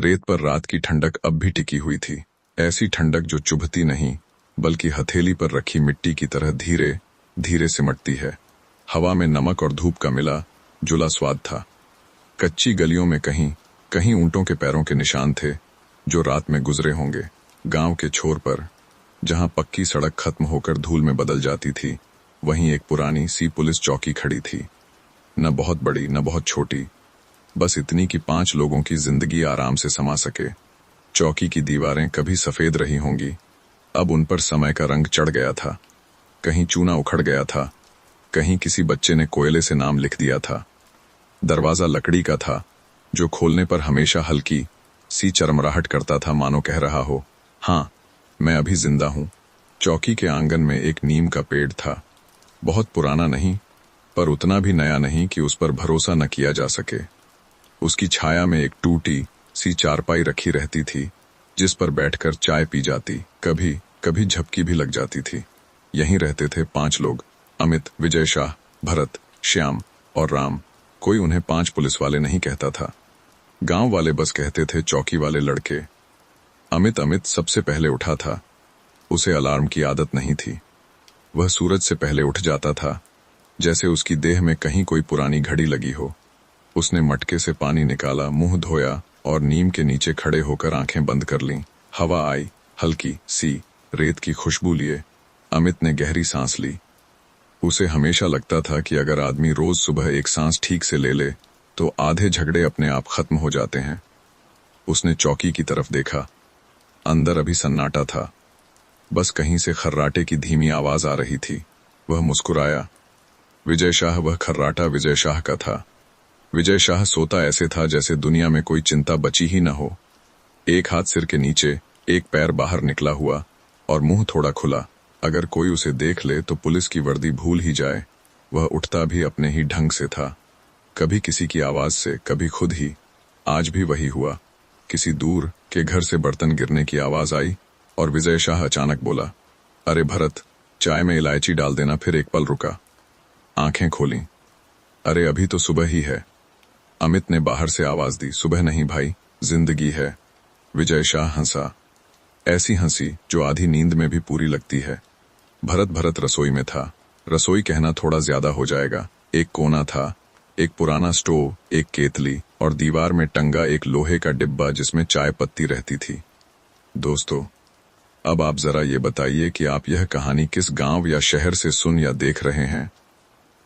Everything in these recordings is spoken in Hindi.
रेत पर रात की ठंडक अब भी टिकी हुई थी, ऐसी ठंडक जो चुभती नहीं बल्कि हथेली पर रखी मिट्टी की तरह धीरे धीरे सिमटती है। हवा में नमक और धूप का मिला जुला स्वाद था। कच्ची गलियों में कहीं कहीं ऊंटों के पैरों के निशान थे जो रात में गुजरे होंगे। गांव के छोर पर जहां पक्की सड़क खत्म होकर धूल में बदल जाती थी, वहीं एक पुरानी सी पुलिस चौकी खड़ी थी। न बहुत बड़ी न बहुत छोटी, बस इतनी कि 5 लोगों की जिंदगी आराम से समा सके। चौकी की दीवारें कभी सफेद रही होंगी, अब उन पर समय का रंग चढ़ गया था। कहीं चूना उखड़ गया था, कहीं किसी बच्चे ने कोयले से नाम लिख दिया था। दरवाजा लकड़ी का था जो खोलने पर हमेशा हल्की सी चरमराहट करता था, मानो कह रहा हो, हाँ मैं अभी जिंदा हूं। चौकी के आंगन में एक नीम का पेड़ था, बहुत पुराना नहीं पर उतना भी नया नहीं कि उस पर भरोसा न किया जा सके। उसकी छाया में एक टूटी सी चारपाई रखी रहती थी जिस पर बैठकर चाय पी जाती, कभी कभी झपकी भी लग जाती थी। यहीं रहते थे 5 लोग, अमित, विजय शाह, भरत, श्याम और राम। कोई उन्हें 5 पुलिस वाले नहीं कहता था, गांव वाले बस कहते थे चौकी वाले लड़के। अमित सबसे पहले उठा था, उसे अलार्म की आदत नहीं थी। वह सूरज से पहले उठ जाता था, जैसे उसकी देह में कहीं कोई पुरानी घड़ी लगी हो। उसने मटके से पानी निकाला, मुंह धोया और नीम के नीचे खड़े होकर आंखें बंद कर लीं। हवा आई, हल्की सी रेत की खुशबू लिए। अमित ने गहरी सांस ली। उसे हमेशा लगता था कि अगर आदमी रोज सुबह एक सांस ठीक से ले ले तो आधे झगड़े अपने आप खत्म हो जाते हैं। उसने चौकी की तरफ देखा। अंदर अभी सन्नाटा था, बस कहीं से खर्राटे की धीमी आवाज आ रही थी। वह मुस्कुराया। विजय शाह, वह खर्राटा विजय शाह का था। विजय शाह सोता ऐसे था जैसे दुनिया में कोई चिंता बची ही न हो। एक हाथ सिर के नीचे, एक पैर बाहर निकला हुआ और मुंह थोड़ा खुला। अगर कोई उसे देख ले तो पुलिस की वर्दी भूल ही जाए। वह उठता भी अपने ही ढंग से था, कभी किसी की आवाज से, कभी खुद ही। आज भी वही हुआ। किसी दूर के घर से बर्तन गिरने की आवाज आई और विजय शाह अचानक बोला, अरे भरत, चाय में इलायची डाल देना। फिर एक पल रुका, आंखें खोली। अरे अभी तो सुबह ही है। अमित ने बाहर से आवाज दी, सुबह नहीं भाई, जिंदगी है। विजय शाह हंसा, ऐसी हंसी जो आधी नींद में भी पूरी लगती है। भरत रसोई में था। रसोई कहना थोड़ा ज्यादा हो जाएगा। एक कोना था, एक पुराना स्टोव, एक केतली और दीवार में टंगा एक लोहे का डिब्बा जिसमें चाय पत्ती रहती थी। दोस्तों, अब आप जरा ये बताइए कि आप यह कहानी किस गांव या शहर से सुन या देख रहे हैं,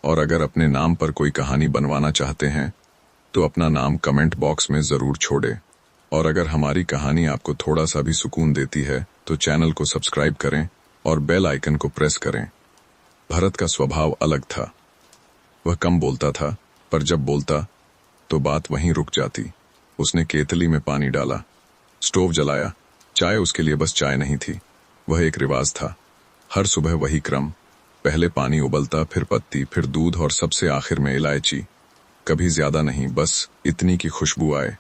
और अगर अपने नाम पर कोई कहानी बनवाना चाहते हैं तो अपना नाम कमेंट बॉक्स में जरूर छोड़े। और अगर हमारी कहानी आपको थोड़ा सा भी सुकून देती है तो चैनल को सब्सक्राइब करें और बेल आइकन को प्रेस करें। भरत का स्वभाव अलग था। वह कम बोलता था, पर जब बोलता तो बात वहीं रुक जाती। उसने केतली में पानी डाला, स्टोव जलाया। चाय उसके लिए बस चाय नहीं थी, वह एक रिवाज था। हर सुबह वही क्रम, पहले पानी उबलता, फिर पत्ती, फिर दूध और सबसे आखिर में इलायची। कभी ज्यादा नहीं, बस इतनी की खुशबू आए।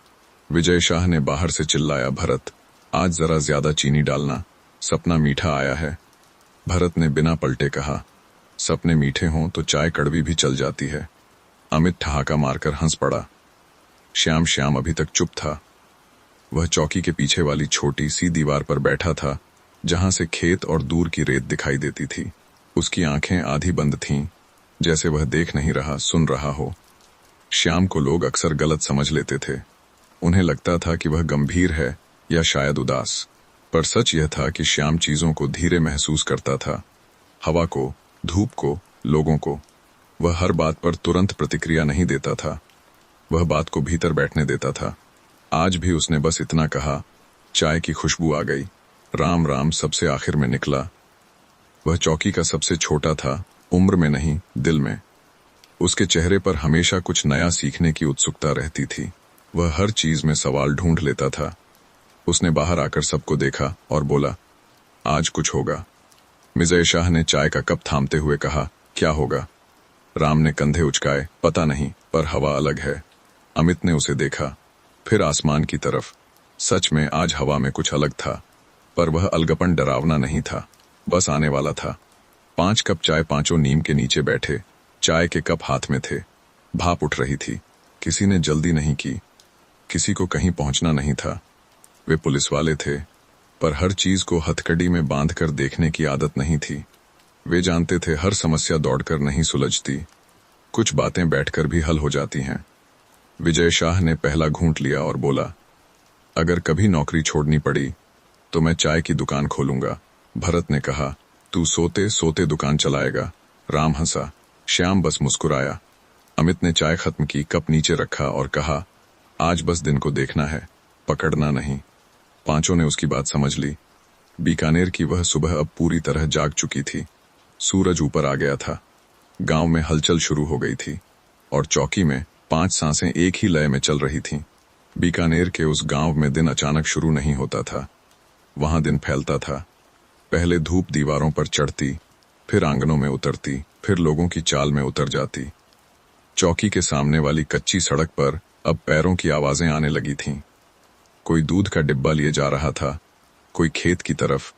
विजय शाह ने बाहर से चिल्लाया, भरत आज जरा ज्यादा चीनी डालना, सपना मीठा आया है। भरत ने बिना पलटे कहा, सपने मीठे हों तो चाय कड़वी भी चल जाती है। अमित ठहाका मारकर हंस पड़ा। श्याम अभी तक चुप था। वह चौकी के पीछे वाली छोटी सी दीवार पर बैठा था जहां से खेत और दूर की रेत दिखाई देती थी। उसकी आंखें आधी बंद थीं, जैसे वह देख नहीं रहा, सुन रहा हो। श्याम को लोग अक्सर गलत समझ लेते थे। उन्हें लगता था कि वह गंभीर है या शायद उदास, पर सच यह था कि श्याम चीजों को धीरे महसूस करता था। हवा को, धूप को, लोगों को। वह हर बात पर तुरंत प्रतिक्रिया नहीं देता था, वह बात को भीतर बैठने देता था। आज भी उसने बस इतना कहा, चाय की खुशबू आ गई। राम सबसे आखिर में निकला। वह चौकी का सबसे छोटा था, उम्र में नहीं, दिल में। उसके चेहरे पर हमेशा कुछ नया सीखने की उत्सुकता रहती थी। वह हर चीज में सवाल ढूंढ लेता था। उसने बाहर आकर सबको देखा और बोला, आज कुछ होगा। विजय शाह ने चाय का कप थामते हुए कहा, क्या होगा? राम ने कंधे उचकाए, पता नहीं, पर हवा अलग है। अमित ने उसे देखा, फिर आसमान की तरफ। सच में आज हवा में कुछ अलग था, पर वह अलगपन डरावना नहीं था, बस आने वाला था। 5 कप चाय, पांचों नीम के नीचे बैठे, चाय के कप हाथ में थे। भाप उठ रही थी। किसी ने जल्दी नहीं की, किसी को कहीं पहुंचना नहीं था, वे पुलिस वाले थे, पर हर चीज को हथकड़ी में बांधकर देखने की आदत नहीं थी। वे जानते थे हर समस्या दौड़कर नहीं सुलझती, कुछ बातें बैठकर भी हल हो जाती हैं। विजय शाह ने पहला घूंट लिया और बोला, अगर कभी नौकरी छोड़नी पड़ी तो मैं चाय की दुकान खोलूंगा। भरत ने कहा, तू सोते सोते दुकान चलाएगा। राम हंसा, श्याम बस मुस्कुराया। अमित ने चाय खत्म की, कप नीचे रखा और कहा, आज बस दिन को देखना है, पकड़ना नहीं। पांचों ने उसकी बात समझ ली। बीकानेर की वह सुबह अब पूरी तरह जाग चुकी थी। सूरज ऊपर आ गया था, गांव में हलचल शुरू हो गई थी और चौकी में 5 सांसें एक ही लय में चल रही थीं। बीकानेर के उस गांव में दिन अचानक शुरू नहीं होता था, वहां दिन फैलता था। पहले धूप दीवारों पर चढ़ती, फिर आंगनों में उतरती, फिर लोगों की चाल में उतर जाती। चौकी के सामने वाली कच्ची सड़क पर अब पैरों की आवाजें आने लगी थीं। कोई दूध का डिब्बा लिए जा रहा था, कोई खेत की तरफ,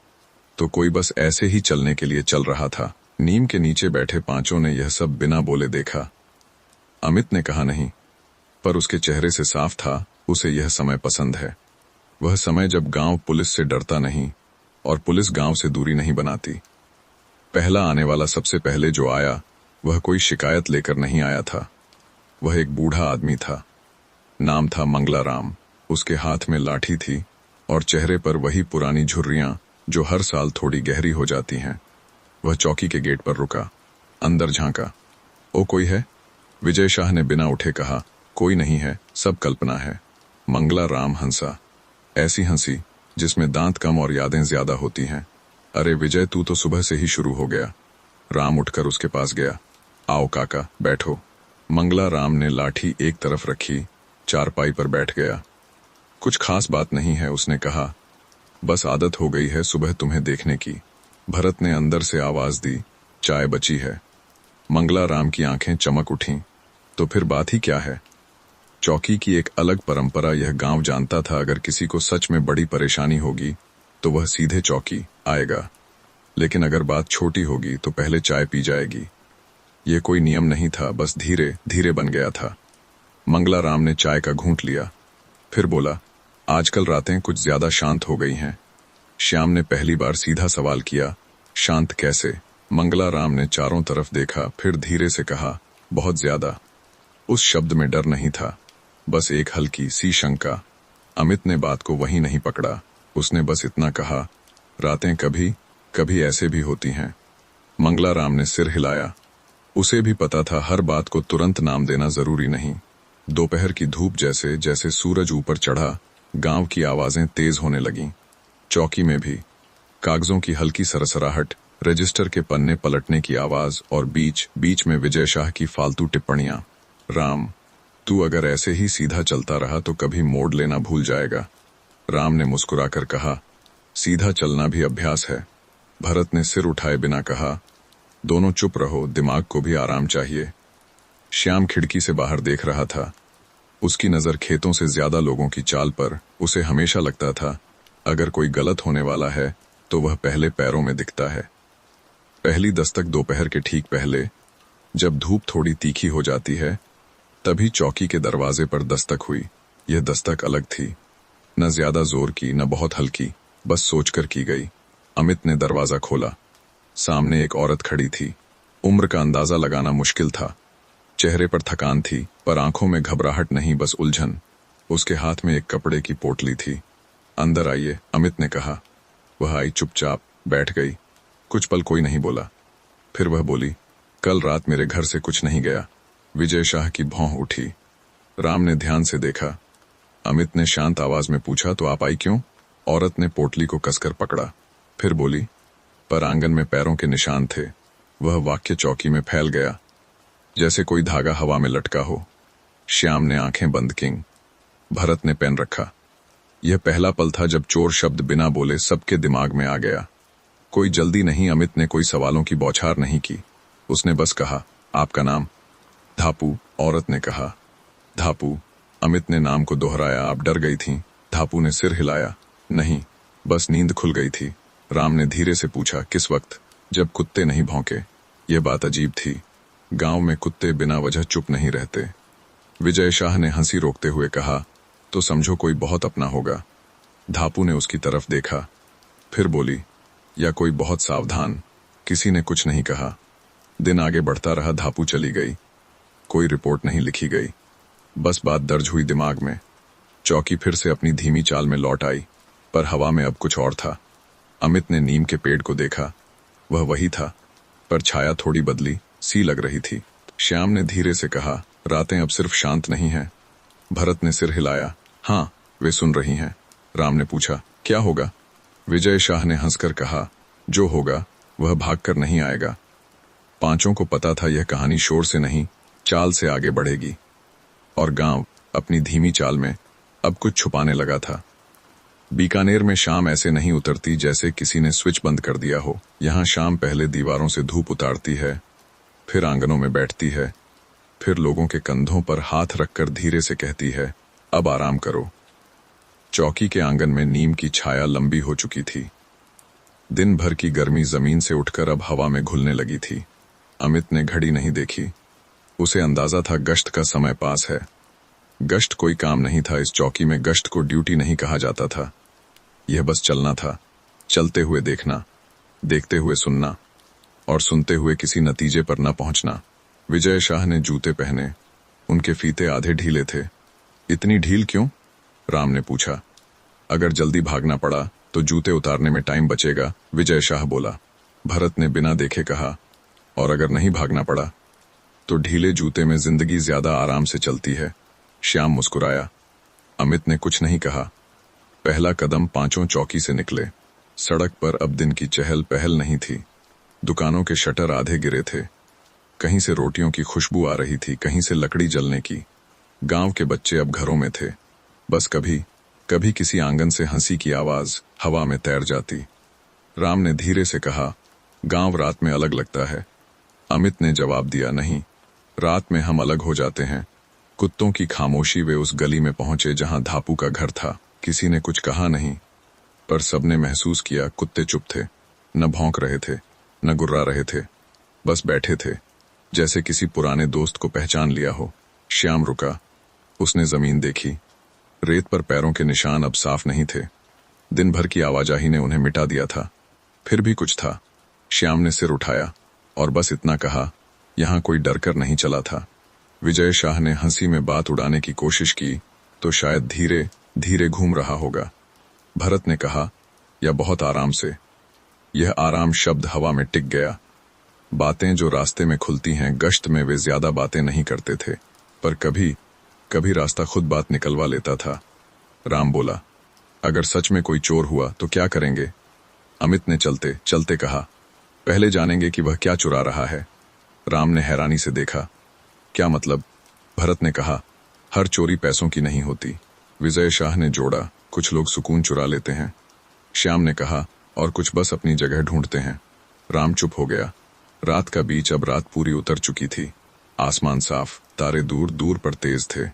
तो कोई बस ऐसे ही चलने के लिए चल रहा था। नीम के नीचे बैठे पांचों ने यह सब बिना बोले देखा। अमित ने कहा नहीं, पर उसके चेहरे से साफ था उसे यह समय पसंद है। वह समय जब गांव पुलिस से डरता नहीं और पुलिस गांव से दूरी नहीं बनाती। पहला आने वाला सबसे पहले जो आया वह कोई शिकायत लेकर नहीं आया था। वह एक बूढ़ा आदमी था, नाम था मंगला राम। उसके हाथ में लाठी थी और चेहरे पर वही पुरानी झुर्रियां जो हर साल थोड़ी गहरी हो जाती हैं। वह चौकी के गेट पर रुका, अंदर झांका। ओ कोई है? विजय शाह ने बिना उठे कहा, कोई नहीं है, सब कल्पना है। मंगला राम हंसा, ऐसी हंसी जिसमें दांत कम और यादें ज्यादा होती हैं। अरे विजय, तू तो सुबह से ही शुरू हो गया। राम उठकर उसके पास गया। आओ काका, बैठो। मंगला राम ने लाठी एक तरफ रखी, चारपाई पर बैठ गया। कुछ खास बात नहीं है, उसने कहा, बस आदत हो गई है सुबह तुम्हें देखने की। भरत ने अंदर से आवाज दी, चाय बची है। मंगला राम की आंखें चमक उठीं। तो फिर बात ही क्या है? चौकी की एक अलग परंपरा यह गांव जानता था, अगर किसी को सच में बड़ी परेशानी होगी तो वह सीधे चौकी आएगा, लेकिन अगर बात छोटी होगी तो पहले चाय पी जाएगी। यह कोई नियम नहीं था, बस धीरे धीरे बन गया था। मंगला राम ने चाय का घूंट लिया, फिर बोला, आजकल रातें कुछ ज्यादा शांत हो गई हैं। श्याम ने पहली बार सीधा सवाल किया, शांत कैसे? मंगला राम ने चारों तरफ देखा, फिर धीरे से कहा, बहुत ज्यादा। उस शब्द में डर नहीं था, बस एक हल्की सी शंका। अमित ने बात को वहीं नहीं पकड़ा। उसने बस इतना कहा, रातें कभी कभी ऐसे भी होती हैं। मंगला राम ने सिर हिलाया। उसे भी पता था हर बात को तुरंत नाम देना जरूरी नहीं। दोपहर की धूप जैसे जैसे सूरज ऊपर चढ़ा, गांव की आवाजें तेज होने लगीं। चौकी में भी कागजों की हल्की सरसराहट, रजिस्टर के पन्ने पलटने की आवाज और बीच बीच में विजय शाह की फालतू टिप्पणियां। राम, तू अगर ऐसे ही सीधा चलता रहा तो कभी मोड़ लेना भूल जाएगा। राम ने मुस्कुराकर कहा, सीधा चलना भी अभ्यास है। भरत ने सिर उठाए बिना कहा, दोनों चुप रहो, दिमाग को भी आराम चाहिए। श्याम खिड़की से बाहर देख रहा था। उसकी नजर खेतों से ज्यादा लोगों की चाल पर। उसे हमेशा लगता था अगर कोई गलत होने वाला है तो वह पहले पैरों में दिखता है। पहली दस्तक दोपहर के ठीक पहले, जब धूप थोड़ी तीखी हो जाती है, तभी चौकी के दरवाजे पर दस्तक हुई। यह दस्तक अलग थी, न ज्यादा जोर की न बहुत हल्की, बस सोचकर की गई। अमित ने दरवाजा खोला। सामने एक औरत खड़ी थी। उम्र का अंदाजा लगाना मुश्किल था। चेहरे पर थकान थी, पर आंखों में घबराहट नहीं, बस उलझन। उसके हाथ में एक कपड़े की पोटली थी। अंदर आइए, अमित ने कहा। वह आई, चुपचाप बैठ गई। कुछ पल कोई नहीं बोला। फिर वह बोली, कल रात मेरे घर से कुछ नहीं गया। विजय शाह की भौं उठी। राम ने ध्यान से देखा। अमित ने शांत आवाज में पूछा, तो आप आई क्यों? औरत ने पोटली को कसकर पकड़ा, फिर बोली, पर आंगन में पैरों के निशान थे। वह वाक्य चौकी में फैल गया, जैसे कोई धागा हवा में लटका हो। श्याम ने आंखें बंद कीं। भरत ने पेन रखा। यह पहला पल था जब चोर शब्द बिना बोले सबके दिमाग में आ गया। कोई जल्दी नहीं, अमित ने कोई सवालों की बौछार नहीं की। उसने बस कहा, आपका नाम? धापू, औरत ने कहा। धापू, अमित ने नाम को दोहराया। आप डर गई थीं? धापू ने सिर हिलाया। नहीं, बस नींद खुल गई थी। राम ने धीरे से पूछा, किस वक्त? जब कुत्ते नहीं भौंके। यह बात अजीब थी। गांव में कुत्ते बिना वजह चुप नहीं रहते। विजय शाह ने हंसी रोकते हुए कहा, तो समझो कोई बहुत अपना होगा। धापू ने उसकी तरफ देखा, फिर बोली, या कोई बहुत सावधान। किसी ने कुछ नहीं कहा। दिन आगे बढ़ता रहा। धापू चली गई। कोई रिपोर्ट नहीं लिखी गई, बस बात दर्ज हुई दिमाग में। चौकी फिर से अपनी धीमी चाल में लौट आई, पर हवा में अब कुछ और था। अमित ने नीम के पेड़ को देखा। वह वही था, पर छाया थोड़ी बदली सी लग रही थी। श्याम ने धीरे से कहा, रातें अब सिर्फ शांत नहीं हैं। भरत ने सिर हिलाया। हाँ, वे सुन रही हैं। राम ने पूछा, क्या होगा? विजय शाह ने हंसकर कहा, जो होगा वह भागकर नहीं आएगा। पांचों को पता था यह कहानी शोर से नहीं, चाल से आगे बढ़ेगी। और गांव अपनी धीमी चाल में अब कुछ छुपाने लगा था। बीकानेर में शाम ऐसे नहीं उतरती जैसे किसी ने स्विच बंद कर दिया हो। यहाँ शाम पहले दीवारों से धूप उतारती है, फिर आंगनों में बैठती है, फिर लोगों के कंधों पर हाथ रखकर धीरे से कहती है, अब आराम करो। चौकी के आंगन में नीम की छाया लंबी हो चुकी थी। दिन भर की गर्मी जमीन से उठकर अब हवा में घुलने लगी थी। अमित ने घड़ी नहीं देखी। उसे अंदाजा था गश्त का समय पास है। गश्त कोई काम नहीं था। इस चौकी में गश्त को ड्यूटी नहीं कहा जाता था। यह बस चलना था, चलते हुए देखना, देखते हुए सुनना, और सुनते हुए किसी नतीजे पर न पहुंचना। विजय शाह ने जूते पहने। उनके फीते आधे ढीले थे। इतनी ढील क्यों? राम ने पूछा। अगर जल्दी भागना पड़ा तो जूते उतारने में टाइम बचेगा, विजय शाह बोला। भरत ने बिना देखे कहा, और अगर नहीं भागना पड़ा तो ढीले जूते में जिंदगी ज्यादा आराम से चलती है। श्याम मुस्कुराया। अमित ने कुछ नहीं कहा। पहला कदम पांचों चौकी से निकले। सड़क पर अब दिन की चहल पहल नहीं थी। दुकानों के शटर आधे गिरे थे। कहीं से रोटियों की खुशबू आ रही थी, कहीं से लकड़ी जलने की। गांव के बच्चे अब घरों में थे। बस कभी कभी किसी आंगन से हंसी की आवाज हवा में तैर जाती। राम ने धीरे से कहा, गांव रात में अलग लगता है। अमित ने जवाब दिया, नहीं, रात में हम अलग हो जाते हैं। कुत्तों की खामोशी। वे उस गली में पहुंचे जहां धापू का घर था। किसी ने कुछ कहा नहीं, पर सबने महसूस किया कुत्ते चुप थे। न भौंक रहे थे, न गुर्रा रहे थे, बस बैठे थे, जैसे किसी पुराने दोस्त को पहचान लिया हो। श्याम रुका। उसने जमीन देखी। रेत पर पैरों के निशान अब साफ नहीं थे। दिन भर की आवाजाही ने उन्हें मिटा दिया था। फिर भी कुछ था। श्याम ने सिर उठाया और बस इतना कहा, यहां कोई डरकर नहीं चला था। विजय शाह ने हंसी में बात उड़ाने की कोशिश की, तो शायद धीरे धीरे घूम रहा होगा। भरत ने कहा, या बहुत आराम से। यह आराम शब्द हवा में टिक गया। बातें जो रास्ते में खुलती हैं, गश्त में वे ज्यादा बातें नहीं करते थे, पर कभी कभी रास्ता खुद बात निकलवा लेता था। राम बोला, अगर सच में कोई चोर हुआ तो क्या करेंगे? अमित ने चलते चलते कहा, पहले जानेंगे कि वह क्या चुरा रहा है। राम ने हैरानी से देखा। क्या मतलब? भरत ने कहा, हर चोरी पैसों की नहीं होती। विजय शाह ने जोड़ा, कुछ लोग सुकून चुरा लेते हैं। श्याम ने कहा, और कुछ बस अपनी जगह ढूंढते हैं। राम चुप हो गया। रात का बीच। अब रात पूरी उतर चुकी थी। आसमान साफ, तारे दूर दूर पर तेज थे।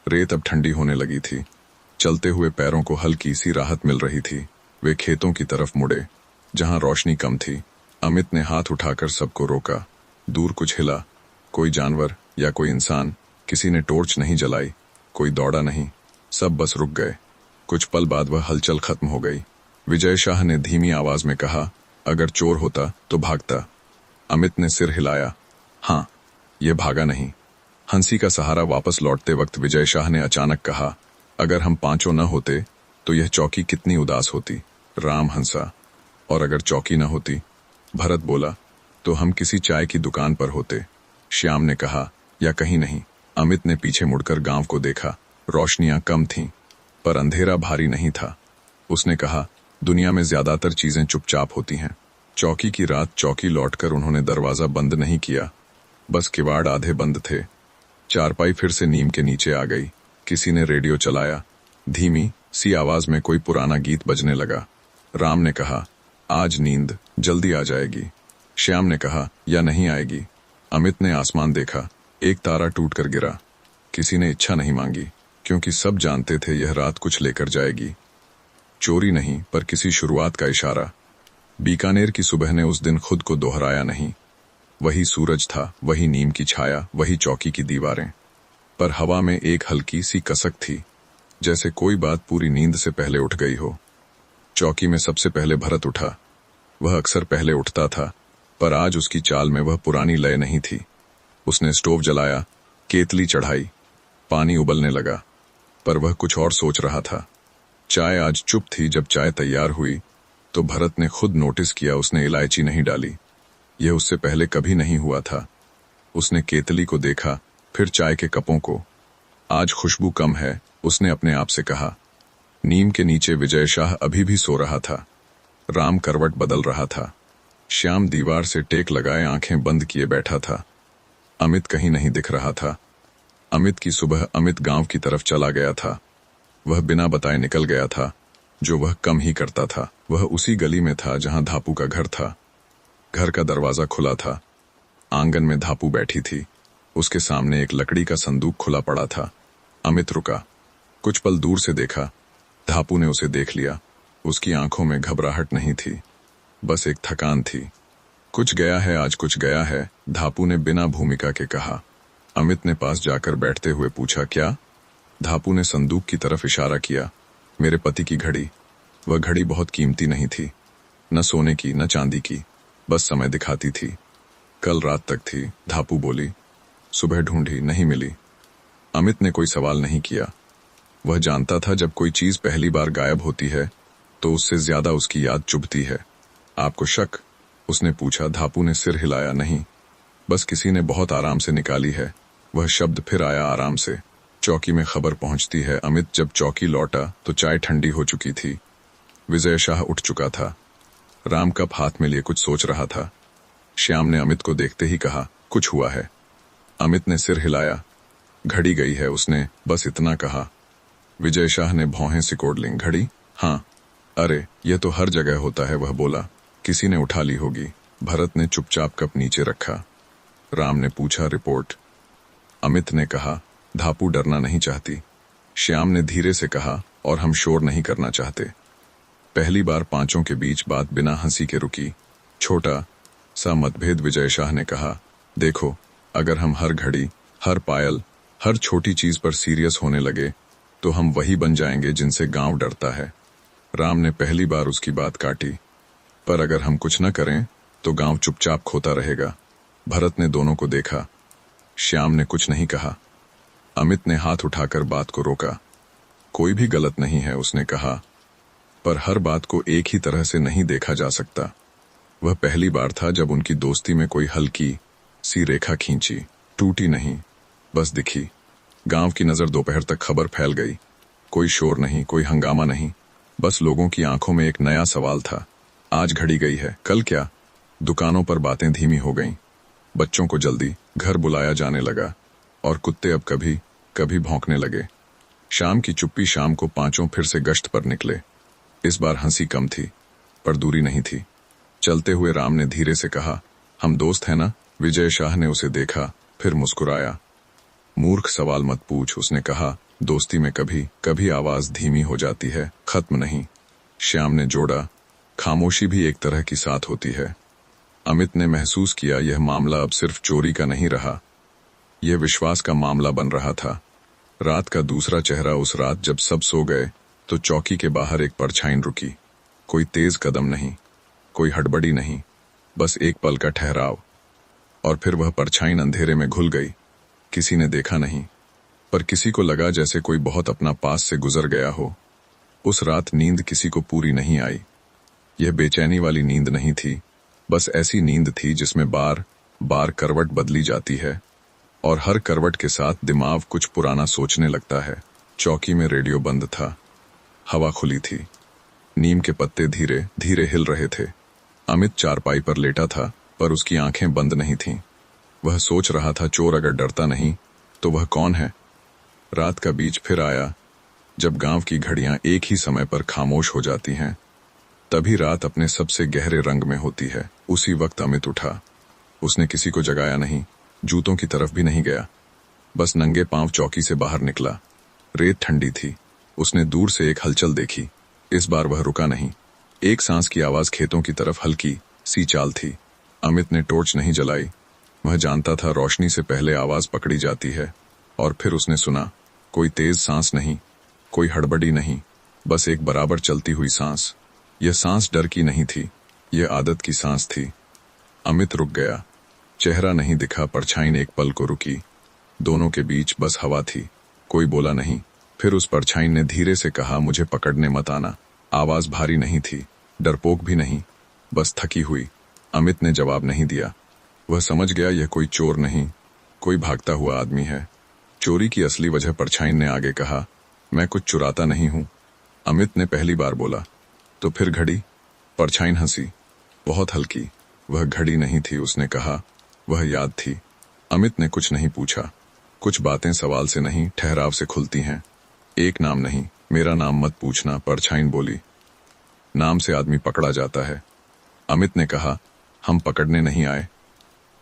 रेत अब ठंडी होने लगी थी। चलते हुए पैरों को हल्की सी राहत मिल रही थी। वे खेतों की तरफ मुड़े, जहां रोशनी कम थी। अमित ने हाथ उठाकर सबको रोका। दूर कुछ हिला, कोई जानवर या कोई इंसान। किसी ने टॉर्च नहीं जलाई, कोई दौड़ा नहीं, सब बस रुक गए। कुछ पल बाद वह हलचल खत्म हो गई। विजय शाह ने धीमी आवाज में कहा, अगर चोर होता तो भागता। अमित ने सिर हिलाया। हाँ, यह भागा नहीं। हंसी का सहारा वापस लौटते वक्त विजय शाह ने अचानक कहा, अगर हम पांचों न होते तो यह चौकी कितनी उदास होती। राम हंसा। और अगर चौकी न होती? भरत बोला, तो हम किसी चाय की दुकान पर होते। श्याम ने कहा, या कहीं नहीं। अमित ने पीछे मुड़कर गांव को देखा। रोशनियां कम थीं, पर अंधेरा भारी नहीं था। उसने कहा, दुनिया में ज्यादातर चीजें चुपचाप होती हैं। चौकी की रात। चौकी लौटकर उन्होंने दरवाजा बंद नहीं किया, बस किवाड़ आधे बंद थे। चारपाई फिर से नीम के नीचे आ गई। किसी ने रेडियो चलाया। धीमी सी आवाज में कोई पुराना गीत बजने लगा। राम ने कहा, आज नींद जल्दी आ जाएगी। श्याम ने कहा, या नहीं आएगी। अमित ने आसमान देखा। एक तारा टूटकर गिरा। किसी ने इच्छा नहीं मांगी, क्योंकि सब जानते थे यह रात कुछ लेकर जाएगी। चोरी नहीं, पर किसी शुरुआत का इशारा। बीकानेर की सुबह ने उस दिन खुद को दोहराया नहीं। वही सूरज था, वही नीम की छाया, वही चौकी की दीवारें, पर हवा में एक हल्की सी कसक थी। जैसे कोई बात पूरी नींद से पहले उठ गई हो। चौकी में सबसे पहले भरत उठा। वह अक्सर पहले उठता था, पर आज उसकी चाल में वह पुरानी लय नहीं थी। उसने स्टोव जलाया, केतली चढ़ाई, पानी उबलने लगा, पर वह कुछ और सोच रहा था। चाय आज चुप थी। जब चाय तैयार हुई तो भरत ने खुद नोटिस किया उसने इलायची नहीं डाली। यह उससे पहले कभी नहीं हुआ था। उसने केतली को देखा, फिर चाय के कपों को। आज खुशबू कम है, उसने अपने आप से कहा। नीम के नीचे विजय शाह अभी भी सो रहा था। राम करवट बदल रहा था। श्याम दीवार से टेक लगाए आंखें बंद किए बैठा था। अमित कहीं नहीं दिख रहा था। अमित की सुबह अमित गांव की तरफ चला गया था। वह बिना बताए निकल गया था, जो वह कम ही करता था। वह उसी गली में था जहां धापू का घर था। घर का दरवाजा खुला था। आंगन में धापू बैठी थी। उसके सामने एक लकड़ी का संदूक खुला पड़ा था। अमित रुका। कुछ पल दूर से देखा। धापू ने उसे देख लिया। उसकी आंखों में घबराहट नहीं थी, बस एक थकान थी। कुछ गया है आज, कुछ गया है, धापू ने बिना भूमिका के कहा। अमित ने पास जाकर बैठते हुए पूछा, क्या? धापू ने संदूक की तरफ इशारा किया। मेरे पति की घड़ी। वह घड़ी बहुत कीमती नहीं थी, न सोने की न चांदी की, बस समय दिखाती थी। कल रात तक थी, धापू बोली। सुबह ढूंढी, नहीं मिली। अमित ने कोई सवाल नहीं किया। वह जानता था जब कोई चीज पहली बार गायब होती है तो उससे ज्यादा उसकी याद चुभती है। आपको शक? उसने पूछा। धापू ने सिर हिलाया। नहीं, बस किसी ने बहुत आराम से निकाली है। वह शब्द फिर आया, आराम से। चौकी में खबर पहुंचती है। अमित जब चौकी लौटा तो चाय ठंडी हो चुकी थी। विजय शाह उठ चुका था। राम कप हाथ में लिए कुछ सोच रहा था। श्याम ने अमित को देखते ही कहा, कुछ हुआ है? अमित ने सिर हिलाया। घड़ी गई है, उसने बस इतना कहा। विजय शाह ने भौहें सिकोड़ लीं। घड़ी? हाँ। अरे, यह तो हर जगह होता है, वह बोला। किसी ने उठा ली होगी। भरत ने चुपचाप कप नीचे रखा। राम ने पूछा, रिपोर्ट? अमित ने कहा, धापू डरना नहीं चाहती। श्याम ने धीरे से कहा, और हम शोर नहीं करना चाहते। पहली बार पांचों के बीच बात बिना हंसी के रुकी। छोटा सा मतभेद। विजय शाह ने कहा, देखो, अगर हम हर घड़ी, हर पायल, हर छोटी चीज पर सीरियस होने लगे तो हम वही बन जाएंगे जिनसे गांव डरता है। राम ने पहली बार उसकी बात काटी। पर अगर हम कुछ न करें तो गांव चुपचाप खोता रहेगा। भरत ने दोनों को देखा। श्याम ने कुछ नहीं कहा। अमित ने हाथ उठाकर बात को रोका। कोई भी गलत नहीं है, उसने कहा, पर हर बात को एक ही तरह से नहीं देखा जा सकता। वह पहली बार था जब उनकी दोस्ती में कोई हल्की सी रेखा खींची, टूटी नहीं, बस दिखी। गांव की नजर दोपहर तक खबर फैल गई। कोई शोर नहीं, कोई हंगामा नहीं, बस लोगों की आंखों में एक नया सवाल था। आज घड़ी गई है, कल क्या? दुकानों पर बातें धीमी हो गईं। बच्चों को जल्दी घर बुलाया जाने लगा और कुत्ते अब कभी कभी भौंकने लगे। शाम की चुप्पी शाम को पांचों फिर से गश्त पर निकले। इस बार हंसी कम थी, पर दूरी नहीं थी। चलते हुए राम ने धीरे से कहा, हम दोस्त हैं ना? विजय शाह ने उसे देखा, फिर मुस्कुराया। मूर्ख सवाल मत पूछ, उसने कहा। दोस्ती में कभी कभी आवाज धीमी हो जाती है, खत्म नहीं। श्याम ने जोड़ा, खामोशी भी एक तरह की साथ होती है। अमित ने महसूस किया यह मामला अब सिर्फ चोरी का नहीं रहा, यह विश्वास का मामला बन रहा था। रात का दूसरा चेहरा। उस रात जब सब सो गए तो चौकी के बाहर एक परछाई रुकी। कोई तेज कदम नहीं, कोई हड़बड़ी नहीं, बस एक पल का ठहराव। और फिर वह परछाई अंधेरे में घुल गई। किसी ने देखा नहीं, पर किसी को लगा जैसे कोई बहुत अपना पास से गुजर गया हो। उस रात नींद किसी को पूरी नहीं आई। यह बेचैनी वाली नींद नहीं थी, बस ऐसी नींद थी जिसमें बार बार करवट बदली जाती है और हर करवट के साथ दिमाग कुछ पुराना सोचने लगता है। चौकी में रेडियो बंद था। हवा खुली थी। नीम के पत्ते धीरे धीरे हिल रहे थे। अमित चारपाई पर लेटा था, पर उसकी आंखें बंद नहीं थीं। वह सोच रहा था, चोर अगर डरता नहीं तो वह कौन है? रात का बीच फिर आया, जब गांव की घड़ियां एक ही समय पर खामोश हो जाती हैं। तभी रात अपने सबसे गहरे रंग में होती है। उसी वक्त अमित उठा। उसने किसी को जगाया नहीं, जूतों की तरफ भी नहीं गया, बस नंगे पांव चौकी से बाहर निकला। रेत ठंडी थी। उसने दूर से एक हलचल देखी। इस बार वह रुका नहीं। एक सांस की आवाज खेतों की तरफ हल्की सी चाल थी। अमित ने टॉर्च नहीं जलाई। वह जानता था रोशनी से पहले आवाज पकड़ी जाती है। और फिर उसने सुना, कोई तेज सांस नहीं, कोई हड़बड़ी नहीं, बस एक बराबर चलती हुई सांस। यह सांस डर की नहीं थी, यह आदत की सांस थी। अमित रुक गया। चेहरा नहीं दिखा, परछाई एक पल को रुकी। दोनों के बीच बस हवा थी, कोई बोला नहीं। फिर उस परछाई ने धीरे से कहा, मुझे पकड़ने मत आना। आवाज भारी नहीं थी, डरपोक भी नहीं, बस थकी हुई। अमित ने जवाब नहीं दिया। वह समझ गया यह कोई चोर नहीं, कोई भागता हुआ आदमी है। चोरी की असली वजह परछाई ने आगे कहा, मैं कुछ चुराता नहीं हूं। अमित ने पहली बार बोला, तो फिर घड़ी? परछाई हंसी, बहुत हल्की। वह घड़ी नहीं थी, उसने कहा, वह याद थी। अमित ने कुछ नहीं पूछा। कुछ बातें सवाल से नहीं, ठहराव से खुलती हैं। एक नाम नहीं, मेरा नाम मत पूछना, परछाई बोली। नाम से आदमी पकड़ा जाता है। अमित ने कहा, हम पकड़ने नहीं आए।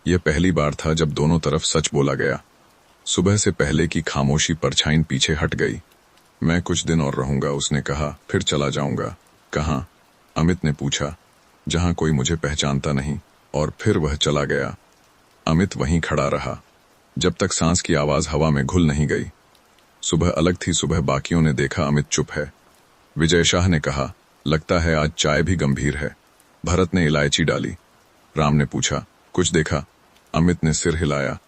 यह पहली बार था जब दोनों तरफ सच बोला गया। सुबह से पहले की खामोशी परछाई पीछे हट गई। मैं कुछ दिन और रहूंगा, उसने कहा, फिर चला जाऊंगा। कहाँ? अमित ने पूछा। जहां कोई मुझे पहचानता नहीं। और फिर वह चला गया। अमित वहीं खड़ा रहा, जब तक सांस की आवाज हवा में घुल नहीं गई। सुबह अलग थी, सुबह बाकियों ने देखा अमित चुप है। विजय शाह ने कहा, लगता है आज चाय भी गंभीर है। भरत ने इलायची डाली। राम ने पूछा, कुछ देखा? अमित ने सिर हिलाया।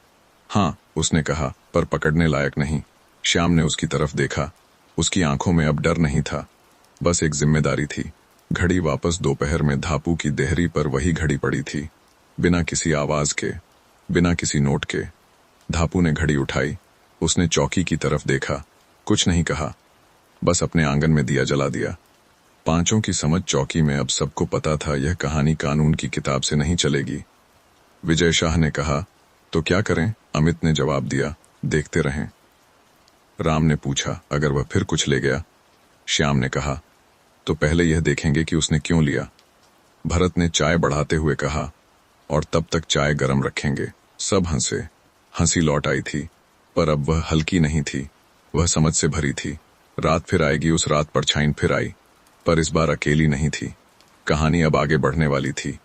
हाँ, उसने कहा, पर पकड़ने लायक नहीं। श्याम ने उसकी तरफ देखा। उसकी आंखों में अब डर नहीं था, बस एक जिम्मेदारी थी। घड़ी वापस दोपहर में धापू की देहरी पर वही घड़ी पड़ी थी, बिना किसी आवाज के, बिना किसी नोट के। धापू ने घड़ी उठाई। उसने चौकी की तरफ देखा, कुछ नहीं कहा, बस अपने आंगन में दिया जला दिया। पांचों की समझ चौकी में। अब सबको पता था यह कहानी कानून की किताब से नहीं चलेगी। विजय शाह ने कहा, तो क्या करें? अमित ने जवाब दिया, देखते रहें। राम ने पूछा, अगर वह फिर कुछ ले गया? श्याम ने कहा, तो पहले यह देखेंगे कि उसने क्यों लिया। भरत ने चाय बढ़ाते हुए कहा, और तब तक चाय गरम रखेंगे। सब हंसे। हंसी लौट आई थी, पर अब वह हल्की नहीं थी, वह समझ से भरी थी। रात फिर आएगी, उस रात परछाई फिर आई, पर इस बार अकेली नहीं थी। कहानी अब आगे बढ़ने वाली थी,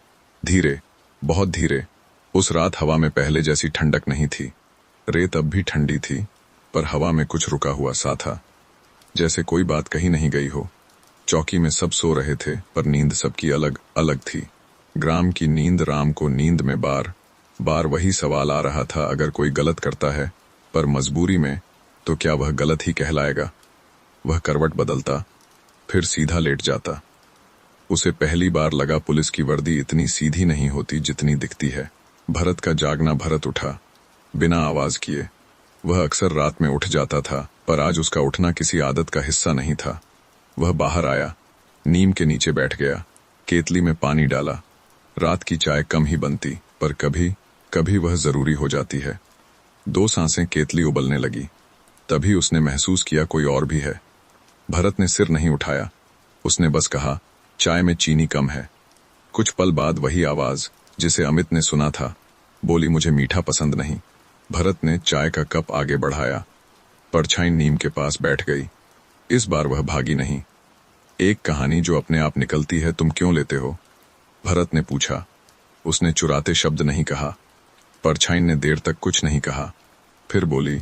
धीरे, बहुत धीरे। उस रात हवा में पहले जैसी ठंडक नहीं थी। रेत अब भी ठंडी थी, पर हवा में कुछ रुका हुआ सा था, जैसे कोई बात कही नहीं गई हो। चौकी में सब सो रहे थे, पर नींद सबकी अलग अलग थी। ग्राम की नींद, राम को नींद में बार बार वही सवाल आ रहा था, अगर कोई गलत करता है पर मजबूरी में, तो क्या वह गलत ही कहलाएगा? वह करवट बदलता, फिर सीधा लेट जाता। उसे पहली बार लगा पुलिस की वर्दी इतनी सीधी नहीं होती जितनी दिखती है। भरत का जागना। भरत उठा, बिना आवाज किए। वह अक्सर रात में उठ जाता था, पर आज उसका उठना किसी आदत का हिस्सा नहीं था। वह बाहर आया, नीम के नीचे बैठ गया, केतली में पानी डाला। रात की चाय कम ही बनती, पर कभी कभी वह जरूरी हो जाती है। 2 सांसें, केतली उबलने लगी। तभी उसने महसूस किया कोई और भी है। भरत ने सिर नहीं उठाया, उसने बस कहा, चाय में चीनी कम है। कुछ पल बाद वही आवाज जिसे अमित ने सुना था, बोली, मुझे मीठा पसंद नहीं। भरत ने चाय का कप आगे बढ़ाया। परछाई नीम के पास बैठ गई। इस बार वह भागी नहीं। एक कहानी जो अपने आप निकलती है, तुम क्यों लेते हो? भरत ने पूछा। उसने चुराते शब्द नहीं कहा। परछाई ने देर तक कुछ नहीं कहा, फिर बोली,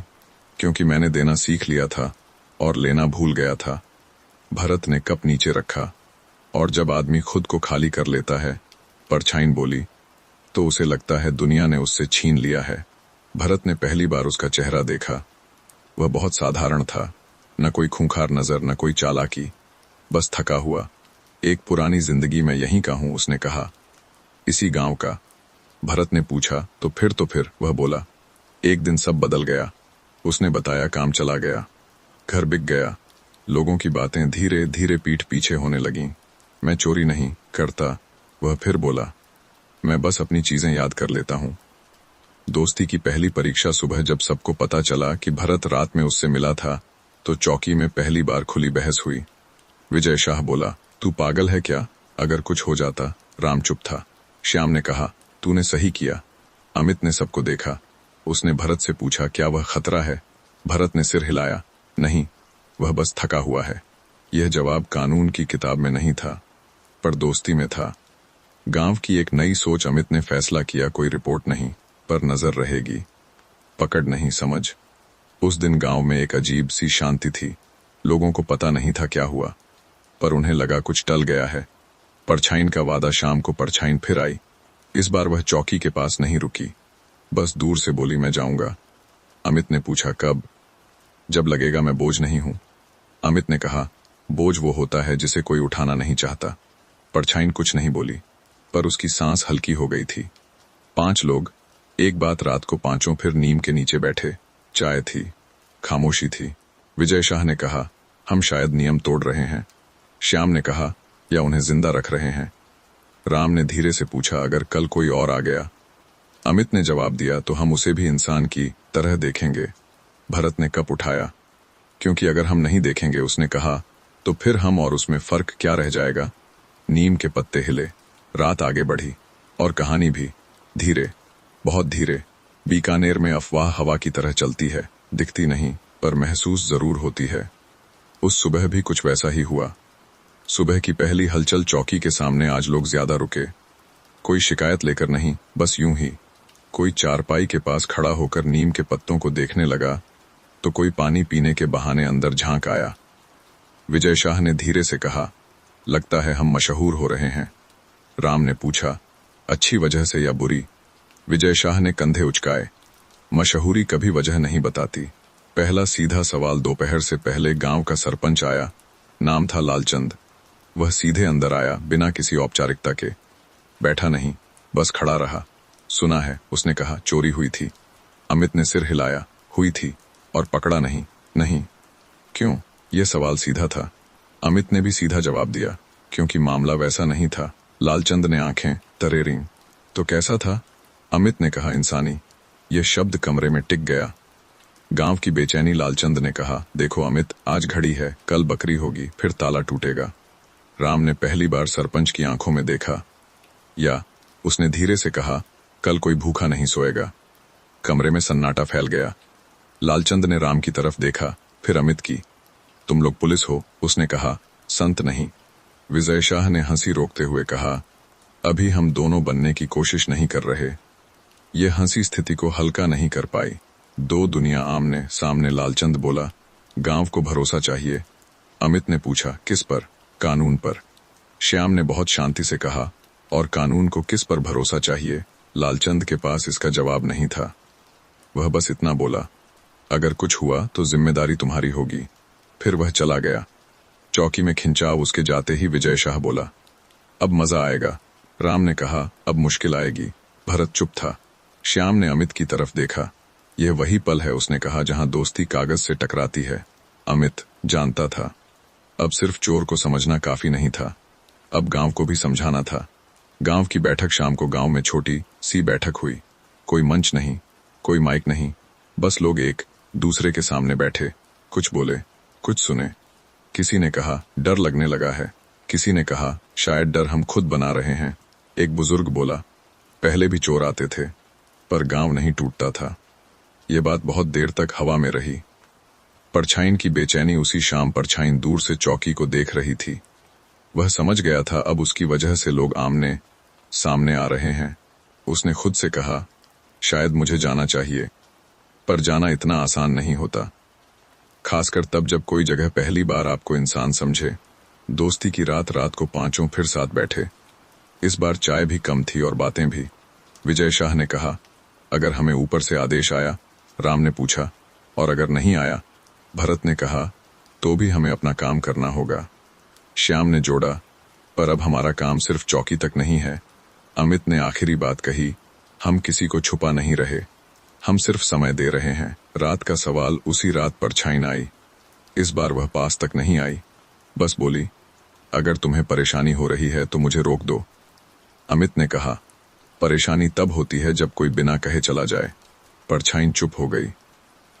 क्योंकि मैंने देना सीख लिया था और लेना भूल गया था। भरत ने कप नीचे रखा। और जब आदमी खुद को खाली कर लेता है, परछाई बोली, तो उसे लगता है दुनिया ने उससे छीन लिया है। भरत ने पहली बार उसका चेहरा देखा। वह बहुत साधारण था, न कोई खूंखार नजर, न कोई चालाकी, बस थका हुआ। एक पुरानी जिंदगी में यहीं का हूं, उसने कहा। इसी गांव का? भरत ने पूछा। तो फिर वह बोला, एक दिन सब बदल गया। उसने बताया, काम चला गया, घर बिक गया, लोगों की बातें धीरे धीरे पीठ पीछे होने लगीं। मैं चोरी नहीं करता, वह फिर बोला, मैं बस अपनी चीजें याद कर लेता हूं। दोस्ती की पहली परीक्षा सुबह जब सबको पता चला कि भरत रात में उससे मिला था, तो चौकी में पहली बार खुली बहस हुई। विजय शाह बोला, तू पागल है क्या? अगर कुछ हो जाता? राम चुप था। श्याम ने कहा, तूने सही किया। अमित ने सबको देखा। उसने भरत से पूछा, क्या वह खतरा है? भरत ने सिर हिलाया, नहीं, वह बस थका हुआ है। यह जवाब कानून की किताब में नहीं था, पर दोस्ती में था। गांव की एक नई सोच। अमित ने फैसला किया, कोई रिपोर्ट नहीं, पर नजर रहेगी, पकड़ नहीं, समझ। उस दिन गांव में एक अजीब सी शांति थी। लोगों को पता नहीं था क्या हुआ, पर उन्हें लगा कुछ टल गया है। परछाइन का वादा शाम को परछाइन फिर आई। इस बार वह चौकी के पास नहीं रुकी, बस दूर से बोली, मैं जाऊंगा। अमित ने पूछा, कब? जब लगेगा मैं बोझ नहीं हूं। अमित ने कहा, बोझ वो होता है जिसे कोई उठाना नहीं चाहता। परछाइन कुछ नहीं बोली, पर उसकी सांस हल्की हो गई थी। 5 लोग एक बात रात को पांचों फिर नीम के नीचे बैठे। चाय थी, खामोशी थी। विजय शाह ने कहा, हम शायद नियम तोड़ रहे हैं। श्याम ने कहा, या उन्हें जिंदा रख रहे हैं। राम ने धीरे से पूछा, अगर कल कोई और आ गया? अमित ने जवाब दिया, तो हम उसे भी इंसान की तरह देखेंगे। भरत ने कप उठाया, क्योंकि अगर हम नहीं देखेंगे, उसने कहा, तो फिर हम और उसमें फर्क क्या रह जाएगा? नीम के पत्ते हिले, रात आगे बढ़ी, और कहानी भी धीरे, बहुत धीरे। बीकानेर में अफवाह हवा की तरह चलती है, दिखती नहीं पर महसूस जरूर होती है। उस सुबह भी कुछ वैसा ही हुआ। सुबह की पहली हलचल चौकी के सामने आज लोग ज्यादा रुके। कोई शिकायत लेकर नहीं, बस यूं ही। कोई चारपाई के पास खड़ा होकर नीम के पत्तों को देखने लगा, तो कोई पानी पीने के बहाने अंदर झांक आया। विजय शाह ने धीरे से कहा, लगता है हम मशहूर हो रहे हैं। राम ने पूछा, अच्छी वजह से या बुरी? विजय शाह ने कंधे उचकाए, मशहूरी कभी वजह नहीं बताती। पहला सीधा सवाल दोपहर से पहले गांव का सरपंच आया। नाम था लालचंद। वह सीधे अंदर आया, बिना किसी औपचारिकता के। बैठा नहीं, बस खड़ा रहा। सुना है, उसने कहा, चोरी हुई थी। अमित ने सिर हिलाया, हुई थी, और पकड़ा नहीं। नहीं। क्यों? यह सवाल सीधा था। अमित ने भी सीधा जवाब दिया, क्योंकि मामला वैसा नहीं था। लालचंद ने आंखें तरेरी। तो कैसा था? अमित ने कहा, इंसानी। यह शब्द कमरे में टिक गया। गांव की बेचैनी। लालचंद ने कहा, देखो अमित, आज घड़ी है, कल बकरी होगी, फिर ताला टूटेगा। राम ने पहली बार सरपंच की आंखों में देखा। या, उसने धीरे से कहा, कल कोई भूखा नहीं सोएगा। कमरे में सन्नाटा फैल गया। लालचंद ने राम की तरफ देखा, फिर अमित की। तुम लोग पुलिस हो? उसने कहा, संत नहीं। विजय शाह ने हंसी रोकते हुए कहा, अभी हम दोनों बनने की कोशिश नहीं कर रहे। यह हंसी स्थिति को हल्का नहीं कर पाई। 2 दुनिया आमने सामने। लालचंद बोला, गांव को भरोसा चाहिए। अमित ने पूछा, किस पर? कानून पर। श्याम ने बहुत शांति से कहा, और कानून को किस पर भरोसा चाहिए? लालचंद के पास इसका जवाब नहीं था। वह बस इतना बोला, अगर कुछ हुआ तो जिम्मेदारी तुम्हारी होगी। फिर वह चला गया। चौकी में खिंचाव उसके जाते ही विजय शाह बोला, अब मजा आएगा। राम ने कहा, अब मुश्किल आएगी। भरत चुप था। श्याम ने अमित की तरफ देखा। यह वही पल है, उसने कहा, जहां दोस्ती कागज से टकराती है। अमित जानता था, अब सिर्फ चोर को समझना काफी नहीं था, अब गांव को भी समझाना था। गांव की बैठक शाम को गांव में छोटी सी बैठक हुई। कोई मंच नहीं, कोई माइक नहीं, बस लोग एक दूसरे के सामने बैठे। कुछ बोले, कुछ सुने। किसी ने कहा, डर लगने लगा है। किसी ने कहा, शायद डर हम खुद बना रहे हैं। एक बुजुर्ग बोला, पहले भी चोर आते थे, पर गांव नहीं टूटता था। ये बात बहुत देर तक हवा में रही। परछाइन की बेचैनी। उसी शाम परछाइन दूर से चौकी को देख रही थी। वह समझ गया था, अब उसकी वजह से लोग आमने सामने आ रहे हैं। उसने खुद से कहा, शायद मुझे जाना चाहिए, पर जाना इतना आसान नहीं होता, खासकर तब जब कोई जगह पहली बार आपको इंसान समझे। दोस्ती की रात को पांचों फिर साथ बैठे। इस बार चाय भी कम थी और बातें भी। विजय शाह ने कहा, अगर हमें ऊपर से आदेश आया? राम ने पूछा, और अगर नहीं आया? भरत ने कहा, तो भी हमें अपना काम करना होगा। श्याम ने जोड़ा, पर अब हमारा काम सिर्फ चौकी तक नहीं है। अमित ने आखिरी बात कही, हम किसी को छुपा नहीं रहे, हम सिर्फ समय दे रहे हैं। रात का सवाल उसी रात परछाइन आई। इस बार वह पास तक नहीं आई, बस बोली, अगर तुम्हें परेशानी हो रही है तो मुझे रोक दो। अमित ने कहा, परेशानी तब होती है जब कोई बिना कहे चला जाए। परछाइन चुप हो गई।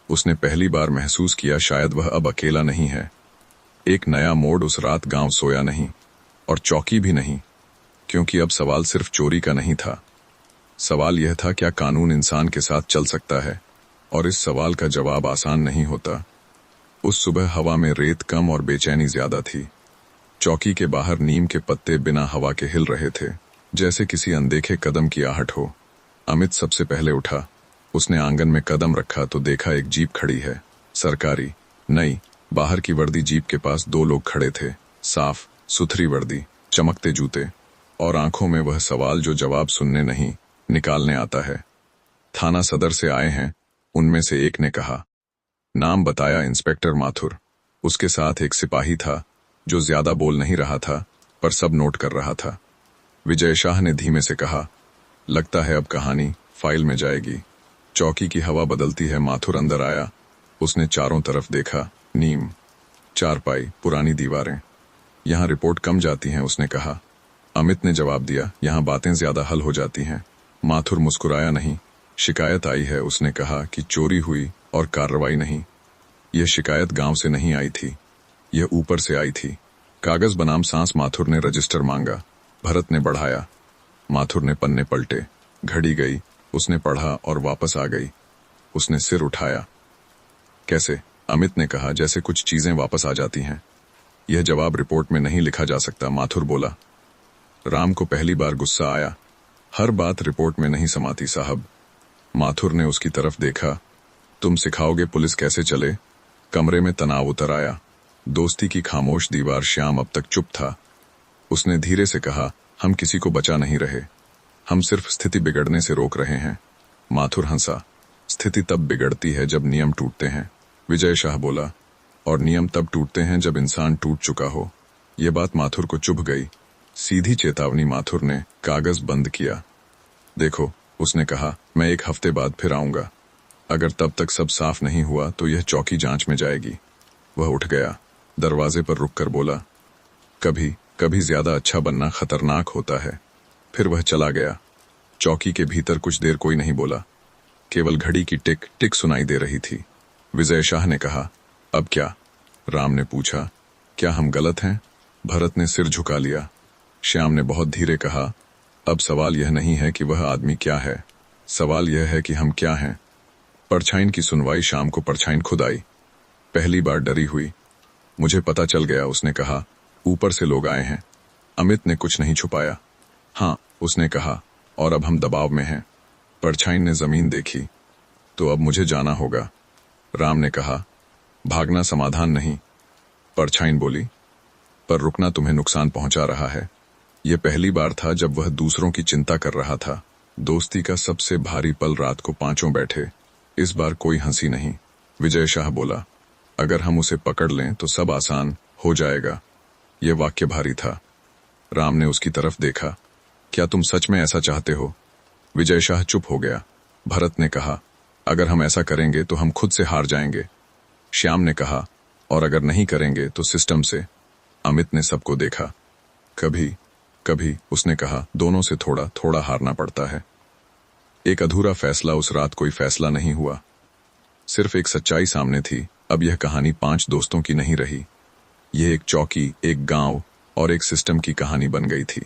उसने पहली बार महसूस किया, शायद वह अब अकेला नहीं है। एक नया मोड़। उस रात गांव सोया नहीं, और चौकी भी नहीं, क्योंकि अब सवाल सिर्फ चोरी का नहीं था। सवाल यह था, क्या कानून इंसान के साथ चल सकता है? और इस सवाल का जवाब आसान नहीं होता। उस सुबह हवा में रेत कम और बेचैनी ज्यादा थी। चौकी के बाहर नीम के पत्ते बिना हवा के हिल रहे थे, जैसे किसी अनदेखे कदम की आहट हो। अमित सबसे पहले उठा। उसने आंगन में कदम रखा तो देखा एक जीप खड़ी है, सरकारी, नई, बाहर की वर्दी जीप के पास दो लोग खड़े थे, साफ सुथरी वर्दी, चमकते जूते और आंखों में वह सवाल जो जवाब सुनने नहीं, निकालने आता है। थाना सदर से आए हैं, उनमें से एक ने कहा। नाम बताया इंस्पेक्टर माथुर। उसके साथ एक सिपाही था जो ज्यादा बोल नहीं रहा था पर सब नोट कर रहा था। विजय शाह ने धीमे से कहा, लगता है अब कहानी फाइल में जाएगी। चौकी की हवा बदलती है। माथुर अंदर आया। उसने चारों तरफ देखा। नीम, चारपाई, पुरानी दीवारें। यहाँ रिपोर्ट कम जाती हैं, उसने कहा। अमित ने जवाब दिया, यहाँ बातें ज्यादा हल हो जाती हैं। माथुर मुस्कुराया नहीं। शिकायत आई है, उसने कहा, कि चोरी हुई और कार्रवाई नहीं। यह शिकायत गांव से नहीं आई थी, यह ऊपर से आई थी। कागज बनाम सांस। माथुर ने रजिस्टर मांगा। भरत ने बढ़ाया। माथुर ने पन्ने पलटे। घड़ी गई। उसने पढ़ा और वापस आ गई। उसने सिर उठाया। कैसे? अमित ने कहा, जैसे कुछ चीजें वापस आ जाती हैं। यह जवाब रिपोर्ट में नहीं लिखा जा सकता, माथुर बोला। राम को पहली बार गुस्सा आया। हर बात रिपोर्ट में नहीं समाती साहब। माथुर ने उसकी तरफ देखा। तुम सिखाओगे पुलिस कैसे चले? कमरे में तनाव उतर आया। दोस्ती की खामोश दीवार। श्याम अब तक चुप था। उसने धीरे से कहा, हम किसी को बचा नहीं रहे, हम सिर्फ स्थिति बिगड़ने से रोक रहे हैं। माथुर हंसा। स्थिति तब बिगड़ती है जब नियम टूटते हैं, विजय शाह बोला, और नियम तब टूटते हैं जब इंसान टूट चुका हो। यह बात माथुर को चुभ गई। सीधी चेतावनी। माथुर ने कागज बंद किया। देखो, उसने कहा, मैं 1 हफ्ते बाद फिर आऊंगा। अगर तब तक सब साफ नहीं हुआ तो यह चौकी जांच में जाएगी। वह उठ गया। दरवाजे पर रुककर बोला, कभी कभी ज्यादा अच्छा बनना खतरनाक होता है। फिर वह चला गया। चौकी के भीतर कुछ देर कोई नहीं बोला। केवल घड़ी की टिक टिक सुनाई दे रही थी। विजय शाह ने कहा, अब क्या? राम ने पूछा, क्या हम गलत हैं? भरत ने सिर झुका लिया। श्याम ने बहुत धीरे कहा, अब सवाल यह नहीं है कि वह आदमी क्या है, सवाल यह है कि हम क्या हैं। परछाइन की सुनवाई। शाम को परछाइन खुद आई। पहली बार डरी हुई। मुझे पता चल गया, उसने कहा, ऊपर से लोग आए हैं। अमित ने कुछ नहीं छुपाया। हाँ, उसने कहा, और अब हम दबाव में हैं। परछाइन ने जमीन देखी। तो अब मुझे जाना होगा। राम ने कहा, भागना समाधान नहीं। परछाइन बोली, पर रुकना तुम्हें नुकसान पहुंचा रहा है। यह पहली बार था जब वह दूसरों की चिंता कर रहा था। दोस्ती का सबसे भारी पल। रात को पांचों बैठे। इस बार कोई हंसी नहीं। विजय शाह बोला, अगर हम उसे पकड़ लें तो सब आसान हो जाएगा। यह वाक्य भारी था। राम ने उसकी तरफ देखा। क्या तुम सच में ऐसा चाहते हो? विजय शाह चुप हो गया। भरत ने कहा, अगर हम ऐसा करेंगे तो हम खुद से हार जाएंगे। श्याम ने कहा, और अगर नहीं करेंगे तो सिस्टम से। अमित ने सबको देखा। कभी कभी, उसने कहा, दोनों से थोड़ा थोड़ा हारना पड़ता है। एक अधूरा फैसला। उस रात कोई फैसला नहीं हुआ, सिर्फ एक सच्चाई सामने थी। अब यह कहानी 5 दोस्तों की नहीं रही। यह एक चौकी, एक गांव और एक सिस्टम की कहानी बन गई थी।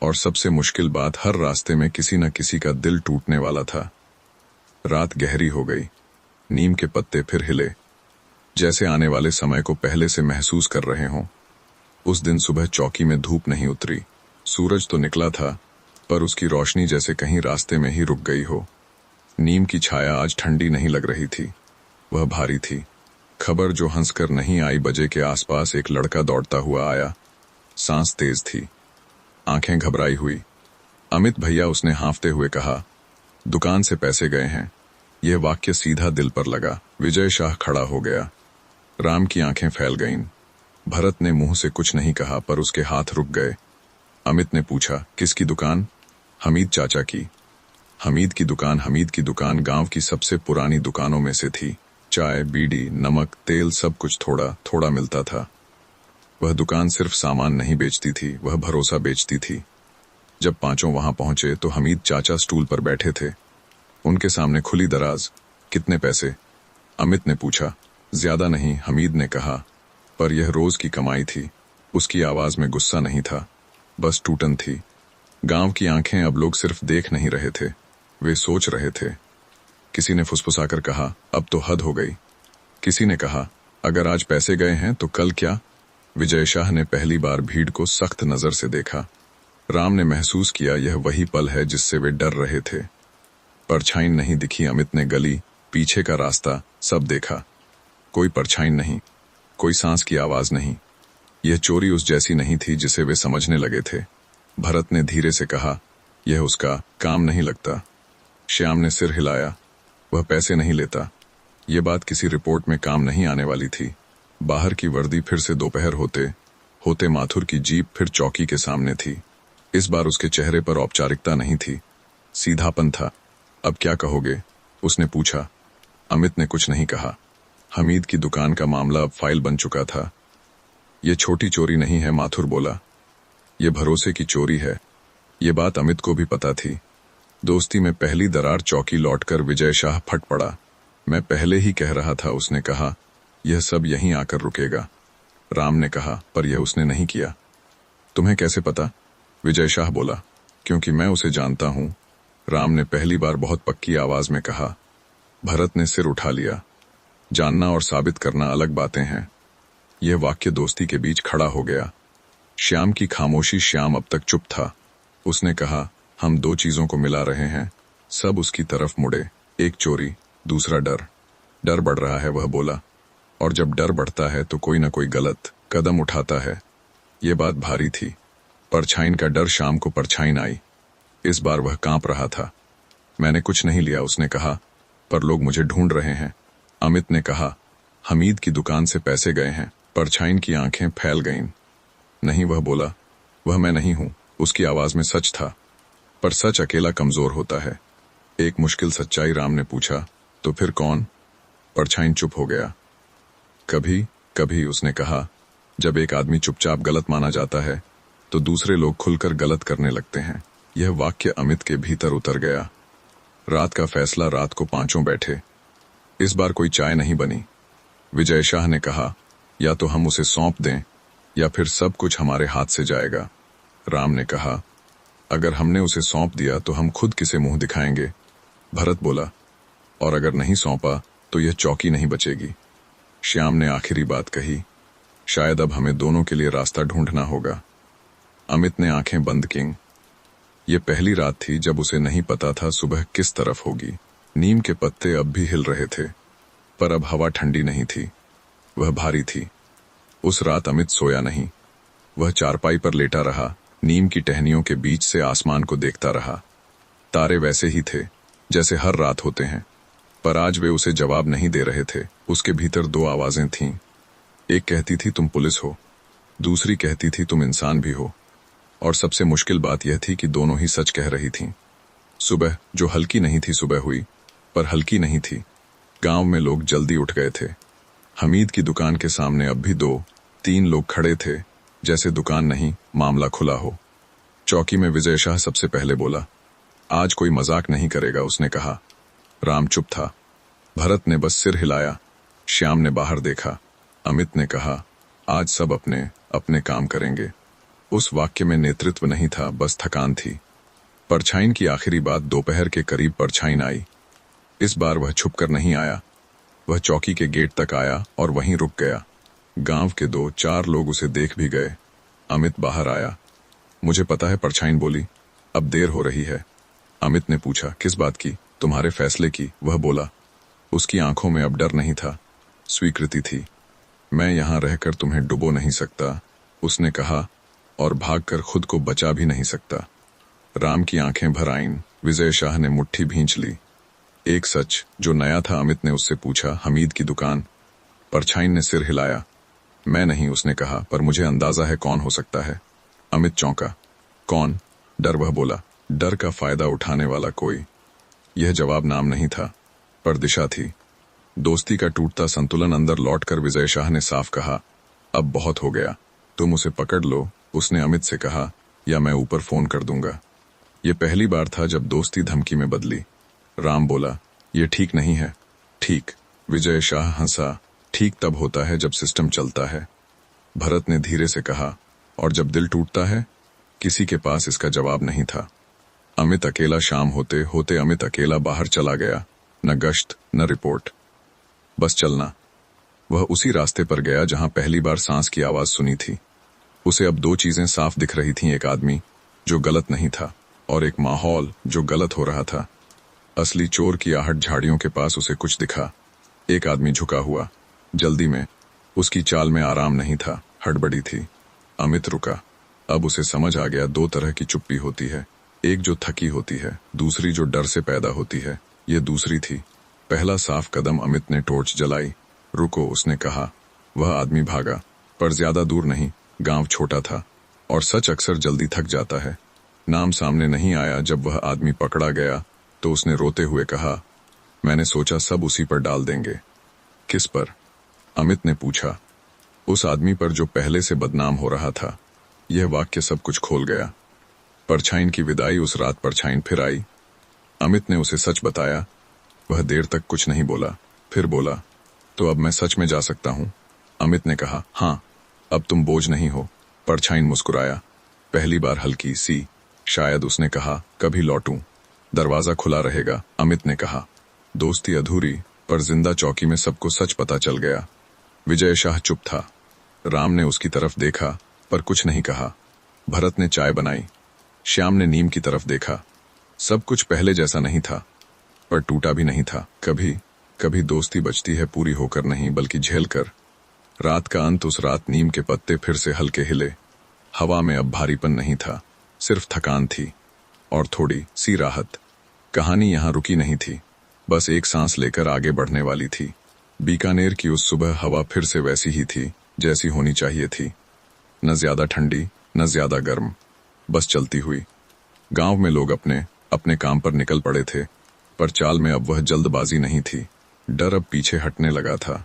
और सबसे मुश्किल बात, हर रास्ते में किसी न किसी का दिल टूटने वाला था। रात गहरी हो गई। नीम के पत्ते फिर हिले, जैसे आने वाले समय को पहले से महसूस कर रहे हों। उस दिन सुबह चौकी में धूप नहीं उतरी। सूरज तो निकला था, पर उसकी रोशनी जैसे कहीं रास्ते में ही रुक गई हो। नीम की छाया आज ठंडी नहीं लग रही थी, वह भारी थी। खबर जो हंसकर नहीं आई। बजे के आसपास एक लड़का दौड़ता हुआ आया। सांस तेज थी, आंखें घबराई हुई। अमित भैया, उसने हांफते हुए कहा, दुकान से पैसे गए हैं। यह वाक्य सीधा दिल पर लगा। विजय शाह खड़ा हो गया। राम की आंखें फैल गईं। भरत ने मुंह से कुछ नहीं कहा, पर उसके हाथ रुक गए। अमित ने पूछा, किसकी दुकान? हमीद चाचा की। हमीद की दुकान। हमीद की दुकान गांव की सबसे पुरानी दुकानों में से थी। चाय, बीड़ी, नमक, तेल, सब कुछ थोड़ा थोड़ा मिलता था। वह दुकान सिर्फ सामान नहीं बेचती थी, वह भरोसा बेचती थी। जब पांचों वहां पहुंचे तो हमीद चाचा स्टूल पर बैठे थे। उनके सामने खुली दराज। कितने पैसे? अमित ने पूछा। ज्यादा नहीं, हमीद ने कहा, पर यह रोज की कमाई थी। उसकी आवाज में गुस्सा नहीं था, बस टूटन थी। गांव की आंखें अब लोग सिर्फ देख नहीं रहे थे, वे सोच रहे थे। किसी ने फुसफुसाकर कहा, अब तो हद हो गई। किसी ने कहा, अगर आज पैसे गए हैं तो कल क्या? विजय शाह ने पहली बार भीड़ को सख्त नजर से देखा। राम ने महसूस किया यह वही पल है जिससे वे डर रहे थे। परछाइन नहीं दिखी। अमित ने गली, पीछे का रास्ता, सब देखा। कोई परछाइन नहीं, कोई सांस की आवाज नहीं। यह चोरी उस जैसी नहीं थी जिसे वे समझने लगे थे। भरत ने धीरे से कहा, यह उसका काम नहीं लगता। श्याम ने सिर हिलाया। वह पैसे नहीं लेता। ये बात किसी रिपोर्ट में काम नहीं आने वाली थी। बाहर की वर्दी फिर से दोपहर होते होते माथुर की जीप फिर चौकी के सामने थी। इस बार उसके चेहरे पर औपचारिकता नहीं थी, सीधापन था। अब क्या कहोगे? उसने पूछा। अमित ने कुछ नहीं कहा। हमीद की दुकान का मामला अब फाइल बन चुका था। ये छोटी चोरी नहीं है, माथुर बोला। ये भरोसे की चोरी है। ये बात अमित को भी पता थी। दोस्ती में पहली दरार चौकी लौटकर विजय शाह फट पड़ा। मैं पहले ही कह रहा था, उसने कहा। यह सब यहीं आकर रुकेगा। राम ने कहा, पर यह उसने नहीं किया। तुम्हें कैसे पता? विजय शाह बोला। क्योंकि मैं उसे जानता हूं, राम ने पहली बार बहुत पक्की आवाज में कहा। भरत ने सिर उठा लिया। जानना और साबित करना अलग बातें हैं। यह वाक्य दोस्ती के बीच खड़ा हो गया। श्याम की खामोशी। श्याम अब तक चुप था। उसने कहा, हम दो चीजों को मिला रहे हैं। सब उसकी तरफ मुड़े। एक चोरी, दूसरा डर। डर बढ़ रहा है, वह बोला। और जब डर बढ़ता है तो कोई ना कोई गलत कदम उठाता है। ये बात भारी थी। परछाइन का डर। शाम को परछाइन आई। इस बार वह कांप रहा था। मैंने कुछ नहीं लिया, उसने कहा, पर लोग मुझे ढूंढ रहे हैं। अमित ने कहा, हमीद की दुकान से पैसे गए हैं। परछाइन की आंखें फैल गईं। नहीं, वह बोला, वह मैं नहीं हूं। उसकी आवाज में सच था, पर सच अकेला कमजोर होता है। एक मुश्किल सच्चाई। राम ने पूछा, तो फिर कौन? परछाइन चुप हो गया। कभी कभी, उसने कहा, जब एक आदमी चुपचाप गलत माना जाता है तो दूसरे लोग खुलकर गलत करने लगते हैं। यह वाक्य अमित के भीतर उतर गया। रात का फैसला। रात को पांचों बैठे। इस बार कोई चाय नहीं बनी। विजय शाह ने कहा, या तो हम उसे सौंप दें या फिर सब कुछ हमारे हाथ से जाएगा। राम ने कहा, अगर हमने उसे सौंप दिया तो हम खुद किसे मुंह दिखाएंगे? भरत बोला, और अगर नहीं सौंपा तो यह चौकी नहीं बचेगी। श्याम ने आखिरी बात कही, शायद अब हमें दोनों के लिए रास्ता ढूंढना होगा। अमित ने आंखें बंद की। ये पहली रात थी जब उसे नहीं पता था सुबह किस तरफ होगी। नीम के पत्ते अब भी हिल रहे थे, पर अब हवा ठंडी नहीं थी, वह भारी थी। उस रात अमित सोया नहीं। वह चारपाई पर लेटा रहा, नीम की टहनियों के बीच से आसमान को देखता रहा। तारे वैसे ही थे जैसे हर रात होते हैं, पर आज वे उसे जवाब नहीं दे रहे थे। उसके भीतर दो आवाजें थीं। एक कहती थी तुम पुलिस हो, दूसरी कहती थी तुम इंसान भी हो। और सबसे मुश्किल बात यह थी कि दोनों ही सच कह रही थीं। सुबह जो हल्की नहीं थी सुबह हुई, पर हल्की नहीं थी। गांव में लोग जल्दी उठ गए थे। हमीद की दुकान के सामने अब भी 2-3 लोग खड़े थे, जैसे दुकान नहीं, मामला खुला हो। चौकी में विजय शाह सबसे पहले बोला, आज कोई मजाक नहीं करेगा, उसने कहा। राम चुप था। भरत ने बस सिर हिलाया। श्याम ने बाहर देखा। अमित ने कहा, आज सब अपने अपने काम करेंगे। उस वाक्य में नेतृत्व नहीं था, बस थकान थी। परछाइन की आखिरी बात। दोपहर के करीब परछाइन आई। इस बार वह छुप कर नहीं आया। वह चौकी के गेट तक आया और वहीं रुक गया। गांव के 2-4 लोग उसे देख भी गए। अमित बाहर आया। मुझे पता है, परछाइन बोली, अब देर हो रही है। अमित ने पूछा, किस बात की? तुम्हारे फैसले की, वह बोला। उसकी आंखों में अब डर नहीं था, स्वीकृति थी। मैं यहां रहकर तुम्हें डुबो नहीं सकता, उसने कहा, और भागकर खुद को बचा भी नहीं सकता। राम की आंखें भर आईं। विजय शाह ने मुट्ठी भींच ली। एक सच जो नया था। अमित ने उससे पूछा, हमीद की दुकान? परछाइन ने सिर हिलाया। मैं नहीं, उसने कहा, पर मुझे अंदाजा है कौन हो सकता है। अमित चौंका। कौन? डर, वह बोला। डर का फायदा उठाने वाला कोई। यह जवाब नाम नहीं था, पर दिशा थी। दोस्ती का टूटता संतुलन अंदर लौटकर विजय शाह ने साफ कहा, अब बहुत हो गया, तुम उसे पकड़ लो, उसने अमित से कहा, या मैं ऊपर फोन कर दूंगा। यह पहली बार था जब दोस्ती धमकी में बदली। राम बोला, यह ठीक नहीं है। ठीक? विजय शाह हंसा। ठीक तब होता है जब सिस्टम चलता है। भरत ने धीरे से कहा, और जब दिल टूटता है? किसी के पास इसका जवाब नहीं था। अमित अकेला। शाम होते होते अमित अकेला बाहर चला गया। न गश्त, न रिपोर्ट, बस चलना। वह उसी रास्ते पर गया जहां पहली बार सांस की आवाज सुनी थी। उसे अब 2 चीजें साफ दिख रही थीं, एक आदमी जो गलत नहीं था और एक माहौल जो गलत हो रहा था। असली चोर की आहट झाड़ियों के पास उसे कुछ दिखा। एक आदमी झुका हुआ, जल्दी में, उसकी चाल में आराम नहीं था, हड़बड़ी थी। अमित रुका। अब उसे समझ आ गया, दो तरह की चुप्पी होती है, एक जो थकी होती है, दूसरी जो डर से पैदा होती है। ये दूसरी थी। पहला साफ कदम अमित ने टॉर्च जलाई। रुको, उसने कहा। वह आदमी भागा, पर ज्यादा दूर नहीं। गांव छोटा था और सच अक्सर जल्दी थक जाता है। नाम सामने नहीं आया। जब वह आदमी पकड़ा गया तो उसने रोते हुए कहा, मैंने सोचा सब उसी पर डाल देंगे। किस पर? अमित ने पूछा। उस आदमी पर जो पहले से बदनाम हो रहा था। यह वाक्य सब कुछ खोल गया। परछाइन की विदाई। उस रात परछाइन फिर आई। अमित ने उसे सच बताया। वह देर तक कुछ नहीं बोला, फिर बोला, तो अब मैं सच में जा सकता हूं? अमित ने कहा, हाँ, अब तुम बोझ नहीं हो। परछाइन मुस्कुराया, पहली बार हल्की सी। शायद उसने कहा, कभी लौटूं, दरवाजा खुला रहेगा। अमित ने कहा, दोस्ती अधूरी, पर जिंदा चौकी में सबको सच पता चल गया। विजय शाह चुप था। राम ने उसकी तरफ देखा, पर कुछ नहीं कहा। भरत ने चाय बनाई। श्याम ने नीम की तरफ देखा। सब कुछ पहले जैसा नहीं था, पर टूटा भी नहीं था। कभी कभी दोस्ती बचती है पूरी होकर नहीं, बल्कि झेल कर। रात का अंत। उस रात नीम के पत्ते फिर से हल्के हिले। हवा में अब भारीपन नहीं था, सिर्फ थकान थी और थोड़ी सी राहत। कहानी यहां रुकी नहीं थी, बस एक सांस लेकर आगे बढ़ने वाली थी। बीकानेर की उस सुबह हवा फिर से वैसी ही थी जैसी होनी चाहिए थी। न ज्यादा ठंडी, न ज्यादा गर्म, बस चलती हुई। गांव में लोग अपने अपने काम पर निकल पड़े थे, पर चाल में अब वह जल्दबाजी नहीं थी। डर अब पीछे हटने लगा था।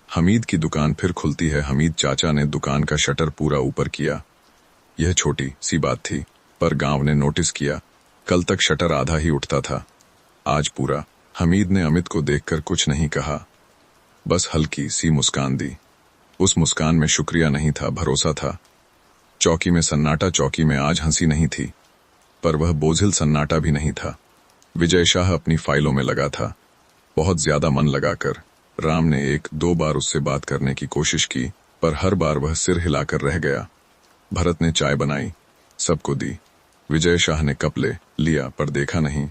हमीद की दुकान फिर खुलती है। हमीद चाचा ने दुकान का शटर पूरा ऊपर किया। यह छोटी सी बात थी, पर गांव ने नोटिस किया। कल तक शटर आधा ही उठता था, आज पूरा। हमीद ने अमित को देखकर कुछ नहीं कहा, बस हल्की सी मुस्कान दी। उस मुस्कान में शुक्रिया नहीं था, भरोसा था। चौकी में सन्नाटा। चौकी में आज हंसी नहीं थी, पर वह बोझिल सन्नाटा भी नहीं था। विजय शाह अपनी फाइलों में लगा था, बहुत ज्यादा मन लगाकर। राम ने एक दो बार उससे बात करने की कोशिश की, पर हर बार वह सिर हिलाकर रह गया। भरत ने चाय बनाई, सबको दी। विजय शाह ने कप ले लिया, पर देखा नहीं।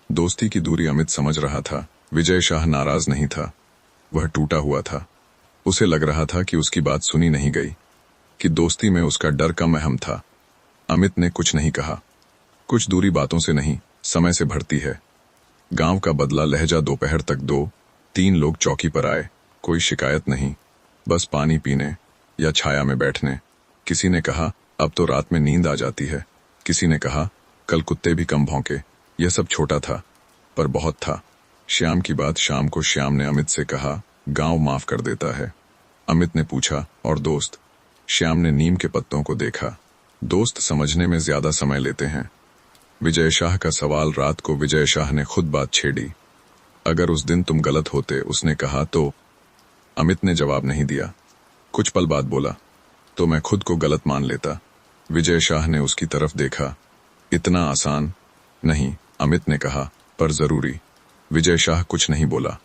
दोस्ती की दूरी अमित समझ रहा था। विजय शाह नाराज नहीं था, वह टूटा हुआ था। उसे लग रहा था कि उसकी बात सुनी नहीं गई, कि दोस्ती में उसका डर कम अहम था। अमित ने कुछ नहीं कहा। कुछ दूरी बातों से नहीं, समय से बढ़ती है। गांव का बदला लहजा। दोपहर तक 2-3 लोग चौकी पर आए। कोई शिकायत नहीं, बस पानी पीने या छाया में बैठने। किसी ने कहा, अब तो रात में नींद आ जाती है। किसी ने कहा, कल कुत्ते भी कम भौंके। यह सब छोटा था, पर बहुत था। श्याम की बात। शाम को श्याम ने अमित से कहा, गांव माफ कर देता है। अमित ने पूछा, और दोस्त? श्याम ने नीम के पत्तों को देखा। दोस्त समझने में ज्यादा समय लेते हैं। विजय शाह का सवाल। रात को विजय शाह ने खुद बात छेड़ी। अगर उस दिन तुम गलत होते, उसने कहा, तो? अमित ने जवाब नहीं दिया। कुछ पल बाद बोला, तो मैं खुद को गलत मान लेता। विजय शाह ने उसकी तरफ देखा। इतना आसान नहीं, अमित ने कहा, पर जरूरी। विजय शाह कुछ नहीं बोला,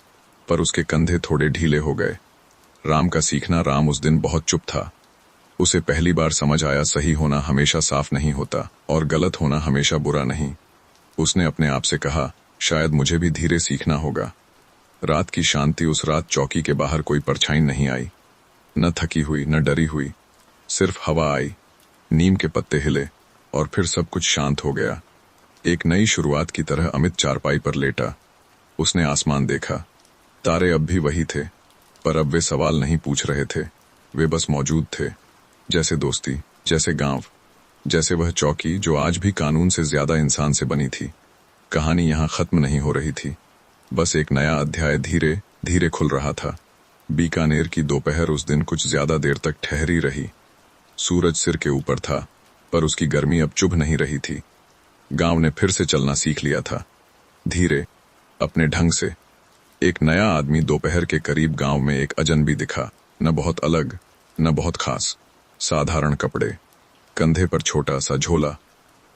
पर उसके कंधे थोड़े ढीले हो गए। राम का सीखना। राम उस दिन बहुत चुप था। उसे पहली बार समझ आया, सही होना हमेशा साफ नहीं होता, और गलत होना हमेशा बुरा नहीं। उसने अपने आप से कहा, शायद मुझे भी धीरे सीखना होगा। रात की शांति। उस रात चौकी के बाहर कोई परछाई नहीं आई, न थकी हुई, न डरी हुई। सिर्फ हवा आई, नीम के पत्ते हिले, और फिर सब कुछ शांत हो गया। एक नई शुरुआत की तरह अमित चारपाई पर लेटा। उसने आसमान देखा। तारे अब भी वही थे, पर अब वे सवाल नहीं पूछ रहे थे, वे बस मौजूद थे। जैसे दोस्ती, जैसे गांव, जैसे वह चौकी जो आज भी कानून से ज्यादा इंसान से बनी थी। कहानी यहां खत्म नहीं हो रही थी, बस एक नया अध्याय धीरे धीरे खुल रहा था। बीकानेर की दोपहर उस दिन कुछ ज्यादा देर तक ठहरी रही। सूरज सिर के ऊपर था, पर उसकी गर्मी अब चुभ नहीं रही थी। गांव ने फिर से चलना सीख लिया था, धीरे, अपने ढंग से। एक नया आदमी दोपहर के करीब गांव में एक अजनबी दिखा। न बहुत अलग, न बहुत खास। साधारण कपड़े, कंधे पर छोटा सा झोला।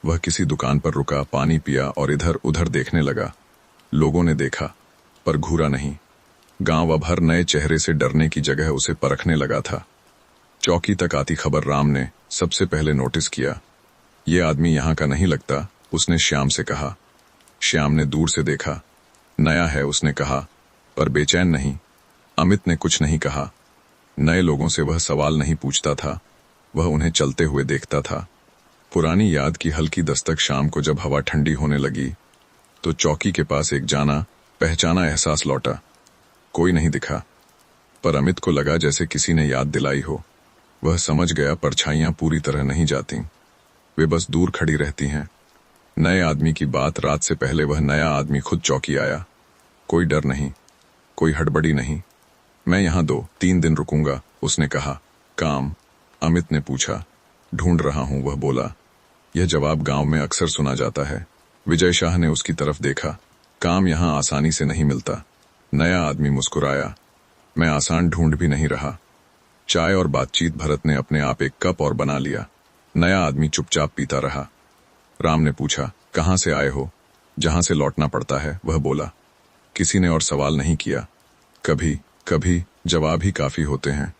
वह किसी दुकान पर रुका, पानी पिया और इधर उधर देखने लगा। लोगों ने देखा, पर घूरा नहीं। गांव अब हर नए चेहरे से डरने की जगह उसे परखने लगा था। चौकी तक आती खबर राम ने सबसे पहले नोटिस किया। ये आदमी यहाँ का नहीं लगता, उसने श्याम से कहा। श्याम ने दूर से देखा। नया है, उसने कहा, पर बेचैन नहीं। अमित ने कुछ नहीं कहा। नए लोगों से वह सवाल नहीं पूछता था, वह उन्हें चलते हुए देखता था। पुरानी याद की हल्की दस्तक शाम को जब हवा ठंडी होने लगी तो चौकी के पास एक जाना पहचाना एहसास लौटा। कोई नहीं दिखा, पर अमित को लगा जैसे किसी ने याद दिलाई हो। वह समझ गया परछाइयां पूरी तरह नहीं जाती, वे बस दूर खड़ी रहती हैं। नए आदमी की बात रात से पहले वह नया आदमी खुद चौकी आया। कोई डर नहीं, कोई हड़बड़ी नहीं। मैं यहाँ 2-3 दिन रुकूंगा, उसने कहा। काम? अमित ने पूछा। ढूंढ रहा हूं, वह बोला। यह जवाब गांव में अक्सर सुना जाता है। विजय शाह ने उसकी तरफ देखा। काम यहाँ आसानी से नहीं मिलता। नया आदमी मुस्कुराया। मैं आसान ढूंढ भी नहीं रहा। चाय और बातचीत भरत ने अपने आप एक कप और बना लिया। नया आदमी चुपचाप पीता रहा। राम ने पूछा, कहाँ से आए हो? जहां से लौटना पड़ता है, वह बोला। किसी ने और सवाल नहीं किया। कभी कभी जवाब ही काफी होते हैं।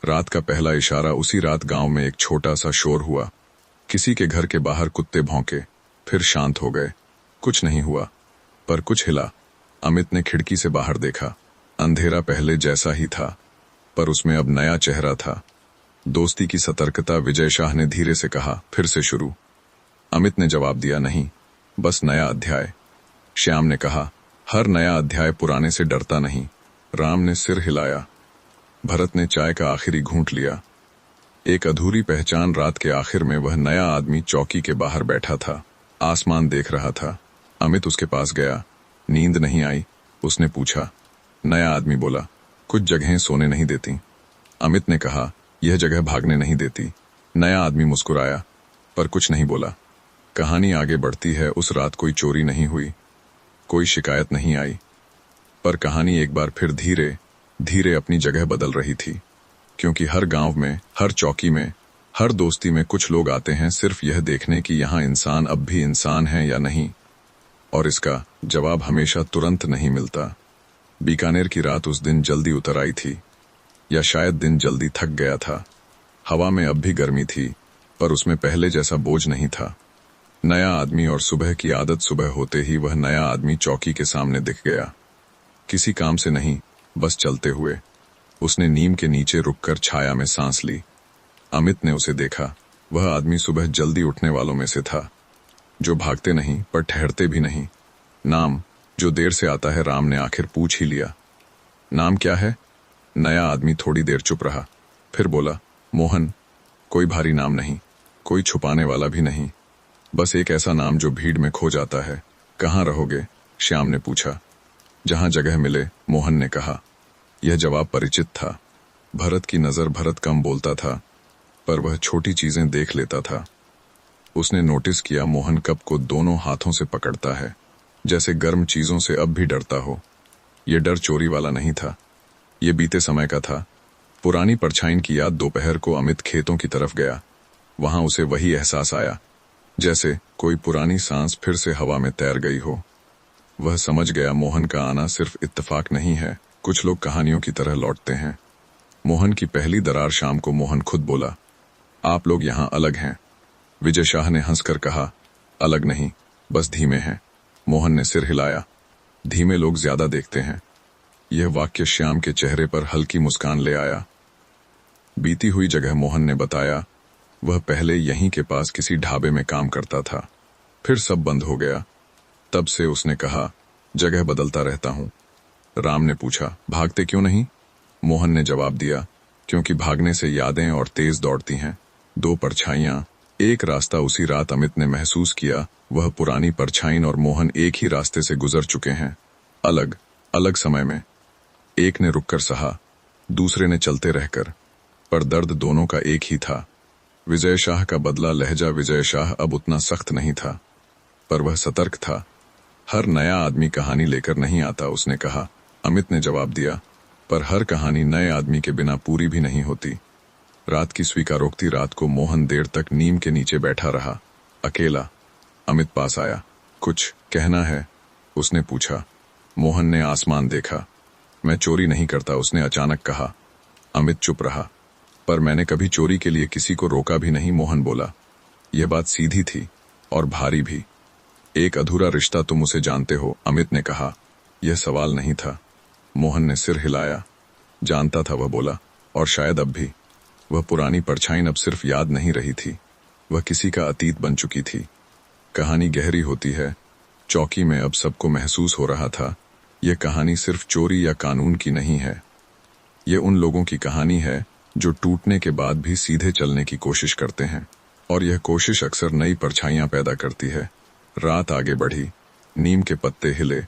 रात का पहला इशारा उसी रात गांव में एक छोटा सा शोर हुआ। किसी के घर के बाहर कुत्ते भौंके, फिर शांत हो गए। कुछ नहीं हुआ, पर कुछ हिला। अमित ने खिड़की से बाहर देखा। अंधेरा पहले जैसा ही था, पर उसमें अब नया चेहरा था। दोस्ती की सतर्कता। विजय शाह ने धीरे से कहा, फिर से शुरू? अमित ने जवाब दिया, नहीं, बस नया अध्याय। श्याम ने कहा, हर नया अध्याय पुराने से डरता नहीं। राम ने सिर हिलाया। भरत ने चाय का आखिरी घूंट लिया। एक अधूरी पहचान। रात के आखिर में वह नया आदमी चौकी के बाहर बैठा था, आसमान देख रहा था। अमित उसके पास गया। नींद नहीं आई? उसने पूछा। नया आदमी बोला, कुछ जगहें सोने नहीं देती। अमित ने कहा, यह जगह भागने नहीं देती। नया आदमी मुस्कुराया, पर कुछ नहीं बोला। कहानी आगे बढ़ती है। उस रात कोई चोरी नहीं हुई, कोई शिकायत नहीं आई, पर कहानी एक बार फिर धीरे धीरे अपनी जगह बदल रही थी। क्योंकि हर गांव में, हर चौकी में, हर दोस्ती में कुछ लोग आते हैं सिर्फ यह देखने कि यहाँ इंसान अब भी इंसान है या नहीं, और इसका जवाब हमेशा तुरंत नहीं मिलता। बीकानेर की रात उस दिन जल्दी उतर आई थी, या शायद दिन जल्दी थक गया था। हवा में अब भी गर्मी थी, पर उसमें पहले जैसा बोझ नहीं था। नया आदमी और सुबह की आदत। सुबह होते ही वह नया आदमी चौकी के सामने दिख गया। किसी काम से नहीं, बस चलते हुए। उसने नीम के नीचे रुककर छाया में सांस ली। अमित ने उसे देखा। वह आदमी सुबह जल्दी उठने वालों में से था, जो भागते नहीं पर ठहरते भी नहीं। नाम? जो देर से आता है, राम ने आखिर पूछ ही लिया। नाम क्या है? नया आदमी थोड़ी देर चुप रहा, फिर बोला, मोहन। कोई भारी नाम नहीं, कोई छुपाने वाला भी नहीं, बस एक ऐसा नाम जो भीड़ में खो जाता है। कहाँ रहोगे? श्याम ने पूछा। जहां जगह मिले, मोहन ने कहा। यह जवाब परिचित था। भरत की नजर। भरत कम बोलता था, पर वह छोटी चीजें देख लेता था। उसने नोटिस किया मोहन कप को दोनों हाथों से पकड़ता है, जैसे गर्म चीजों से अब भी डरता हो। यह डर चोरी वाला नहीं था, ये बीते समय का था। पुरानी परछाई की याद। दोपहर को अमित खेतों की तरफ गया। वहां उसे वही एहसास आया, जैसे कोई पुरानी सांस फिर से हवा में तैर गई हो। वह समझ गया मोहन का आना सिर्फ इत्तेफाक नहीं है। कुछ लोग कहानियों की तरह लौटते हैं। मोहन की पहली दरार शाम को मोहन खुद बोला, आप लोग यहाँ अलग हैं। विजय शाह ने हंसकर कहा, अलग नहीं, बस धीमे हैं। मोहन ने सिर हिलाया। धीमे लोग ज्यादा देखते हैं। यह वाक्य श्याम के चेहरे पर हल्की मुस्कान ले आया। बीती हुई जगह मोहन ने बताया। वह पहले यहीं के पास किसी ढाबे में काम करता था, फिर सब बंद हो गया। तब से उसने कहा, जगह बदलता रहता हूं। राम ने पूछा, भागते क्यों नहीं? मोहन ने जवाब दिया, क्योंकि भागने से यादें और तेज दौड़ती हैं। 2 परछाइयां, एक रास्ता। उसी रात अमित ने महसूस किया वह पुरानी परछाई और मोहन एक ही रास्ते से गुजर चुके हैं, अलग अलग समय में। एक ने रुककर सहा, दूसरे ने चलते रहकर, पर दर्द दोनों का एक ही था। विजय शाह का बदला लहजा। विजय शाह अब उतना सख्त नहीं था, पर वह सतर्क था। हर नया आदमी कहानी लेकर नहीं आता, उसने कहा। अमित ने जवाब दिया, पर हर कहानी नए आदमी के बिना पूरी भी नहीं होती। रात की स्वीकारोक्ति रात को मोहन देर तक नीम के नीचे बैठा रहा, अकेला। अमित पास आया। कुछ कहना है? उसने पूछा। मोहन ने आसमान देखा। मैं चोरी नहीं करता, उसने अचानक कहा। अमित चुप रहा। पर मैंने कभी चोरी के लिए किसी को रोका भी नहीं, मोहन बोला। यह बात सीधी थी और भारी भी। एक अधूरा रिश्ता, तुम उसे जानते हो? अमित ने कहा। यह सवाल नहीं था। मोहन ने सिर हिलाया। जानता था, वह बोला। और शायद अब भी। वह पुरानी परछाई अब सिर्फ याद नहीं रही थी, वह किसी का अतीत बन चुकी थी। कहानी गहरी होती है। चौकी में अब सबको महसूस हो रहा था, यह कहानी सिर्फ चोरी या कानून की नहीं है। ये उन लोगों की कहानी है जो टूटने के बाद भी सीधे चलने की कोशिश करते हैं, और यह कोशिश अक्सर नई परछाइयां पैदा करती है। रात आगे बढ़ी, नीम के पत्ते हिले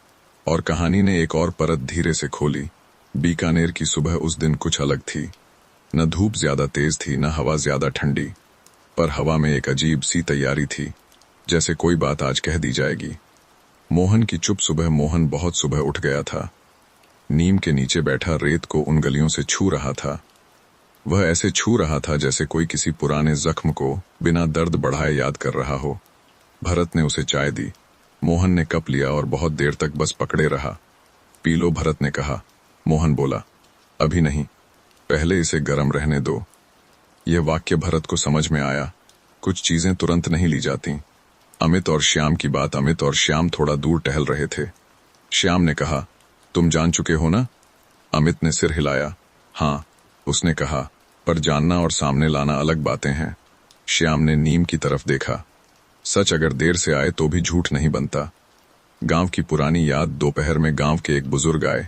और कहानी ने एक और परत धीरे से खोली। बीकानेर की सुबह उस दिन कुछ अलग थी। न धूप ज्यादा तेज थी, न हवा ज्यादा ठंडी, पर हवा में एक अजीब सी तैयारी थी, जैसे कोई बात आज कह दी जाएगी। मोहन की चुप सुबह। मोहन बहुत सुबह उठ गया था। नीम के नीचे बैठा रेत को उन गलियों से छू रहा था। वह ऐसे छू रहा था जैसे कोई किसी पुराने जख्म को बिना दर्द बढ़ाए याद कर रहा हो। भरत ने उसे चाय दी। मोहन ने कप लिया और बहुत देर तक बस पकड़े रहा। पी लो, भरत ने कहा। मोहन बोला, अभी नहीं, पहले इसे गर्म रहने दो। यह वाक्य भरत को समझ में आया। कुछ चीजें तुरंत नहीं ली जाती। अमित और श्याम की बात। अमित और श्याम थोड़ा दूर टहल रहे थे। श्याम ने कहा, तुम जान चुके हो ना? अमित ने सिर हिलाया। हाँ, उसने कहा, पर जानना और सामने लाना अलग बातें हैं। श्याम ने नीम की तरफ देखा। सच अगर देर से आए तो भी झूठ नहीं बनता। गांव की पुरानी याद। दोपहर में गांव के एक बुजुर्ग आए।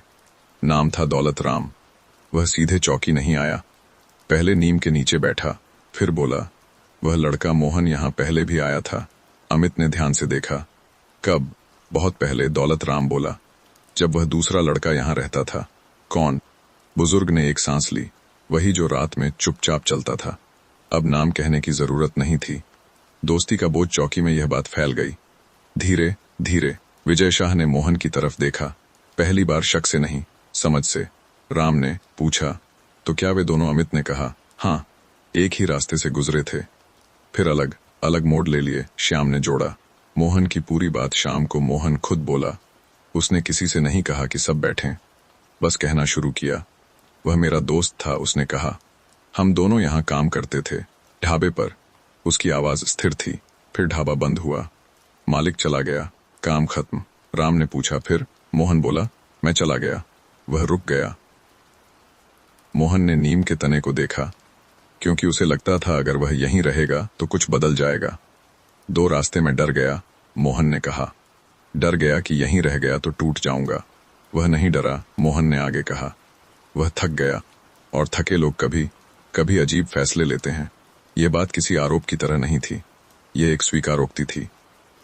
नाम था दौलत राम। वह सीधे चौकी नहीं आया, पहले नीम के नीचे बैठा, फिर बोला, वह लड़का मोहन यहाँ पहले भी आया था। अमित ने ध्यान से देखा। कब? बहुत पहले, दौलत राम बोला, जब वह दूसरा लड़का यहाँ रहता था। कौन? बुजुर्ग ने एक सांस ली। वही जो रात में चुपचाप चलता था। अब नाम कहने की जरूरत नहीं थी। दोस्ती का बोझ। चौकी में यह बात फैल गई। धीरे धीरे विजय शाह ने मोहन की तरफ देखा। पहली बार शक से नहीं, समझ से। राम ने पूछा, तो क्या वे दोनों? अमित ने कहा, हाँ, एक ही रास्ते से गुजरे थे, फिर अलग अलग मोड़ ले लिए। श्याम ने जोड़ा। मोहन की पूरी बात शाम को मोहन खुद बोला। उसने किसी से नहीं कहा कि सब बैठें, बस कहना शुरू किया। वह मेरा दोस्त था, उसने कहा। हम दोनों यहाँ काम करते थे, ढाबे पर। उसकी आवाज स्थिर थी। फिर ढाबा बंद हुआ, मालिक चला गया, काम खत्म। राम ने पूछा, फिर? मोहन बोला, मैं चला गया। वह रुक गया। मोहन ने नीम के तने को देखा, क्योंकि उसे लगता था अगर वह यहीं रहेगा तो कुछ बदल जाएगा। दो रास्ते में डर गया, मोहन ने कहा। डर गया कि यहीं रह गया तो टूट जाऊंगा। वह नहीं डरा, मोहन ने आगे कहा। वह थक गया, और थके लोग कभी कभी अजीब फैसले लेते हैं। यह बात किसी आरोप की तरह नहीं थी, यह एक स्वीकारोक्ति थी।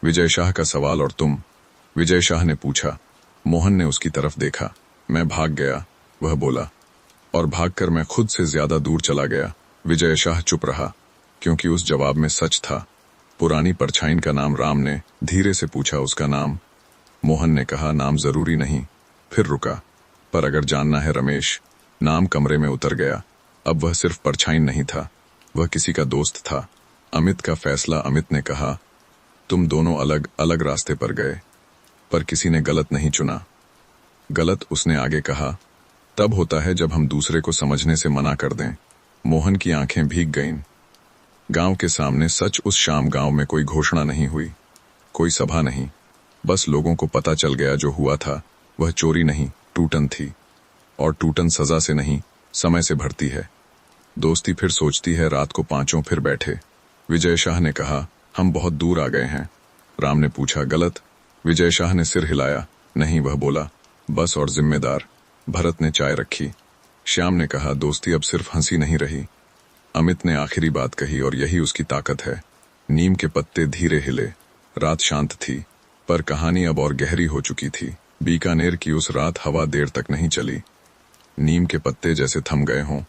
विजय शाह का सवाल, और तुम? विजय शाह ने पूछा। मोहन ने उसकी तरफ देखा। मैं भाग गया, वह बोला, और भागकर मैं खुद से ज्यादा दूर चला गया। विजय शाह चुप रहा, क्योंकि उस जवाब में सच था। पुरानी परछाइन का नाम। राम ने धीरे से पूछा, उसका नाम? मोहन ने कहा, नाम जरूरी नहीं। फिर रुका, पर अगर जानना है रमेश। नाम कमरे में उतर गया। अब वह सिर्फ परछाइन नहीं था, वह किसी का दोस्त था। अमित का फैसला। अमित ने कहा, तुम दोनों अलग अलग रास्ते पर गए, पर किसी ने गलत नहीं चुना। गलत? उसने आगे कहा, तब होता है जब हम दूसरे को समझने से मना कर दें। मोहन की आंखें भीग गईं। गांव के सामने सच। उस शाम गांव में कोई घोषणा नहीं हुई, कोई सभा नहीं, बस लोगों को पता चल गया जो हुआ था वह चोरी नहीं, टूटन थी। और टूटन सजा से नहीं, समय से भरती है। दोस्ती फिर सोचती है। रात को पांचों फिर बैठे। विजय शाह ने कहा, हम बहुत दूर आ गए हैं। राम ने पूछा, गलत? विजय शाह ने सिर हिलाया। नहीं, वह बोला, बस और जिम्मेदार। भरत ने चाय रखी। श्याम ने कहा, दोस्ती अब सिर्फ हंसी नहीं रही। अमित ने आखिरी बात कही, और यही उसकी ताकत है। नीम के पत्ते धीरे हिले। रात शांत थी, पर कहानी अब और गहरी हो चुकी थी। बीकानेर की उस रात हवा देर तक नहीं चली। नीम के पत्ते जैसे थम गए हों।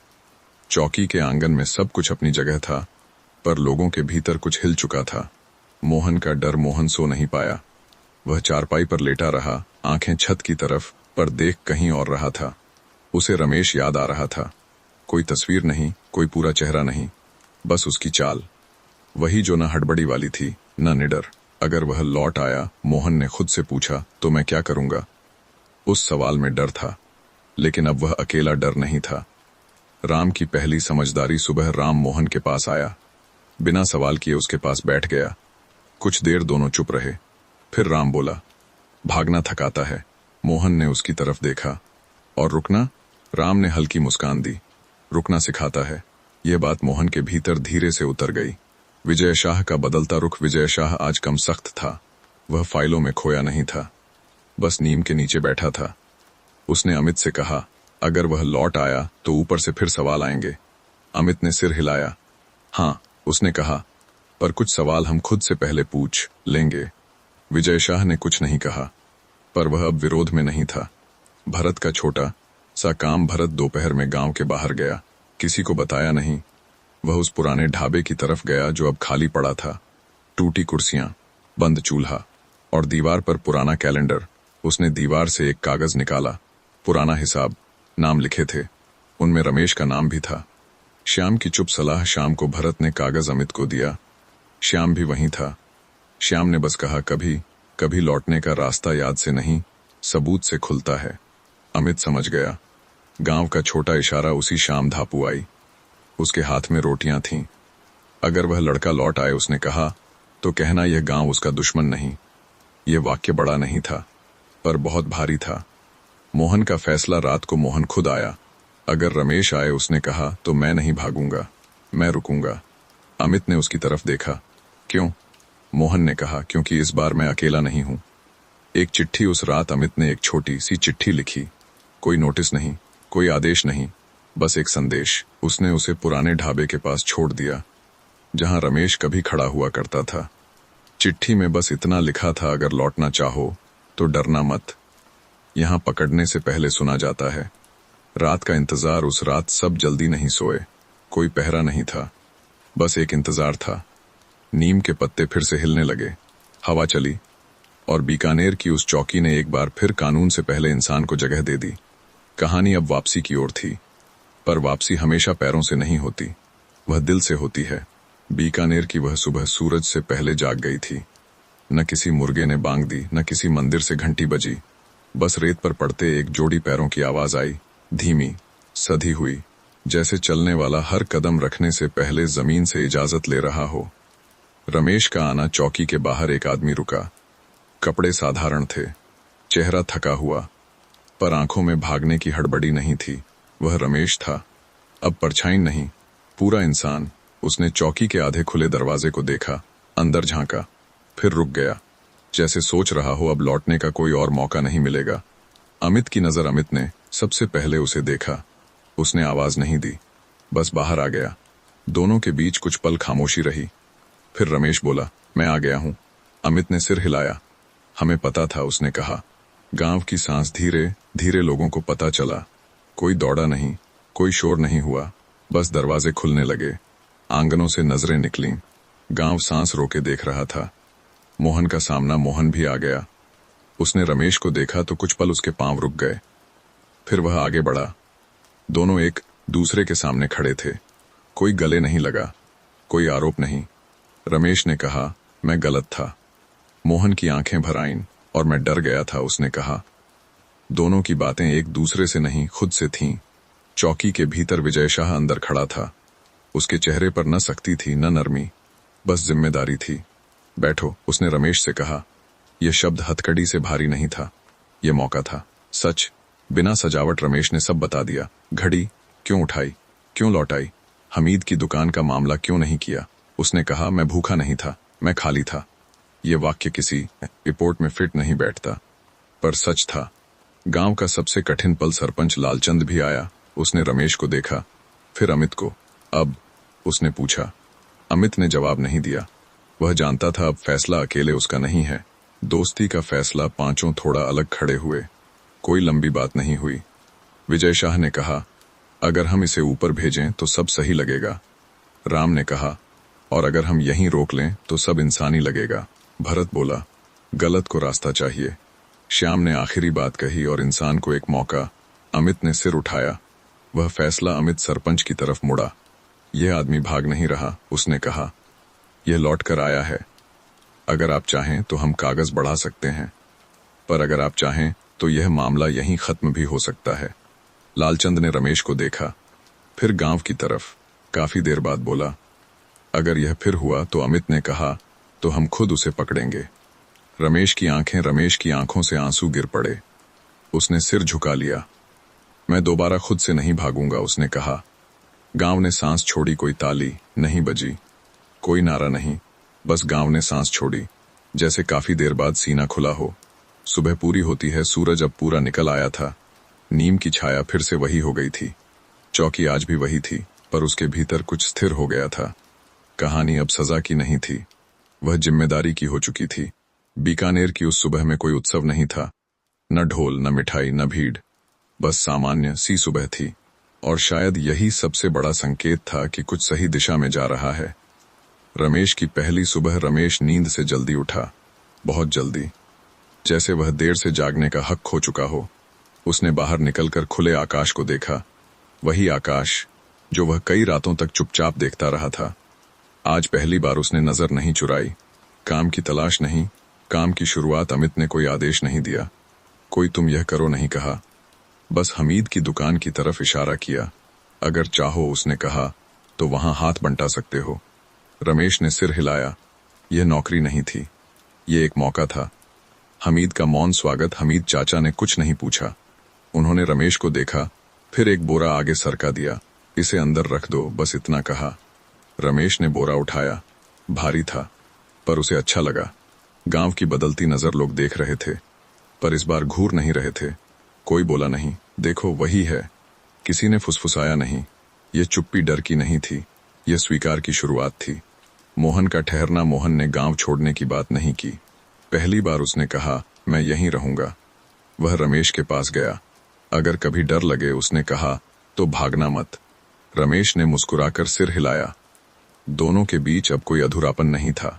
चौकी के आंगन में सब कुछ अपनी जगह था, पर लोगों के भीतर कुछ हिल चुका था। मोहन का डर। मोहन सो नहीं पाया। वह चारपाई पर लेटा रहा, आंखें छत की तरफ, पर देख कहीं और रहा था। उसे रमेश याद आ रहा था। कोई तस्वीर नहीं, कोई पूरा चेहरा नहीं, बस उसकी चाल, वही जो न हड़बड़ी वाली थी, न निडर। अगर वह लौट आया, मोहन ने खुद से पूछा, तो मैं क्या करूंगा? उस सवाल में डर था, लेकिन अब वह अकेला डर नहीं था। राम की पहली समझदारी सुबह। राम मोहन के पास आया, बिना सवाल किए उसके पास बैठ गया। कुछ देर दोनों चुप रहे, फिर राम बोला, भागना थकाता है। मोहन ने उसकी तरफ देखा। और रुकना? राम ने हल्की मुस्कान दी। रुकना सिखाता है। यह बात मोहन के भीतर धीरे से उतर गई। विजय शाह का बदलता रुख। विजय शाह आज कम सख्त था। वह फाइलों में खोया नहीं था, बस नीम के नीचे बैठा था। उसने अमित से कहा, अगर वह लौट आया तो ऊपर से फिर सवाल आएंगे। अमित ने सिर हिलाया। हाँ, उसने कहा, पर कुछ सवाल हम खुद से पहले पूछ लेंगे। विजय शाह ने कुछ नहीं कहा, पर वह अब विरोध में नहीं था। भरत का छोटा सा काम। भरत दोपहर में गांव के बाहर गया, किसी को बताया नहीं। वह उस पुराने ढाबे की तरफ गया जो अब खाली पड़ा था। टूटी कुर्सियां, बंद चूल्हा और दीवार पर पुराना कैलेंडर। उसने दीवार से एक कागज निकाला। पुराना हिसाब, नाम लिखे थे। उनमें रमेश का नाम भी था। श्याम की चुप सलाह। शाम को भरत ने कागज अमित को दिया। श्याम भी वहीं था। श्याम ने बस कहा, कभी कभी लौटने का रास्ता याद से नहीं, सबूत से खुलता है। अमित समझ गया। गांव का छोटा इशारा उसी शाम धापू आई। उसके हाथ में रोटियां थीं। अगर वह लड़का लौट आए, उसने कहा, तो कहना यह गांव उसका दुश्मन नहीं। यह वाक्य बड़ा नहीं था, पर बहुत भारी था। मोहन का फैसला। रात को मोहन खुद आया। अगर रमेश आए, उसने कहा, तो मैं नहीं भागूंगा, मैं रुकूंगा। अमित ने उसकी तरफ देखा। क्यों? मोहन ने कहा, क्योंकि इस बार मैं अकेला नहीं हूं। एक चिट्ठी। उस रात अमित ने एक छोटी सी चिट्ठी लिखी। कोई नोटिस नहीं, कोई आदेश नहीं, बस एक संदेश। उसने उसे पुराने ढाबे के पास छोड़ दिया, जहां रमेश कभी खड़ा हुआ करता था। चिट्ठी में बस इतना लिखा था, अगर लौटना चाहो तो डरना मत, यहां पकड़ने से पहले सुना जाता है। रात का इंतजार। उस रात सब जल्दी नहीं सोए। कोई पहरा नहीं था, बस एक इंतजार था। नीम के पत्ते फिर से हिलने लगे। हवा चली और बीकानेर की उस चौकी ने एक बार फिर कानून से पहले इंसान को जगह दे दी। कहानी अब वापसी की ओर थी, पर वापसी हमेशा पैरों से नहीं होती, वह दिल से होती है। बीकानेर की वह सुबह सूरज से पहले जाग गई थी। न किसी मुर्गे ने बांग दी, न किसी मंदिर से घंटी बजी। बस रेत पर पड़ते एक जोड़ी पैरों की आवाज आई, धीमी, सधी हुई, जैसे चलने वाला हर कदम रखने से पहले जमीन से इजाजत ले रहा हो। रमेश का आना। चौकी के बाहर एक आदमी रुका। कपड़े साधारण थे, चेहरा थका हुआ, पर आंखों में भागने की हड़बड़ी नहीं थी। वह रमेश था। अब परछाई नहीं, पूरा इंसान। उसने चौकी के आधे खुले दरवाजे को देखा, अंदर झांका, फिर रुक गया, जैसे सोच रहा हो अब लौटने का कोई और मौका नहीं मिलेगा। अमित की नजर। अमित ने सबसे पहले उसे देखा। उसने आवाज नहीं दी, बस बाहर आ गया। दोनों के बीच कुछ पल खामोशी रही। फिर रमेश बोला, मैं आ गया हूं। अमित ने सिर हिलाया। हमें पता था, उसने कहा। गांव की सांस। धीरे धीरे लोगों को पता चला। कोई दौड़ा नहीं, कोई शोर नहीं हुआ, बस दरवाजे खुलने लगे, आंगनों से नजरें निकलीं। गांव सांस रोके देख रहा था। मोहन का सामना। मोहन भी आ गया। उसने रमेश को देखा तो कुछ पल उसके पांव रुक गए। फिर वह आगे बढ़ा। दोनों एक दूसरे के सामने खड़े थे। कोई गले नहीं लगा, कोई आरोप नहीं। रमेश ने कहा, मैं गलत था। मोहन की आंखें भर आईं और मैं डर गया था, उसने कहा। दोनों की बातें एक दूसरे से नहीं, खुद से थीं। चौकी के भीतर विजय शाह अंदर खड़ा था। उसके चेहरे पर न सख्ती थी, न नरमी, बस जिम्मेदारी थी। बैठो, उसने रमेश से कहा। यह शब्द हथकड़ी से भारी नहीं था, यह मौका था। सच, बिना सजावट रमेश ने सब बता दिया। घड़ी क्यों उठाई, क्यों लौटाई, हमीद की दुकान का मामला क्यों नहीं किया। उसने कहा, मैं भूखा नहीं था, मैं खाली था। यह वाक्य किसी रिपोर्ट में फिट नहीं बैठता, पर सच था। गांव का सबसे कठिन पल। सरपंच लालचंद भी आया। उसने रमेश को देखा, फिर अमित को। अब, उसने पूछा। अमित ने जवाब नहीं दिया। वह जानता था अब फैसला अकेले उसका नहीं है, दोस्ती का फैसला। पांचों थोड़ा अलग खड़े हुए। कोई लंबी बात नहीं हुई। विजय शाह ने कहा, अगर हम इसे ऊपर भेजें तो सब सही लगेगा। राम ने कहा, और अगर हम यहीं रोक लें तो सब इंसानी लगेगा। भरत बोला, गलत को रास्ता चाहिए। श्याम ने आखिरी बात कही, और इंसान को एक मौका। अमित ने सिर उठाया। वह फैसला। अमित सरपंच की तरफ मुड़ा। यह आदमी भाग नहीं रहा, उसने कहा। यह लौट कर आया है। अगर आप चाहें तो हम कागज बढ़ा सकते हैं, पर अगर आप चाहें तो यह मामला यहीं खत्म भी हो सकता है। लालचंद ने रमेश को देखा, फिर गांव की तरफ। काफी देर बाद बोला, अगर यह फिर हुआ तो। अमित ने कहा, तो हम खुद उसे पकड़ेंगे। रमेश की आंखों से आंसू गिर पड़े। उसने सिर झुका लिया। मैं दोबारा खुद से नहीं भागूंगा, उसने कहा। गांव ने सांस छोड़ी, कोई ताली नहीं बजी, कोई नारा नहीं, बस गांव ने सांस छोड़ी, जैसे काफी देर बाद सीना खुला हो। सुबह पूरी होती है, सूरज अब पूरा निकल आया था। नीम की छाया फिर से वही हो गई थी। चौकी आज भी वही थी, पर उसके भीतर कुछ स्थिर हो गया था। कहानी अब सजा की नहीं थी, वह जिम्मेदारी की हो चुकी थी। बीकानेर की उस सुबह में कोई उत्सव नहीं था, न ढोल, न मिठाई, न भीड़, बस सामान्य सी सुबह थी। और शायद यही सबसे बड़ा संकेत था कि कुछ सही दिशा में जा रहा है। रमेश की पहली सुबह। रमेश नींद से जल्दी उठा, बहुत जल्दी, जैसे वह देर से जागने का हक खो चुका हो। उसने बाहर निकलकर खुले आकाश को देखा, वही आकाश जो वह कई रातों तक चुपचाप देखता रहा था। आज पहली बार उसने नजर नहीं चुराई। काम की तलाश नहीं, काम की शुरुआत। अमित ने कोई आदेश नहीं दिया, कोई तुम यह करो नहीं कहा, बस हमीद की दुकान की तरफ इशारा किया। अगर चाहो, उसने कहा, तो वहां हाथ बंटा सकते हो। रमेश ने सिर हिलाया। यह नौकरी नहीं थी, यह एक मौका था। हमीद का मौन स्वागत। हमीद चाचा ने कुछ नहीं पूछा। उन्होंने रमेश को देखा, फिर एक बोरा आगे सरका दिया। इसे अंदर रख दो, बस इतना कहा। रमेश ने बोरा उठाया। भारी था, पर उसे अच्छा लगा। गांव की बदलती नजर लोग देख रहे थे, पर इस बार घूर नहीं रहे थे। कोई बोला नहीं, देखो वही है। किसी ने फुसफुसाया नहीं। ये चुप्पी डर की नहीं थी, यह स्वीकार की शुरुआत थी। मोहन का ठहरना। मोहन ने गांव छोड़ने की बात नहीं की। पहली बार उसने कहा, मैं यहीं रहूंगा। वह रमेश के पास गया। अगर कभी डर लगे, उसने कहा, तो भागना मत। रमेश ने मुस्कुराकर सिर हिलाया। दोनों के बीच अब कोई अधूरापन नहीं था।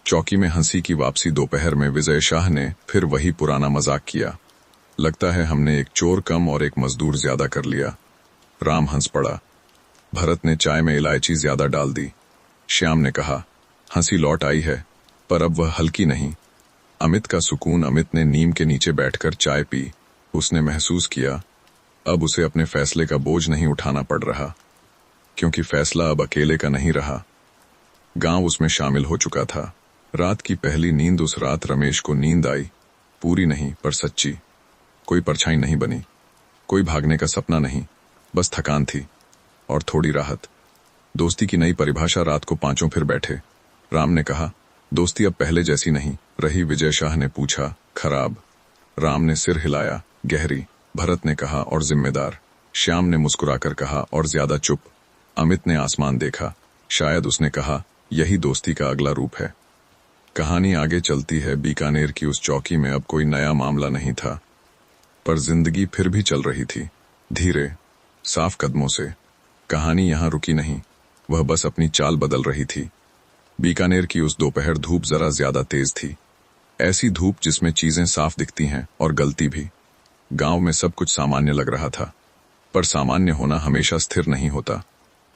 चौकी में हंसी की वापसी। दोपहर में विजय शाह ने फिर वही पुराना मजाक किया। लगता है हमने एक चोर कम और एक मजदूर ज्यादा कर लिया। राम हंस पड़ा। भरत ने चाय में इलायची ज्यादा डाल दी। श्याम ने कहा। हंसी लौट आई है, पर अब वह हल्की नहीं। अमित का सुकून। अमित ने नीम के नीचे बैठकर चाय पी। उसने महसूस किया, अब उसे अपने फैसले का बोझ नहीं उठाना पड़ रहा, क्योंकि फैसला अब अकेले का नहीं रहा। गांव उसमें शामिल हो चुका था। रात की पहली नींद। उस रात रमेश को नींद आई, पूरी नहीं पर सच्ची। कोई परछाई नहीं बनी, कोई भागने का सपना नहीं, बस थकान थी और थोड़ी राहत। दोस्ती की नई परिभाषा। रात को पांचों फिर बैठे। राम ने कहा, दोस्ती अब पहले जैसी नहीं रही। विजय शाह ने पूछा, खराब? राम ने सिर हिलाया, गहरी। भरत ने कहा, और जिम्मेदार? श्याम ने मुस्कुराकर कहा, और ज्यादा चुप। अमित ने आसमान देखा। शायद उसने कहा, यही दोस्ती का अगला रूप है। कहानी आगे चलती है। बीकानेर की उस चौकी में अब कोई नया मामला नहीं था, पर जिंदगी फिर भी चल रही थी, धीरे, साफ कदमों से। कहानी यहां रुकी नहीं, वह बस अपनी चाल बदल रही थी। बीकानेर की उस दोपहर धूप जरा ज्यादा तेज थी। ऐसी धूप जिसमें चीजें साफ दिखती हैं और गलती भी। गांव में सब कुछ सामान्य लग रहा था, पर सामान्य होना हमेशा स्थिर नहीं होता।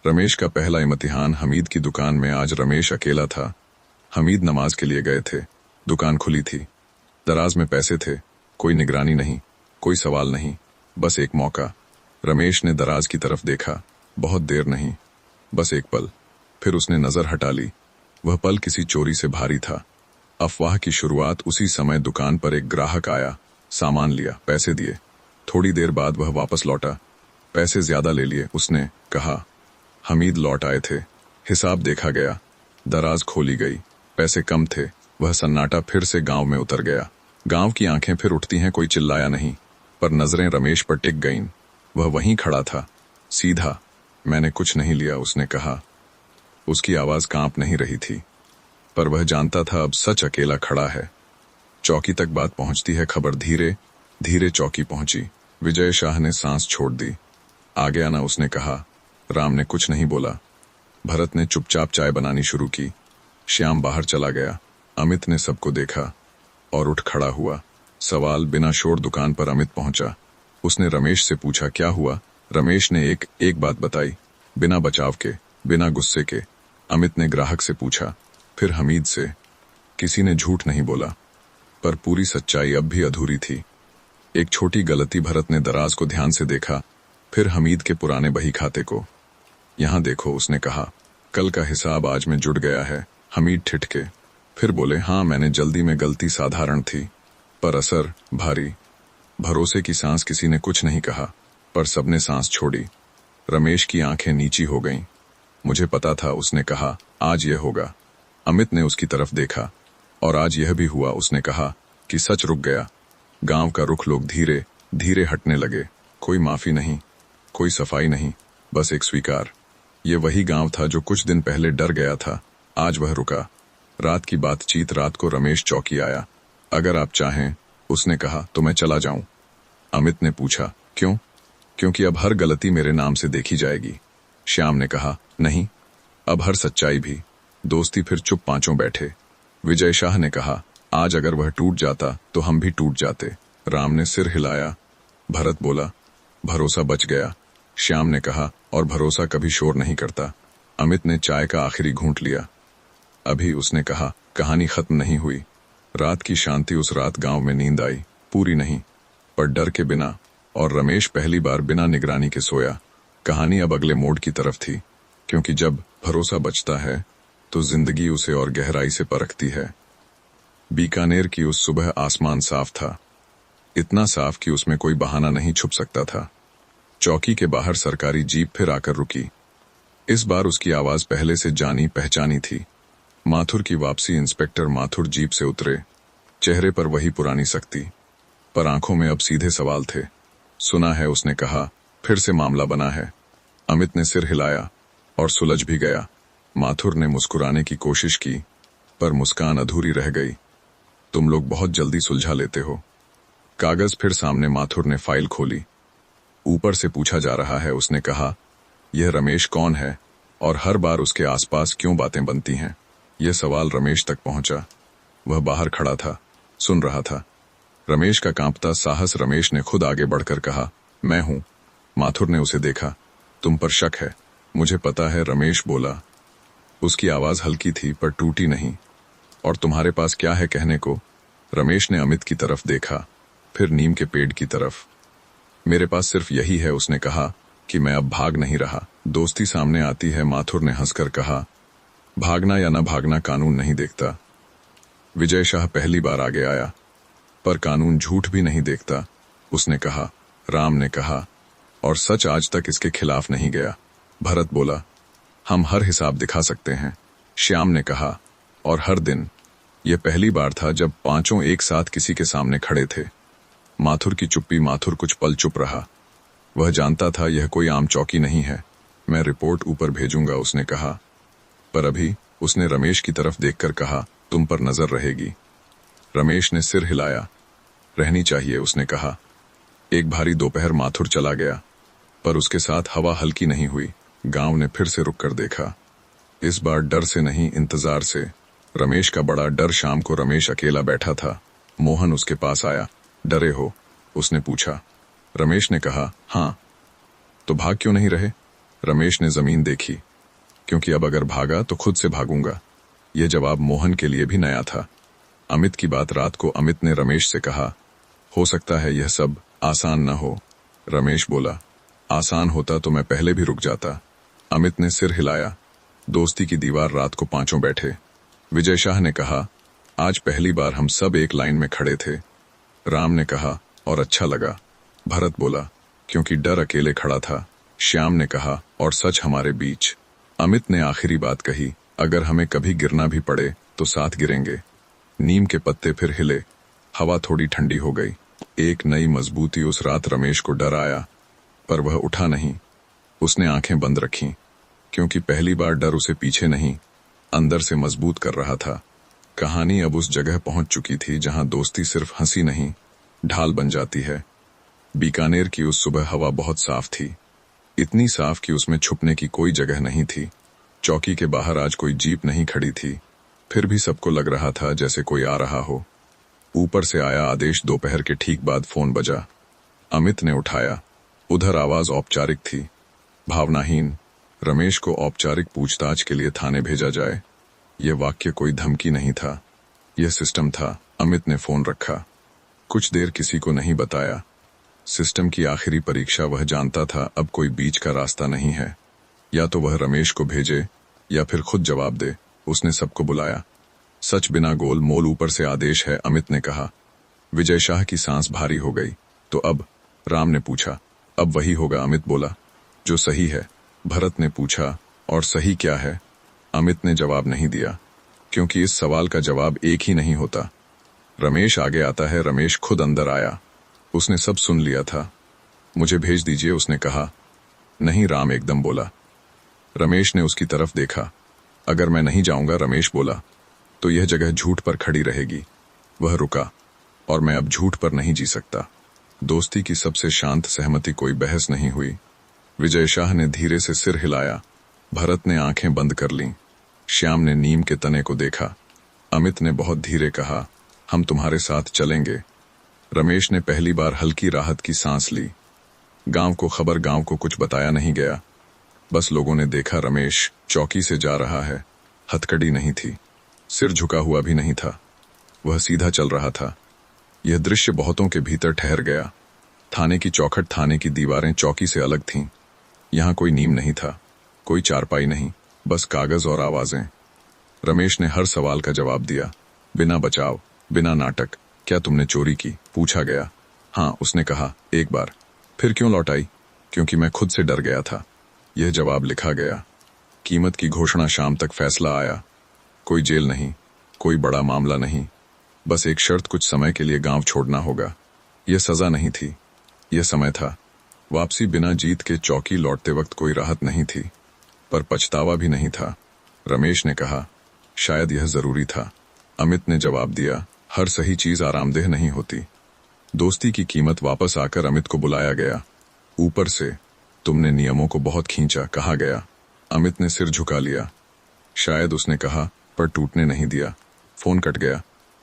रमेश का पहला इम्तिहान। हमीद की दुकान में आज रमेश अकेला था। हमीद नमाज के लिए गए थे। दुकान खुली थी। दराज में पैसे थे। कोई निगरानी नहीं, कोई सवाल नहीं, बस एक मौका। रमेश ने दराज की तरफ देखा। बहुत देर नहीं, बस एक पल। फिर उसने नजर हटा ली। वह पल किसी चोरी से भारी था। अफवाह की शुरुआत। उसी समय दुकान पर एक ग्राहक आया, सामान लिया, पैसे दिए। थोड़ी देर बाद वह वापस लौटा। पैसे ज्यादा ले लिए, उसने कहा। हमीद लौट आए थे। हिसाब देखा गया। दराज खोली गई। पैसे कम थे। वह सन्नाटा फिर से गांव में उतर गया। गांव की आंखें फिर उठती हैं। कोई चिल्लाया नहीं, पर नजरें रमेश पर टिक गईं। वह वहीं खड़ा था, सीधा। मैंने कुछ नहीं लिया, उसने कहा। उसकी आवाज कांप नहीं रही थी, पर वह जानता था अब सच अकेला खड़ा है। चौकी तक बात पहुंचती है। खबर धीरे धीरे चौकी पहुंची। विजय शाह ने सांस छोड़ दी। आगे आना, उसने कहा। राम ने कुछ नहीं बोला। भरत ने चुपचाप चाय बनानी शुरू की। श्याम बाहर चला गया। अमित ने सबको देखा और उठ खड़ा हुआ। सवाल बिना शोर। दुकान पर अमित पहुंचा। उसने रमेश से पूछा, क्या हुआ? रमेश ने एक बात बताई, बिना बचाव के, बिना गुस्से के। अमित ने ग्राहक से पूछा, फिर हमीद से। किसी ने झूठ नहीं बोला, पर पूरी सच्चाई अब भी अधूरी थी। एक छोटी गलती। भरत ने दराज को ध्यान से देखा, फिर हमीद के पुराने बही खाते को। यहां देखो, उसने कहा। कल का हिसाब आज में जुड़ गया है। हमीद ठिठके, फिर बोले, हाँ मैंने जल्दी में, गलती साधारण थी, पर असर भारी। भरोसे की सांस। किसी ने कुछ नहीं कहा, पर सबने सांस छोड़ी। रमेश की आंखें नीची हो गईं। मुझे पता था, उसने कहा, आज यह होगा। अमित ने उसकी तरफ देखा। और आज यह भी हुआ, उसने कहा कि सच रुक गया। गांव का रुख लोग धीरे धीरे हटने लगे। कोई माफी नहीं, कोई सफाई नहीं, बस एक स्वीकार। ये वही गांव था जो कुछ दिन पहले डर गया था। आज वह रुका। रात की बातचीत रात को रमेश चौकी आया। अगर आप चाहें, उसने कहा, तो मैं चला जाऊं। अमित ने पूछा, क्यों? क्योंकि अब हर गलती मेरे नाम से देखी जाएगी। श्याम ने कहा, नहीं, अब हर सच्चाई भी। दोस्ती फिर चुप पांचों बैठे। विजय शाह ने कहा, आज अगर वह टूट जाता तो हम भी टूट जाते। राम ने सिर हिलाया। भरत बोला, भरोसा बच गया। श्याम ने कहा, और भरोसा कभी शोर नहीं करता। अमित ने चाय का आखिरी घूंट लिया। अभी उसने कहा, कहानी खत्म नहीं हुई। रात की शांति। उस रात गांव में नींद आई, पूरी नहीं, पर डर के बिना। और रमेश पहली बार बिना निगरानी के सोया। कहानी अब अगले मोड़ की तरफ थी, क्योंकि जब भरोसा बचता है तो जिंदगी उसे और गहराई से परखती है। बीकानेर की उस सुबह आसमान साफ था, इतना साफ कि उसमें कोई बहाना नहीं छुप सकता था। चौकी के बाहर सरकारी जीप फिर आकर रुकी। इस बार उसकी आवाज पहले से जानी पहचानी थी। माथुर की वापसी। इंस्पेक्टर माथुर जीप से उतरे। चेहरे पर वही पुरानी सख्ती, पर आंखों में अब सीधे सवाल थे। सुना है, उसने कहा, फिर से मामला बना है। अमित ने सिर हिलाया और सुलझ भी गया। माथुर ने मुस्कुराने की कोशिश की, पर मुस्कान अधूरी रह गई। तुम लोग बहुत जल्दी सुलझा लेते हो। कागज फिर सामने। माथुर ने फाइल खोली। ऊपर से पूछा जा रहा है, उसने कहा, यह रमेश कौन है और हर बार उसके आसपास क्यों बातें बनती हैं? यह सवाल रमेश तक पहुंचा। वह बाहर खड़ा था, सुन रहा था। रमेश का कांपता साहस। रमेश ने खुद आगे बढ़कर कहा, मैं हूं। माथुर ने उसे देखा। तुम पर शक है? मुझे पता है, रमेश बोला। उसकी आवाज हल्की थी, पर टूटी नहीं। और तुम्हारे पास क्या है कहने को? रमेश ने अमित की तरफ देखा, फिर नीम के पेड़ की तरफ। मेरे पास सिर्फ यही है, उसने कहा, कि मैं अब भाग नहीं रहा। दोस्ती सामने आती है, माथुर ने हंसकर कहा। भागना या न भागना कानून नहीं देखता। विजय शाह पहली बार आगे आया। पर कानून झूठ भी नहीं देखता, उसने कहा। राम ने कहा, और सच आज तक इसके खिलाफ नहीं गया। भरत बोला, हम हर हिसाब दिखा सकते हैं। श्याम ने कहा, और हर दिन। यह पहली बार था जब पांचों एक साथ किसी के सामने खड़े थे। माथुर की चुप्पी। माथुर कुछ पल चुप रहा। वह जानता था यह कोई आम चौकी नहीं है। मैं रिपोर्ट ऊपर भेजूंगा, उसने कहा। पर अभी उसने रमेश की तरफ देखकर कहा, तुम पर नजर रहेगी। रमेश ने सिर हिलाया। रहनी चाहिए, उसने कहा। एक भारी दोपहर। माथुर चला गया, पर उसके साथ हवा हल्की नहीं हुई। गांव ने फिर से रुक कर देखा। इस बार डर से नहीं, इंतजार से। रमेश का बड़ा डर। शाम को रमेश अकेला बैठा था। मोहन उसके पास आया। डरे हो? उसने पूछा। रमेश ने कहा, हाँ। तो भाग क्यों नहीं रहे? रमेश ने जमीन देखी। क्योंकि अब अगर भागा तो खुद से भागूंगा। यह जवाब मोहन के लिए भी नया था। अमित की बात। रात को अमित ने रमेश से कहा, हो सकता है यह सब आसान न हो। रमेश बोला, आसान होता तो मैं पहले भी रुक जाता। अमित ने सिर हिलाया। दोस्ती की दीवार। रात को पांचों बैठे। विजय शाह ने कहा, आज पहली बार हम सब एक लाइन में खड़े थे। राम ने कहा, और अच्छा लगा। भरत बोला, क्योंकि डर अकेले खड़ा था। श्याम ने कहा, और सच हमारे बीच। अमित ने आखिरी बात कही, अगर हमें कभी गिरना भी पड़े तो साथ गिरेंगे। नीम के पत्ते फिर हिले। हवा थोड़ी ठंडी हो गई। एक नई मजबूती। उस रात रमेश को डर आया, पर वह उठा नहीं। उसने आंखें बंद रखीं, क्योंकि पहली बार डर उसे पीछे नहीं, अंदर से मजबूत कर रहा था। कहानी अब उस जगह पहुंच चुकी थी जहां दोस्ती सिर्फ हंसी नहीं, ढाल बन जाती है। बीकानेर की उस सुबह हवा बहुत साफ थी, इतनी साफ कि उसमें छुपने की कोई जगह नहीं थी। चौकी के बाहर आज कोई जीप नहीं खड़ी थी, फिर भी सबको लग रहा था जैसे कोई आ रहा हो। ऊपर से आया आदेश। दोपहर के ठीक बाद फोन बजा। अमित ने उठाया। उधर आवाज औपचारिक थी, भावनाहीन। रमेश को औपचारिक पूछताछ के लिए थाने भेजा जाए। यह वाक्य कोई धमकी नहीं था, यह सिस्टम था। अमित ने फोन रखा। कुछ देर किसी को नहीं बताया। सिस्टम की आखिरी परीक्षा। वह जानता था अब कोई बीच का रास्ता नहीं है। या तो वह रमेश को भेजे या फिर खुद जवाब दे। उसने सबको बुलाया। सच बिना गोल मोल। ऊपर से आदेश है, अमित ने कहा। विजय शाह की सांस भारी हो गई। तो अब? राम ने पूछा। अब वही होगा, अमित बोला। जो सही है, भरत ने पूछा। और सही क्या है? अमित ने जवाब नहीं दिया, क्योंकि इस सवाल का जवाब एक ही नहीं होता। रमेश आगे आता है। रमेश खुद अंदर आया। उसने सब सुन लिया था। मुझे भेज दीजिए, उसने कहा। नहीं, राम एकदम बोला। रमेश ने उसकी तरफ देखा। अगर मैं नहीं जाऊंगा, रमेश बोला, तो यह जगह झूठ पर खड़ी रहेगी। वह रुका। और मैं अब झूठ पर नहीं जी सकता। दोस्ती की सबसे शांत सहमति कोई बहस नहीं हुई। विजय शाह ने धीरे से सिर हिलाया। भरत ने आंखें बंद कर लीं। श्याम ने नीम के तने को देखा। अमित ने बहुत धीरे कहा, हम तुम्हारे साथ चलेंगे। रमेश ने पहली बार हल्की राहत की सांस ली। गांव को कुछ बताया नहीं गया। बस लोगों ने देखा रमेश चौकी से जा रहा है। हथकड़ी नहीं थी, सिर झुका हुआ भी नहीं था। वह सीधा चल रहा था। यह दृश्य बहुतों के भीतर ठहर गया। थाने की चौखट, थाने की दीवारें चौकी से अलग थीं। यहां कोई नीम नहीं था, कोई चारपाई नहीं, बस कागज और आवाजें। रमेश ने हर सवाल का जवाब दिया, बिना बचाव, बिना नाटक। क्या तुमने चोरी की? पूछा गया। हाँ, उसने कहा, एक बार। फिर क्यों लौट आई? क्योंकि मैं खुद से डर गया था। यह जवाब लिखा गया। कीमत की घोषणा। शाम तक फैसला आया। कोई जेल नहीं, कोई बड़ा मामला नहीं, बस एक शर्त, कुछ समय के लिए गांव छोड़ना होगा। यह सजा नहीं थी, यह समय था। वापसी बिना जीत के चौकी लौटते वक्त कोई राहत नहीं थी, पर पछतावा भी नहीं था। रमेश ने कहा, शायद यह जरूरी था। अमित ने जवाब दिया, हर सही चीज आरामदेह नहीं होती। दोस्ती की कीमत। वापस आकर अमित को बुलाया गया। ऊपर से, तुमने नियमों को बहुत खींचा, कहा गया। अमित ने सिर झुका लिया। शायद, उसने कहा, पर टूटने नहीं दिया। फोन कट गया।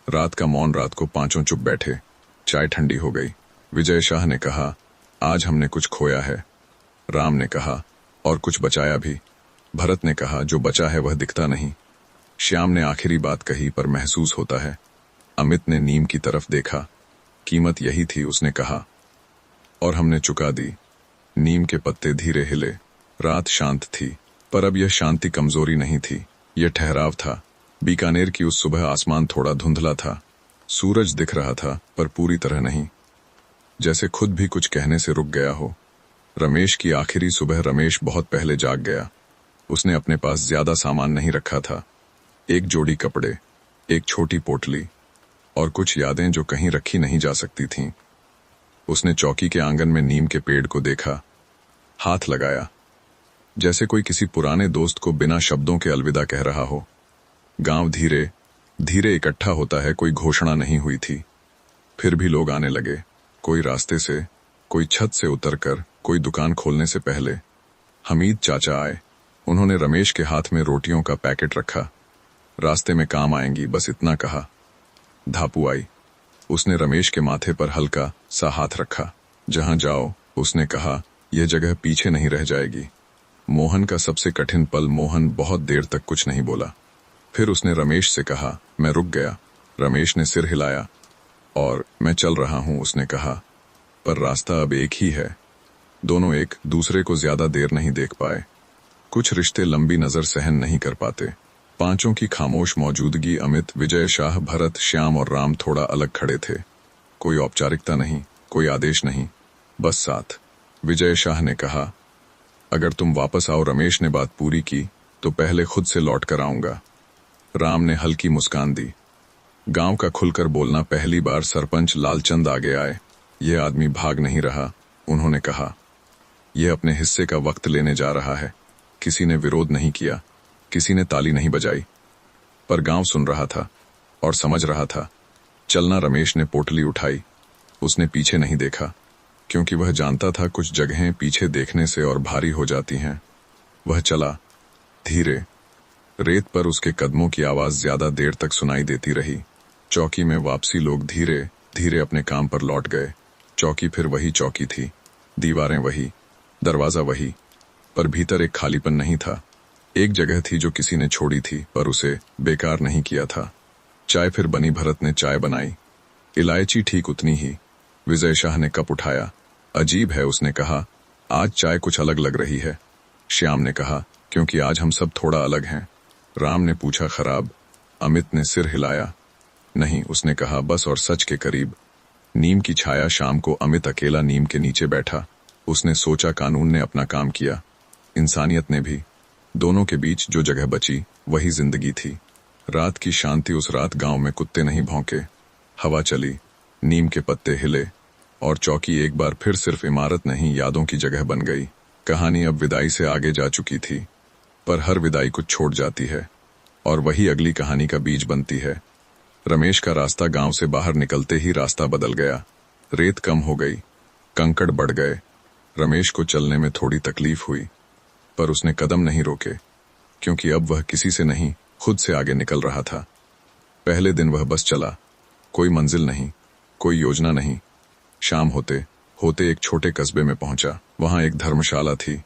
रात का मौन। रात को पांचों चुप बैठे। चाय ठंडी हो गई। विजय शाह ने कहा, आज हमने कुछ खोया है। राम ने कहा, और कुछ बचाया भी। भरत ने कहा, जो बचा है वह दिखता नहीं। श्याम ने आखिरी बात कही, पर महसूस होता है। अमित ने नीम की तरफ देखा। कीमत यही थी, उसने कहा, और हमने चुका दी। नीम के पत्ते धीरे हिले। रात शांत थी, पर अब यह शांति कमजोरी नहीं थी, यह ठहराव था। बीकानेर की उस सुबह आसमान थोड़ा धुंधला था। सूरज दिख रहा था, पर पूरी तरह नहीं, जैसे खुद भी कुछ कहने से रुक गया हो। रमेश की आखिरी सुबह। रमेश बहुत पहले जाग गया। उसने अपने पास ज्यादा सामान नहीं रखा था। एक जोड़ी कपड़े, एक छोटी पोटली, और कुछ यादें जो कहीं रखी नहीं जा सकती थीं। उसने चौकी के आंगन में नीम के पेड़ को देखा, हाथ लगाया, जैसे कोई किसी पुराने दोस्त को बिना शब्दों के अलविदा कह रहा हो। गांव धीरे धीरे इकट्ठा होता है, कोई घोषणा नहीं हुई थी। फिर भी लोग आने लगे, कोई रास्ते से, कोई छत से उतरकर, कोई दुकान खोलने से पहले। हमीद चाचा आए। उन्होंने रमेश के हाथ में रोटियों का पैकेट रखा। रास्ते में काम आएंगी, बस इतना कहा। धापू आई। उसने रमेश के माथे पर हल्का सा हाथ रखा। जहां जाओ, उसने कहा, यह जगह पीछे नहीं रह जाएगी। मोहन का सबसे कठिन पल। मोहन बहुत देर तक कुछ नहीं बोला। फिर उसने रमेश से कहा, मैं रुक गया। रमेश ने सिर हिलाया। और मैं चल रहा हूं, उसने कहा, पर रास्ता अब एक ही है। दोनों एक दूसरे को ज्यादा देर नहीं देख पाए। कुछ रिश्ते लंबी नजर सहन नहीं कर पाते। पांचों की खामोश मौजूदगी। अमित, विजय शाह, भरत, श्याम और राम थोड़ा अलग खड़े थे। कोई औपचारिकता नहीं, कोई आदेश नहीं, बस साथ। विजय शाह ने कहा, अगर तुम वापस आओ। रमेश ने बात पूरी की, तो पहले खुद से लौट कर आऊंगा। राम ने हल्की मुस्कान दी। गांव का खुलकर बोलना। पहली बार सरपंच लालचंद आगे आए। यह आदमी भाग नहीं रहा, उन्होंने कहा। यह अपने हिस्से का वक्त लेने जा रहा है। किसी ने विरोध नहीं किया, किसी ने ताली नहीं बजाई, पर गांव सुन रहा था और समझ रहा था। चलना। रमेश ने पोटली उठाई। उसने पीछे नहीं देखा, क्योंकि वह जानता था कुछ जगहें पीछे देखने से और भारी हो जाती हैं। वह चला धीरे। रेत पर उसके कदमों की आवाज ज्यादा देर तक सुनाई देती रही। चौकी में वापसी। लोग धीरे धीरे अपने काम पर लौट गए। चौकी फिर वही चौकी थी, दीवारें वही, दरवाजा वही, पर भीतर एक खालीपन नहीं था। एक जगह थी जो किसी ने छोड़ी थी, पर उसे बेकार नहीं किया था। चाय फिर बनी। भरत ने चाय बनाई, इलायची ठीक उतनी ही। विजय शाह ने कप उठाया। अजीब है, उसने कहा, आज चाय कुछ अलग लग रही है। श्याम ने कहा, क्योंकि आज हम सब थोड़ा अलग हैं। राम ने पूछा, खराब? अमित ने सिर हिलाया। नहीं, उसने कहा, बस और सच के करीब। नीम की छाया। शाम को अमित अकेला नीम के नीचे बैठा। उसने सोचा कानून ने अपना काम किया, इंसानियत ने भी। दोनों के बीच जो जगह बची वही जिंदगी थी। रात की शांति। उस रात गांव में कुत्ते नहीं भौंके, हवा चली, नीम के पत्ते हिले और चौकी एक बार फिर सिर्फ इमारत नहीं यादों की जगह बन गई। कहानी अब विदाई से आगे जा चुकी थी, पर हर विदाई कुछ छोड़ जाती है और वही अगली कहानी का बीज बनती है। रमेश का रास्ता गांव से बाहर निकलते ही रास्ता बदल गया। रेत कम हो गई, कंकड़ बढ़ गए। रमेश को चलने में थोड़ी तकलीफ हुई, पर उसने कदम नहीं रोके, क्योंकि अब वह किसी से नहीं खुद से आगे निकल रहा था। पहले दिन वह बस चला, कोई मंजिल नहीं, कोई योजना नहीं। शाम होते होते एक छोटे कस्बे में पहुंचा। वहां एक धर्मशाला थी,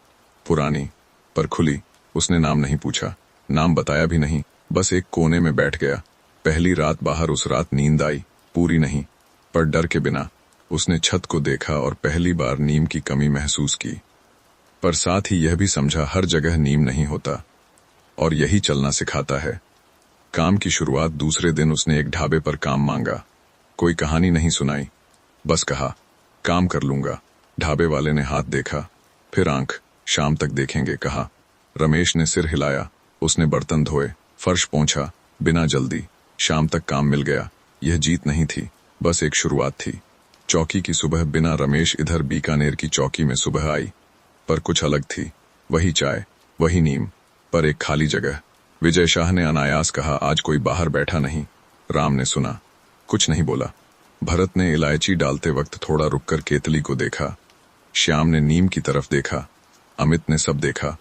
पुरानी पर खुली। उसने नाम नहीं पूछा, नाम बताया भी नहीं, बस एक कोने में बैठ गया। पहली रात बाहर। उस रात नींद आई, पूरी नहीं पर डर के बिना। उसने छत को देखा और पहली बार नीम की कमी महसूस की, पर साथ ही यह भी समझा हर जगह नीम नहीं होता और यही चलना सिखाता है। काम की शुरुआत। दूसरे दिन उसने एक ढाबे पर काम मांगा। कोई कहानी नहीं सुनाई, बस कहा काम कर लूंगा। ढाबे वाले ने हाथ देखा, फिर आंख। शाम तक देखेंगे कहा। रमेश ने सिर हिलाया। उसने बर्तन धोए, फर्श पोंछा, बिना जल्दी। शाम तक काम मिल गया। यह जीत नहीं थी, बस एक शुरुआत थी। चौकी की सुबह। बिना रमेश इधर बीकानेर की चौकी में सुबह आई, पर कुछ अलग थी। वही चाय, वही नीम, पर एक खाली जगह। विजय शाह ने अनायास कहा, आज कोई बाहर बैठा नहीं। राम ने सुना, कुछ नहीं बोला। भरत ने इलायची डालते वक्त थोड़ा रुककर केतली को देखा। श्याम ने नीम की तरफ देखा। अमित ने सब देखा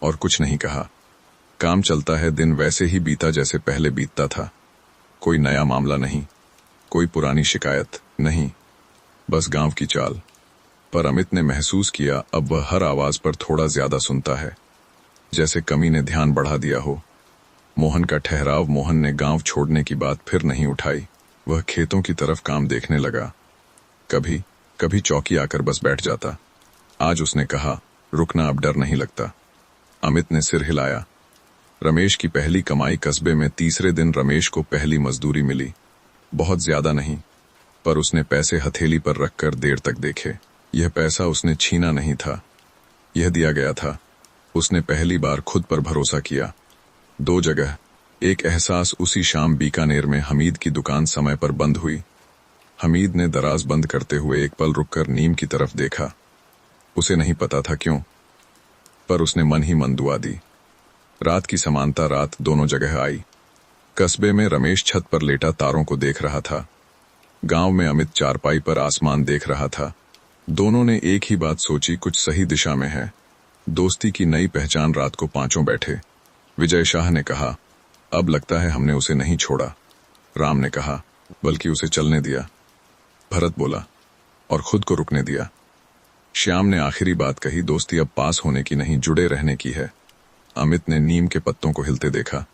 और कुछ नहीं कहा। काम चलता है। दिन वैसे ही बीता जैसे पहले बीतता था। कोई नया मामला नहीं, कोई पुरानी शिकायत नहीं, बस गांव की चाल। पर अमित ने महसूस किया अब वह हर आवाज पर थोड़ा ज्यादा सुनता है, जैसे कमी ने ध्यान बढ़ा दिया हो। मोहन का ठहराव। मोहन ने गांव छोड़ने की बात फिर नहीं उठाई। वह खेतों की तरफ काम देखने लगा। कभी कभी चौकी आकर बस बैठ जाता। आज उसने कहा, रुकना अब डर नहीं लगता। अमित ने सिर हिलाया। रमेश की पहली कमाई कस्बे में। तीसरे दिन रमेश को पहली मजदूरी मिली। बहुत ज्यादा नहीं, पर उसने पैसे हथेली पर रखकर देर तक देखे। यह पैसा उसने छीना नहीं था, यह दिया गया था। उसने पहली बार खुद पर भरोसा किया। 2 जगह। एक एहसास। उसी शाम बीकानेर में हमीद की दुकान समय पर बंद हुई। हमीद ने दराज बंद करते हुए एक पल रुककर नीम की तरफ देखा। उसे नहीं पता था क्यों, पर उसने मन ही मन दुआ दी। रात की समानता। रात दोनों जगह आई। कस्बे में रमेश छत पर लेटा तारों को देख रहा था। गांव में अमित चारपाई पर आसमान देख रहा था। दोनों ने एक ही बात सोची, कुछ सही दिशा में है। दोस्ती की नई पहचान। रात को पांचों बैठे। विजय शाह ने कहा, अब लगता है हमने उसे नहीं छोड़ा। राम ने कहा, बल्कि उसे चलने दिया। भरत बोला, और खुद को रुकने दिया। श्याम ने आखिरी बात कही, दोस्ती अब पास होने की नहीं, जुड़े रहने की है। अमित ने नीम के पत्तों को हिलते देखा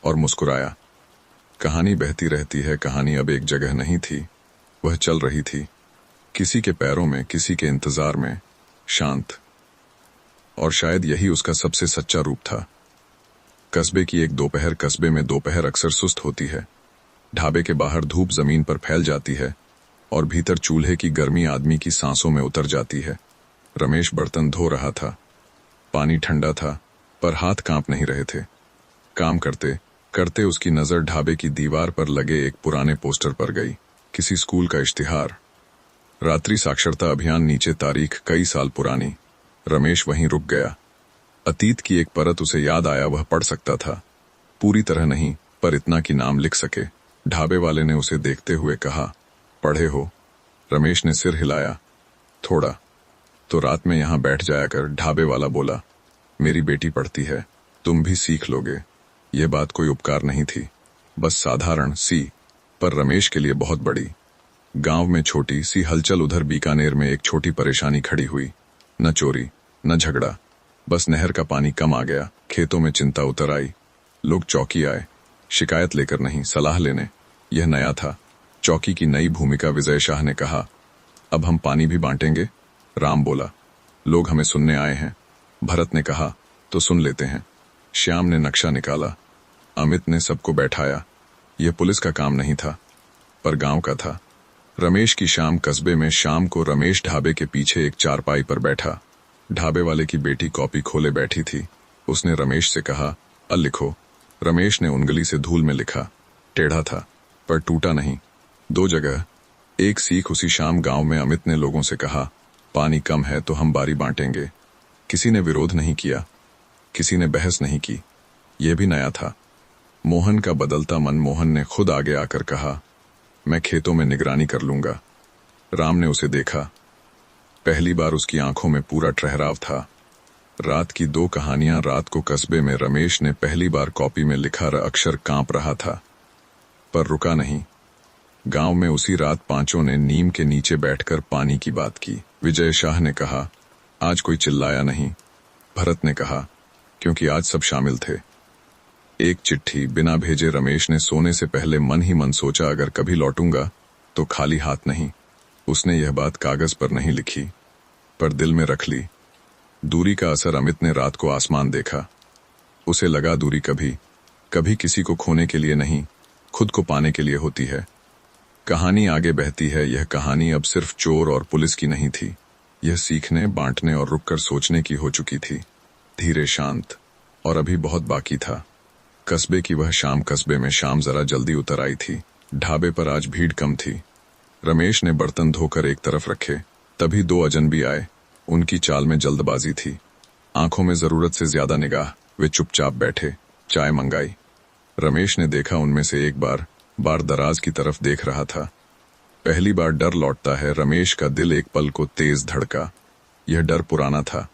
और मुस्कुराया। कहानी बहती रहती है। कहानी अब एक जगह नहीं थी, वह चल रही थी, किसी के पैरों में, किसी के इंतजार में, शांत। और शायद यही उसका सबसे सच्चा रूप था। कस्बे की एक दोपहर। कस्बे में दोपहर अक्सर सुस्त होती है। ढाबे के बाहर धूप जमीन पर फैल जाती है और भीतर चूल्हे की गर्मी आदमी की सांसों में उतर जाती है। रमेश बर्तन धो रहा था। पानी ठंडा था, पर हाथ कांप नहीं रहे थे। काम करते करते उसकी नजर ढाबे की दीवार पर लगे एक पुराने पोस्टर पर गई। किसी स्कूल का इश्तिहार। रात्रि साक्षरता अभियान। नीचे तारीख कई साल पुरानी। रमेश वहीं रुक गया। अतीत की एक परत उसे याद आया। वह पढ़ सकता था, पूरी तरह नहीं, पर इतना कि नाम लिख सके। ढाबे वाले ने उसे देखते हुए कहा, पढ़े हो? रमेश ने सिर हिलाया। थोड़ा। तो रात में यहां बैठ जाया कर। ढाबे वाला बोला, मेरी बेटी पढ़ती है, तुम भी सीख लोगे। यह बात कोई उपकार नहीं थी, बस साधारण सी, पर रमेश के लिए बहुत बड़ी। गांव में छोटी सी हलचल। उधर बीकानेर में एक छोटी परेशानी खड़ी हुई। न चोरी, न झगड़ा, बस नहर का पानी कम आ गया। खेतों में चिंता उतर आई। लोग चौकी आए, शिकायत लेकर नहीं, सलाह लेने। यह नया था, चौकी की नई भूमिका। विजय शाह ने कहा, अब हम पानी भी बांटेंगे। राम बोला, लोग हमें सुनने आए हैं। भरत ने कहा, तो सुन लेते हैं। श्याम ने नक्शा निकाला। अमित ने सबको बैठाया। यह पुलिस का काम नहीं था, पर गांव का था। रमेश की शाम कस्बे में। शाम को रमेश ढाबे के पीछे एक चारपाई पर बैठा। ढाबे वाले की बेटी कॉपी खोले बैठी थी। उसने रमेश से कहा, अल लिखो। रमेश ने उंगली से धूल में लिखा। टेढ़ा था पर टूटा नहीं। 2 जगह। एक सीख। उसी शाम गांव में अमित ने लोगों से कहा, पानी कम है तो हम बारी बांटेंगे। किसी ने विरोध नहीं किया, किसी ने बहस नहीं की। यह भी नया था। मोहन का बदलता मन। मोहन ने खुद आगे आकर कहा, मैं खेतों में निगरानी कर लूंगा। राम ने उसे देखा। पहली बार उसकी आंखों में पूरा ठहराव था। रात की 2 कहानियां। रात को कस्बे में रमेश ने पहली बार कॉपी में लिखा अक्षर कांप रहा था, पर रुका नहीं। गांव में उसी रात 5 ने नीम के नीचे बैठकर पानी की बात की। विजय शाह ने कहा, आज कोई चिल्लाया नहीं। भरत ने कहा, क्योंकि आज सब शामिल थे। एक चिट्ठी बिना भेजे। रमेश ने सोने से पहले मन ही मन सोचा, अगर कभी लौटूंगा तो खाली हाथ नहीं। उसने यह बात कागज पर नहीं लिखी, पर दिल में रख ली। दूरी का असर। अमित ने रात को आसमान देखा। उसे लगा दूरी कभी कभी किसी को खोने के लिए नहीं, खुद को पाने के लिए होती है। कहानी आगे बहती है। यह कहानी अब सिर्फ चोर और पुलिस की नहीं थी। यह सीखने, बांटने और रुककर सोचने की हो चुकी थी। धीरे, शांत। और अभी बहुत बाकी था। कस्बे की वह शाम। कस्बे में शाम जरा जल्दी उतर आई थी। ढाबे पर आज भीड़ कम थी। रमेश ने बर्तन धोकर एक तरफ रखे, तभी 2 अजनबी आए। उनकी चाल में जल्दबाजी थी, आंखों में जरूरत से ज्यादा निगाह। वे चुपचाप बैठे। चाय मंगाई। रमेश ने देखा उनमें से एक बार दराज की तरफ देख रहा था। पहली बार डर लौटता है। रमेश का दिल एक पल को तेज धड़का। यह डर पुराना था,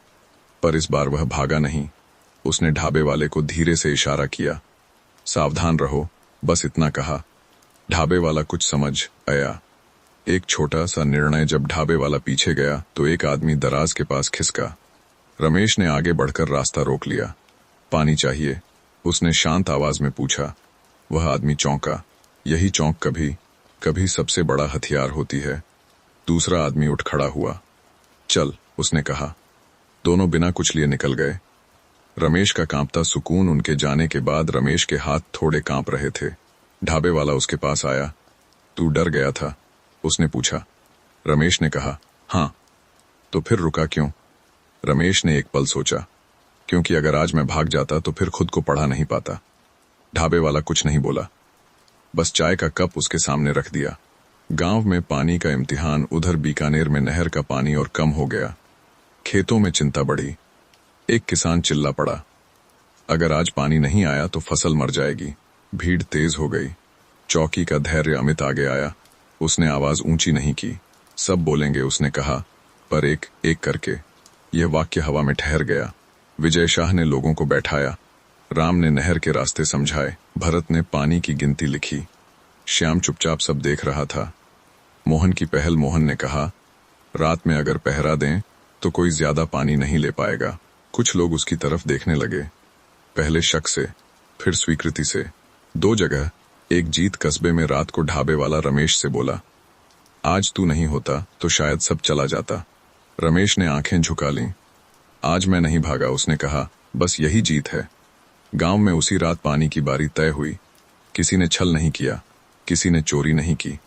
पर इस बार वह भागा नहीं। उसने ढाबे वाले को धीरे से इशारा किया, सावधान रहो, बस इतना कहा। ढाबे वाला कुछ समझ आया। एक छोटा सा निर्णय। जब ढाबे वाला पीछे गया तो एक आदमी दराज के पास खिसका। रमेश ने आगे बढ़कर रास्ता रोक लिया। पानी चाहिए, उसने शांत आवाज में पूछा। वह आदमी चौंका। यही चौंक कभी कभी सबसे बड़ा हथियार होती है। दूसरा आदमी उठ खड़ा हुआ। चल, उसने कहा। दोनों बिना कुछ लिए निकल गए। रमेश का कांपता सुकून। उनके जाने के बाद रमेश के हाथ थोड़े कांप रहे थे। ढाबे वाला उसके पास आया। तू डर गया था? उसने पूछा। रमेश ने कहा, हाँ। तो फिर रुका क्यों? रमेश ने एक पल सोचा, क्योंकि अगर आज मैं भाग जाता तो फिर खुद को पढ़ा नहीं पाता। ढाबे वाला कुछ नहीं बोला, बस चाय का कप उसके सामने रख दिया। गांव में पानी का इम्तिहान। उधर बीकानेर में नहर का पानी और कम हो गया। खेतों में चिंता बढ़ी। एक किसान चिल्ला पड़ा, अगर आज पानी नहीं आया तो फसल मर जाएगी। भीड़ तेज हो गई। चौकी का धैर्य। अमित आगे आया। उसने आवाज ऊंची नहीं की। सब बोलेंगे, उसने कहा, पर एक एक करके। यह वाक्य हवा में ठहर गया। विजय शाह ने लोगों को बैठाया। राम ने नहर के रास्ते समझाए। भरत ने पानी की गिनती लिखी। श्याम चुपचाप सब देख रहा था। मोहन की पहल। मोहन ने कहा, रात में अगर पहरा दें तो कोई ज्यादा पानी नहीं ले पाएगा। कुछ लोग उसकी तरफ देखने लगे, पहले शक से, फिर स्वीकृति से। 2 जगह। एक जीत। कस्बे में रात को ढाबे वाला रमेश से बोला, आज तू नहीं होता तो शायद सब चला जाता। रमेश ने आंखें झुका लीं। आज मैं नहीं भागा, उसने कहा, बस यही जीत है। गांव में उसी रात पानी की बारी तय हुई। किसी ने छल नहीं किया, किसी ने चोरी नहीं की।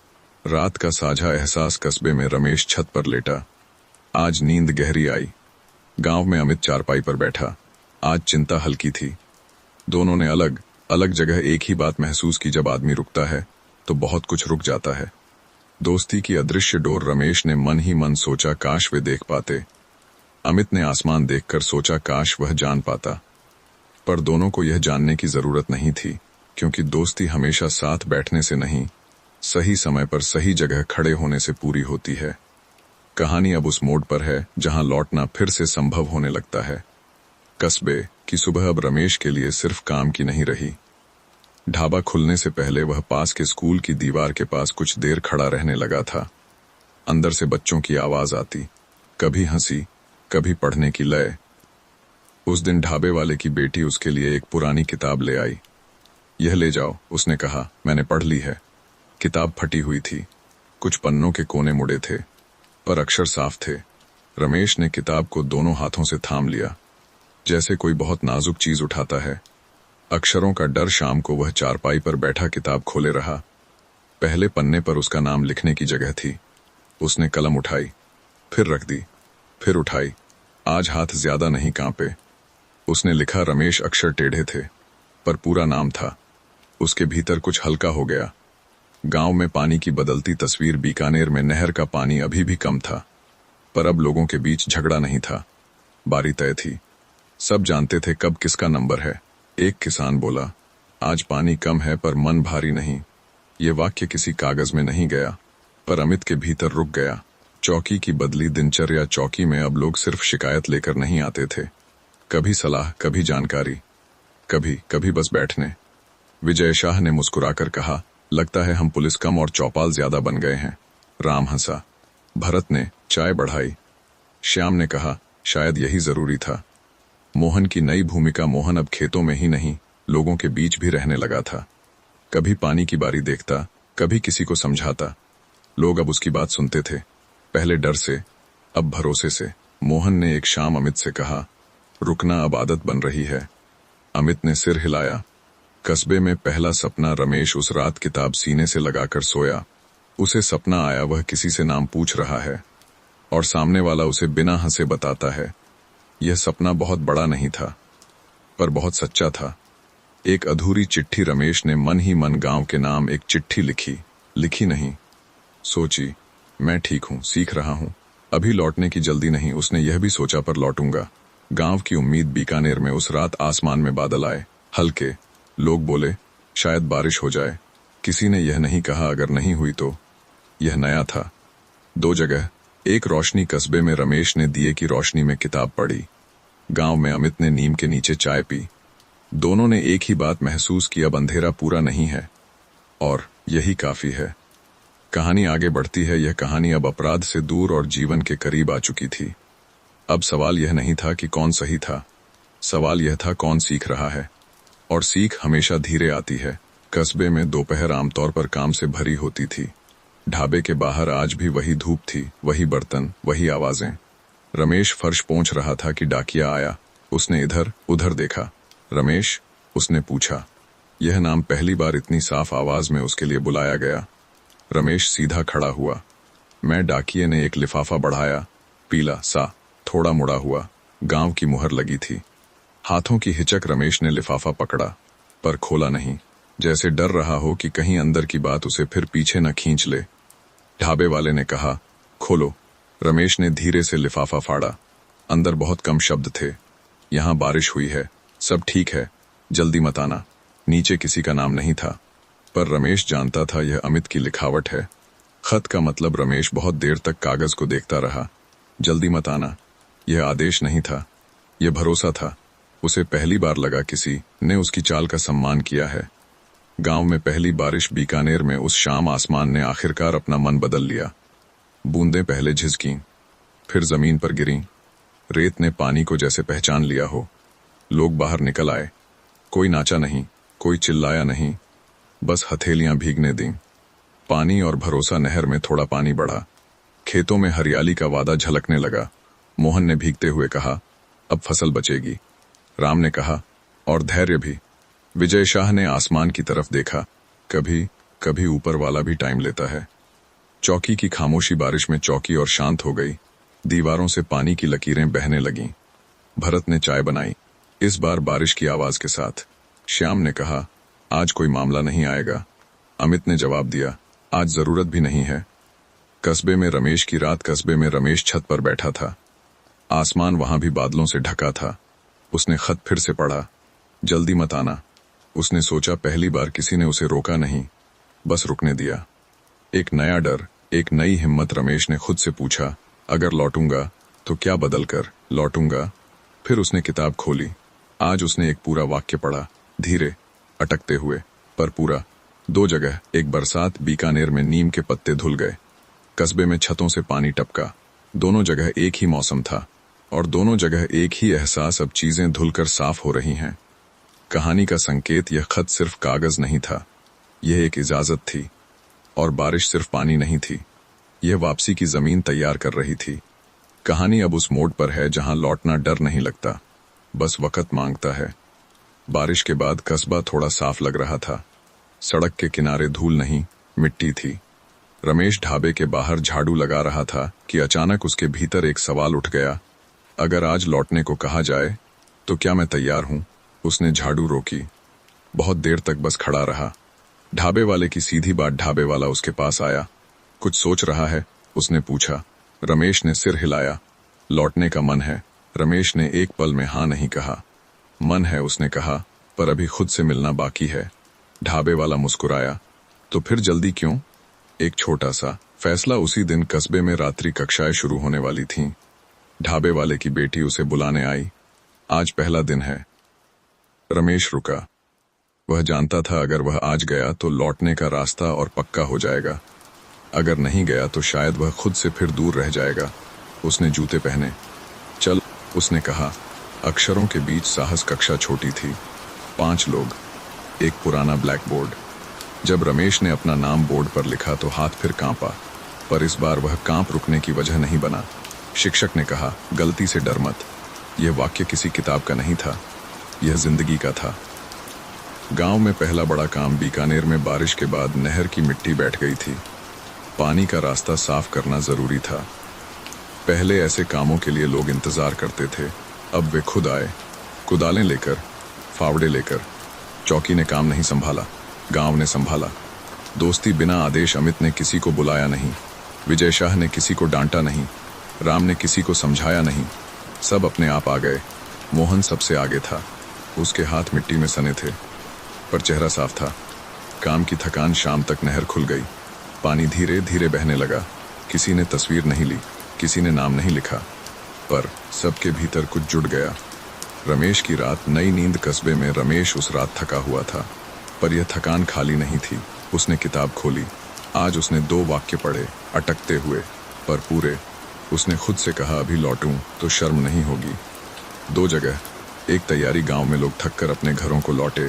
रात का साझा एहसास। कस्बे में रमेश छत पर लेटा। आज नींद गहरी आई। गांव में अमित चारपाई पर बैठा। आज चिंता हल्की थी। दोनों ने अलग अलग जगह एक ही बात महसूस की, जब आदमी रुकता है तो बहुत कुछ रुक जाता है। दोस्ती की अदृश्य डोर। रमेश ने मन ही मन सोचा, काश वे देख पाते। अमित ने आसमान देखकर सोचा, काश वह जान पाता। पर दोनों को यह जानने की जरूरत नहीं थी, क्योंकि दोस्ती हमेशा साथ बैठने से नहीं, सही समय पर सही जगह खड़े होने से पूरी होती है। कहानी अब उस मोड़ पर है जहां लौटना फिर से संभव होने लगता है। कस्बे की सुबह अब रमेश के लिए सिर्फ काम की नहीं रही। ढाबा खुलने से पहले वह पास के स्कूल की दीवार के पास कुछ देर खड़ा रहने लगा था। अंदर से बच्चों की आवाज आती, कभी हंसी, कभी पढ़ने की लय। उस दिन ढाबे वाले की बेटी उसके लिए एक पुरानी किताब ले आई। यह ले जाओ, उसने कहा, मैंने पढ़ ली है। किताब फटी हुई थी, कुछ पन्नों के कोने मुड़े थे, पर अक्षर साफ थे। रमेश ने किताब को दोनों हाथों से थाम लिया, जैसे कोई बहुत नाजुक चीज उठाता है। अक्षरों का डर। शाम को वह चारपाई पर बैठा किताब खोले रहा। पहले पन्ने पर उसका नाम लिखने की जगह थी। उसने कलम उठाई, फिर रख दी, फिर उठाई। आज हाथ ज्यादा नहीं कांपे। उसने लिखा रमेश। अक्षर टेढ़े थे, पर पूरा नाम था। उसके भीतर कुछ हल्का हो गया। गांव में पानी की बदलती तस्वीर। बीकानेर में नहर का पानी अभी भी कम था, पर अब लोगों के बीच झगड़ा नहीं था, बारी तय थी। सब जानते थे कब किसका नंबर है। एक किसान बोला, आज पानी कम है पर मन भारी नहीं। ये वाक्य किसी कागज में नहीं गया, पर अमित के भीतर रुक गया। चौकी की बदली दिनचर्या। चौकी में अब लोग सिर्फ शिकायत लेकर नहीं आते थे, कभी सलाह, कभी जानकारी, कभी कभी बस बैठने। विजय शाह ने मुस्कुराकर कहा, लगता है हम पुलिस कम और चौपाल ज्यादा बन गए हैं। राम हंसा। भरत ने चाय बढ़ाई। श्याम ने कहा, शायद यही जरूरी था। मोहन की नई भूमिका। मोहन अब खेतों में ही नहीं, लोगों के बीच भी रहने लगा था। कभी पानी की बारी देखता, कभी किसी को समझाता। लोग अब उसकी बात सुनते थे, पहले डर से, अब भरोसे से। मोहन ने एक शाम अमित से कहा, रुकना अब आदत बन रही है। अमित ने सिर हिलाया। कस्बे में पहला सपना। रमेश उस रात किताब सीने से लगाकर सोया। उसे सपना आया वह किसी से नाम पूछ रहा है और सामने वाला उसे बिना हंसे बताता है। यह सपना बहुत बड़ा नहीं था, पर बहुत सच्चा था। एक अधूरी चिट्ठी। रमेश ने मन ही मन गांव के नाम एक चिट्ठी लिखी नहीं, सोची, मैं ठीक हूं, सीख रहा हूं, अभी लौटने की जल्दी नहीं। उसने यह भी सोचा, पर लौटूंगा। गांव की उम्मीद। बीकानेर में उस रात आसमान में बादल आए, हल्के। लोग बोले, शायद बारिश हो जाए। किसी ने यह नहीं कहा अगर नहीं हुई तो। यह नया था। दो जगह, एक रोशनी। कस्बे में रमेश ने दिए की रोशनी में किताब पढ़ी। गांव में अमित ने नीम के नीचे चाय पी। दोनों ने एक ही बात महसूस की, अब अंधेरा पूरा नहीं है, और यही काफी है। कहानी आगे बढ़ती है। यह कहानी अब अपराध से दूर और जीवन के करीब आ चुकी थी। अब सवाल यह नहीं था कि कौन सही था, सवाल यह था कौन सीख रहा है। और सीख हमेशा धीरे आती है। कस्बे में दोपहर आमतौर पर काम से भरी होती थी। ढाबे के बाहर आज भी वही धूप थी, वही बर्तन, वही आवाजें। रमेश फर्श पोंछ रहा था कि डाकिया आया। उसने इधर उधर देखा। रमेश, उसने पूछा। यह नाम पहली बार इतनी साफ आवाज में उसके लिए बुलाया गया। रमेश सीधा खड़ा हुआ। मैं। डाकिये ने एक लिफाफा बढ़ाया, पीला सा, थोड़ा मुड़ा हुआ। गांव की मुहर लगी थी। हाथों की हिचक। रमेश ने लिफाफा पकड़ा, पर खोला नहीं, जैसे डर रहा हो कि कहीं अंदर की बात उसे फिर पीछे न खींच ले। ढाबे वाले ने कहा, खोलो। रमेश ने धीरे से लिफाफा फाड़ा। अंदर बहुत कम शब्द थे। यहाँ बारिश हुई है, सब ठीक है, जल्दी मत आना। नीचे किसी का नाम नहीं था, पर रमेश जानता था यह अमित की लिखावट है। खत का मतलब। रमेश बहुत देर तक कागज को देखता रहा। जल्दी मत आना, यह आदेश नहीं था, यह भरोसा था। उसे पहली बार लगा किसी ने उसकी चाल का सम्मान किया है। गांव में पहली बारिश। बीकानेर में उस शाम आसमान ने आखिरकार अपना मन बदल लिया। बूंदें पहले झिझकीं, फिर जमीन पर गिरीं। रेत ने पानी को जैसे पहचान लिया हो। लोग बाहर निकल आए। कोई नाचा नहीं, कोई चिल्लाया नहीं, बस हथेलियां भीगने दीं। पानी और भरोसा। नहर में थोड़ा पानी बढ़ा। खेतों में हरियाली का वादा झलकने लगा। मोहन ने भीगते हुए कहा, अब फसल बचेगी। राम ने कहा, और धैर्य भी। विजय शाह ने आसमान की तरफ देखा। कभी कभी ऊपर वाला भी टाइम लेता है। चौकी की खामोशी। बारिश में चौकी और शांत हो गई। दीवारों से पानी की लकीरें बहने लगीं। भरत ने चाय बनाई, इस बार बारिश की आवाज के साथ। श्याम ने कहा, आज कोई मामला नहीं आएगा। अमित ने जवाब दिया, आज जरूरत भी नहीं है। कस्बे में रमेश की रात। कस्बे में रमेश छत पर बैठा था। आसमान वहां भी बादलों से ढका था। उसने खत फिर से पढ़ा। जल्दी मत आना। उसने सोचा, पहली बार किसी ने उसे रोका नहीं, बस रुकने दिया। एक नया डर, एक नई हिम्मत। रमेश ने खुद से पूछा, अगर लौटूंगा तो क्या बदल कर लौटूंगा। फिर उसने किताब खोली। आज उसने एक पूरा वाक्य पढ़ा, धीरे, अटकते हुए, पर पूरा। दो जगह। एक बरसात। बीकानेर में नीम के पत्ते धुल गए। कस्बे में छतों से पानी टपका। दोनों जगह एक ही मौसम था, और दोनों जगह एक ही एहसास, अब चीजें धुलकर साफ हो रही हैं। कहानी का संकेत। यह खत सिर्फ कागज नहीं था, यह एक इजाजत थी। और बारिश सिर्फ पानी नहीं थी, यह वापसी की जमीन तैयार कर रही थी। कहानी अब उस मोड़ पर है जहां लौटना डर नहीं लगता, बस वक्त मांगता है। बारिश के बाद कस्बा थोड़ा साफ लग रहा था। सड़क के किनारे धूल नहीं, मिट्टी थी। रमेश ढाबे के बाहर झाड़ू लगा रहा था कि अचानक उसके भीतर एक सवाल उठ गया। अगर आज लौटने को कहा जाए तो क्या मैं तैयार हूं? उसने झाड़ू रोकी। बहुत देर तक बस खड़ा रहा। ढाबे वाले की सीधी बात। ढाबे वाला उसके पास आया। कुछ सोच रहा है? उसने पूछा। रमेश ने सिर हिलाया। लौटने का मन है। रमेश ने एक पल में हाँ नहीं कहा। मन है, उसने कहा, पर अभी खुद से मिलना बाकी है। ढाबे वाला मुस्कुराया। तो फिर जल्दी क्यों? एक छोटा सा फैसला। उसी दिन कस्बे में रात्रि कक्षाएं शुरू होने वाली थीं। ढाबे वाले की बेटी उसे बुलाने आई। आज पहला दिन है। रमेश रुका। वह जानता था अगर वह आज गया तो लौटने का रास्ता और पक्का हो जाएगा। अगर नहीं गया तो शायद वह खुद से फिर दूर रह जाएगा। उसने जूते पहने। चल, उसने कहा। अक्षरों के बीच साहस। कक्षा छोटी थी। 5 लोग, एक पुराना ब्लैक बोर्ड। जब रमेश ने अपना नाम बोर्ड पर लिखा तो हाथ फिर कांपा, पर इस बार वह कांप रुकने की वजह नहीं बना। शिक्षक ने कहा, गलती से डर मत। यह वाक्य किसी किताब का नहीं था, यह जिंदगी का था। गांव में पहला बड़ा काम। बीकानेर में बारिश के बाद नहर की मिट्टी बैठ गई थी। पानी का रास्ता साफ करना जरूरी था। पहले ऐसे कामों के लिए लोग इंतजार करते थे, अब वे खुद आए, कुदालें लेकर, फावड़े लेकर। चौकी ने काम नहीं संभाला, गांव ने संभाला। दोस्ती बिना आदेश। अमित ने किसी को बुलाया नहीं, विजय शाह ने किसी को डांटा नहीं, राम ने किसी को समझाया नहीं। सब अपने आप आ गए। मोहन सबसे आगे था। उसके हाथ मिट्टी में सने थे, पर चेहरा साफ था। काम की थकान। शाम तक नहर खुल गई। पानी धीरे धीरे बहने लगा। किसी ने तस्वीर नहीं ली, किसी ने नाम नहीं लिखा, पर सबके भीतर कुछ जुड़ गया। रमेश की रात। नई नींद। कस्बे में रमेश उस रात थका हुआ था, पर यह थकान खाली नहीं थी। उसने किताब खोली। आज उसने 2 वाक्य पढ़े, अटकते हुए, पर पूरे। उसने खुद से कहा, अभी लौटूं तो शर्म नहीं होगी। 2 जगह। एक तैयारी। गांव में लोग थक कर अपने घरों को लौटे।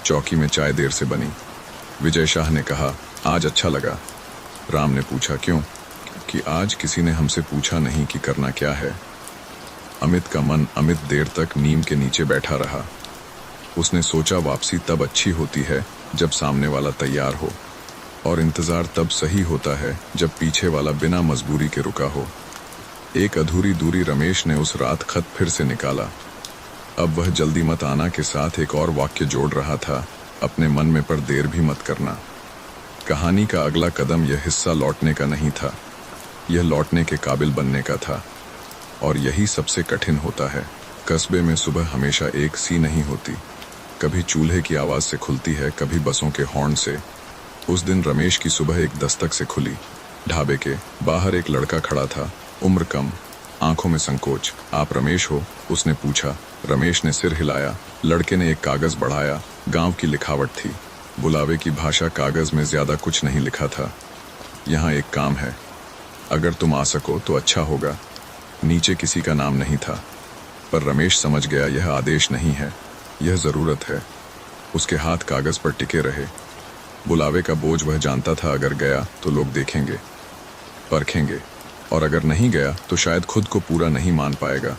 चौकी में चाय देर से बनी। विजय शाह ने कहा, आज अच्छा लगा। राम ने पूछा, क्यों? कि आज किसी ने हमसे पूछा नहीं कि करना क्या है। अमित का मन। अमित देर तक नीम के नीचे बैठा रहा। उसने सोचा, वापसी तब अच्छी होती है जब सामने वाला तैयार हो, और इंतजार तब सही होता है जब पीछे वाला बिना मजबूरी के रुका हो। एक अधूरी दूरी। रमेश ने उस रात खत फिर से निकाला। अब वह जल्दी मत आना के साथ एक और वाक्य जोड़ रहा था, अपने मन में, पर देर भी मत करना। कहानी का अगला कदम। यह हिस्सा लौटने का नहीं था, यह लौटने के काबिल बनने का था। और यही सबसे कठिन होता है। कस्बे में सुबह हमेशा एक सी नहीं होती। कभी चूल्हे की आवाज से खुलती है, कभी बसों के हॉर्न से। उस दिन रमेश की सुबह एक दस्तक से खुली। ढाबे के बाहर एक लड़का खड़ा था, उम्र कम, आंखों में संकोच। आप रमेश हो? उसने पूछा। रमेश ने सिर हिलाया। लड़के ने एक कागज बढ़ाया। गांव की लिखावट थी, बुलावे की भाषा। कागज में ज्यादा कुछ नहीं लिखा था। यहाँ एक काम है, अगर तुम आ सको तो अच्छा होगा। नीचे किसी का नाम नहीं था, पर रमेश समझ गया यह आदेश नहीं है, यह जरूरत है। उसके हाथ कागज पर टिके रहे। बुलावे का बोझ वह जानता था। अगर गया तो लोग देखेंगे, परखेंगे, और अगर नहीं गया तो शायद खुद को पूरा नहीं मान पाएगा।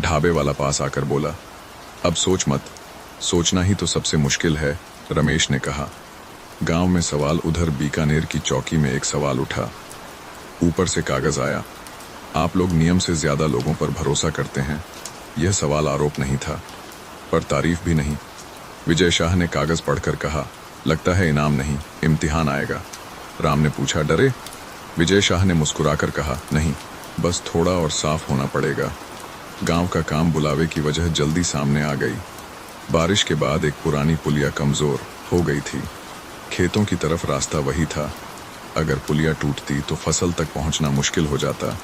ढाबे वाला पास आकर बोला, अब सोच मत। सोचना ही तो सबसे मुश्किल है, रमेश ने कहा। गांव में सवाल। उधर बीकानेर की चौकी में एक सवाल उठा। ऊपर से कागज आया, आप लोग नियम से ज्यादा लोगों पर भरोसा करते हैं। यह सवाल आरोप नहीं था, पर तारीफ भी नहीं। विजय शाह ने कागज पढ़कर कहा, लगता है इनाम नहीं, इम्तिहान आएगा। राम ने पूछा, डरे? विजय शाह ने मुस्कुराकर कहा, नहीं, बस थोड़ा और साफ होना पड़ेगा। गांव का काम। बुलावे की वजह जल्दी सामने आ गई। बारिश के बाद एक पुरानी पुलिया कमजोर हो गई थी। खेतों की तरफ रास्ता वही था। अगर पुलिया टूटती तो फसल तक पहुंचना मुश्किल हो जाता।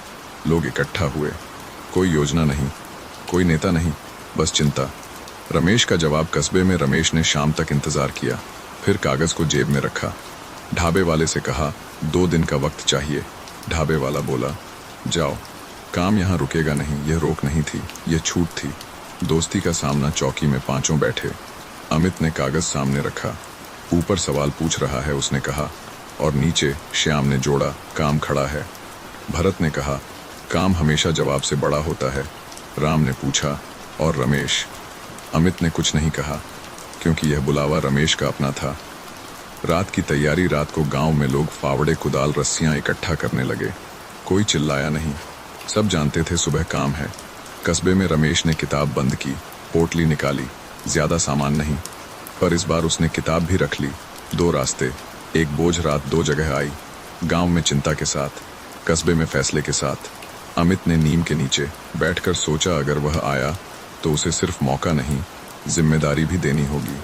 लोग इकट्ठा हुए। कोई योजना नहीं, कोई नेता नहीं, बस चिंता। रमेश का जवाब। कस्बे में रमेश ने शाम तक इंतजार किया, फिर कागज को जेब में रखा। ढाबे वाले से कहा, 2 दिन का वक्त चाहिए। ढाबे वाला बोला, जाओ, काम यहाँ रुकेगा नहीं। यह रोक नहीं थी, यह छूट थी। दोस्ती का सामना। चौकी में 5 बैठे। अमित ने कागज सामने रखा। ऊपर सवाल पूछ रहा है, उसने कहा, और नीचे श्याम ने जोड़ा, काम खड़ा है। भरत ने कहा, काम हमेशा जवाब से बड़ा होता है। राम ने पूछा, और रमेश? अमित ने कुछ नहीं कहा, क्योंकि यह बुलावा रमेश का अपना था। रात की तैयारी। रात को गांव में लोग फावड़े, कुदाल, रस्सियां इकट्ठा करने लगे। कोई चिल्लाया नहीं, सब जानते थे सुबह काम है। कस्बे में रमेश ने किताब बंद की, पोटली निकाली। ज्यादा सामान नहीं, पर इस बार उसने किताब भी रख ली। 2 रास्ते, एक बोझ रात 2 जगह आई। गांव में चिंता के साथ, कस्बे में फैसले के साथ। अमित ने नीम के नीचे बैठकर सोचा, अगर वह आया तो उसे सिर्फ मौका नहीं, जिम्मेदारी भी देनी होगी।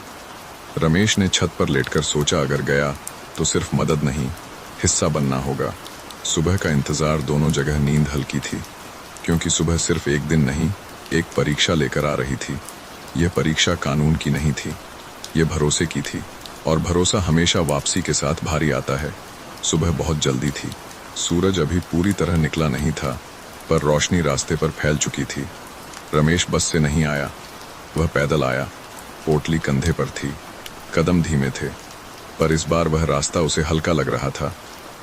रमेश ने छत पर लेटकर सोचा, अगर गया तो सिर्फ मदद नहीं, हिस्सा बनना होगा। सुबह का इंतजार। दोनों जगह नींद हल्की थी, क्योंकि सुबह सिर्फ एक दिन नहीं, एक परीक्षा लेकर आ रही थी। यह परीक्षा कानून की नहीं थी, यह भरोसे की थी, और भरोसा हमेशा वापसी के साथ भारी आता है। सुबह बहुत जल्दी थी, सूरज अभी पूरी तरह निकला नहीं था, पर रोशनी रास्ते पर फैल चुकी थी। रमेश बस से नहीं आया, वह पैदल आया। पोटली कंधे पर थी, कदम धीमे थे, पर इस बार वह रास्ता उसे हल्का लग रहा था,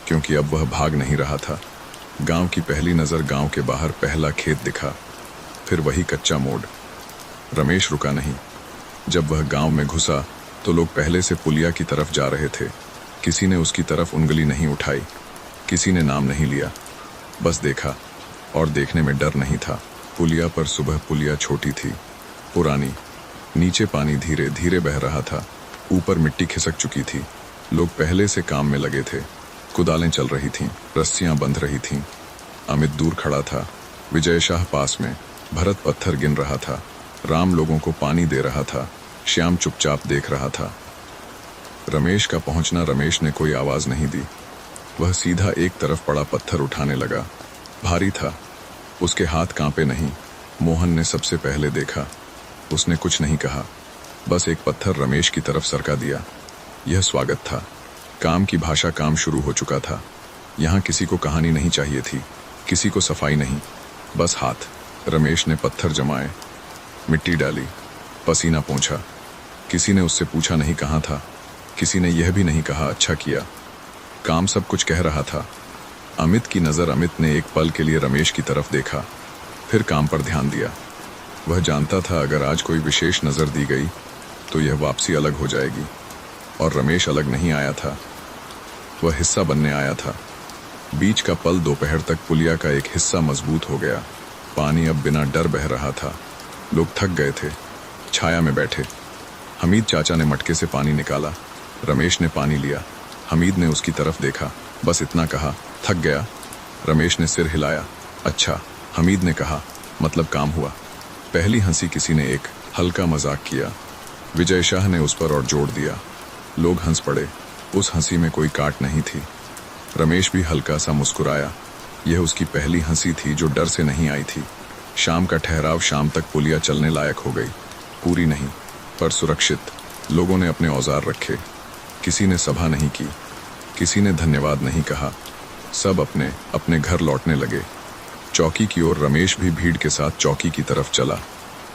क्योंकि अब वह भाग नहीं रहा था। गांव की पहली नज़र, गांव के बाहर पहला खेत दिखा, फिर वही कच्चा मोड़। रमेश रुका नहीं। जब वह गांव में घुसा तो लोग पहले से पुलिया की तरफ जा रहे थे। किसी ने उसकी तरफ उंगली नहीं उठाई, किसी ने नाम नहीं लिया, बस देखा, और देखने में डर नहीं था। पुलिया पर सुबह पुलिया छोटी थी, पुरानी, नीचे पानी धीरे धीरे बह रहा था, ऊपर मिट्टी खिसक चुकी थी। लोग पहले से काम में लगे थे, कुदालें चल रही थीं, रस्सियां बंध रही थीं। अमित दूर खड़ा था, विजय शाह पास में, भरत पत्थर गिन रहा था, राम लोगों को पानी दे रहा था, श्याम चुपचाप देख रहा था। रमेश का पहुंचना। रमेश ने कोई आवाज नहीं दी, वह सीधा एक तरफ पड़ा पत्थर उठाने लगा। भारी था, उसके हाथ कांपे नहीं। मोहन ने सबसे पहले देखा, उसने कुछ नहीं कहा, बस एक पत्थर रमेश की तरफ सरका दिया। यह स्वागत था, काम की भाषा। काम शुरू हो चुका था। यहाँ किसी को कहानी नहीं चाहिए थी, किसी को सफाई नहीं, बस हाथ। रमेश ने पत्थर जमाए, मिट्टी डाली, पसीना पोंछा। किसी ने उससे पूछा नहीं कहाँ था, किसी ने यह भी नहीं कहा अच्छा किया। काम सब कुछ कह रहा था। अमित की नज़र। अमित ने एक पल के लिए रमेश की तरफ देखा, फिर काम पर ध्यान दिया। वह जानता था, अगर आज कोई विशेष नज़र दी गई तो यह वापसी अलग हो जाएगी। और रमेश अलग नहीं आया था, वह हिस्सा बनने आया था। बीच का पल, दोपहर तक पुलिया का एक हिस्सा मजबूत हो गया। पानी अब बिना डर बह रहा था। लोग थक गए थे, छाया में बैठे। हमीद चाचा ने मटके से पानी निकाला, रमेश ने पानी लिया। हमीद ने उसकी तरफ देखा, बस इतना कहा, थक गया। रमेश ने सिर हिलाया, अच्छा। हमीद ने कहा, मतलब काम हुआ। पहली हंसी किसी ने एक हल्का मजाक किया, विजय शाह ने उस पर और जोड़ दिया। लोग हंस पड़े, उस हंसी में कोई काट नहीं थी। रमेश भी हल्का सा मुस्कुराया। यह उसकी पहली हंसी थी जो डर से नहीं आई थी। शाम का ठहराव। शाम तक पुलिया चलने लायक हो गई, पूरी नहीं पर सुरक्षित। लोगों ने अपने औजार रखे, किसी ने सभा नहीं की, किसी ने धन्यवाद नहीं कहा। सब अपने अपने घर लौटने लगे। चौकी की ओर रमेश भी भीड़ के साथ चौकी की तरफ चला।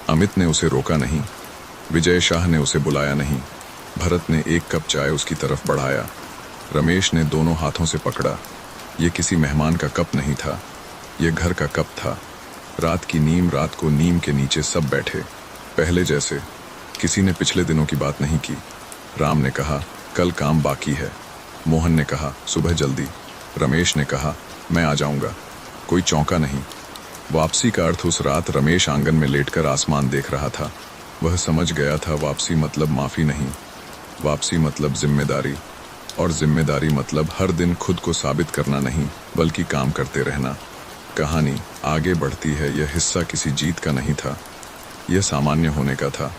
अमित ने उसे रोका नहीं, विजय शाह ने उसे बुलाया नहीं, भरत ने एक कप चाय उसकी तरफ बढ़ाया। रमेश ने दोनों हाथों से पकड़ा। ये किसी मेहमान का कप नहीं था, ये घर का कप था। रात की नीम। रात को नीम के नीचे सब बैठे, पहले जैसे। किसी ने पिछले दिनों की बात नहीं की। राम ने कहा, कल काम बाकी है। मोहन ने कहा, सुबह जल्दी। रमेश ने कहा, मैं आ जाऊंगा। कोई चौंका नहीं। वापसी का अर्थ उस रात रमेश आंगन में लेटकर आसमान देख रहा था। वह समझ गया था, वापसी मतलब माफ़ी नहीं, वापसी मतलब जिम्मेदारी। और जिम्मेदारी मतलब हर दिन खुद को साबित करना नहीं, बल्कि काम करते रहना। कहानी आगे बढ़ती है। यह हिस्सा किसी जीत का नहीं था, यह सामान्य होने का था।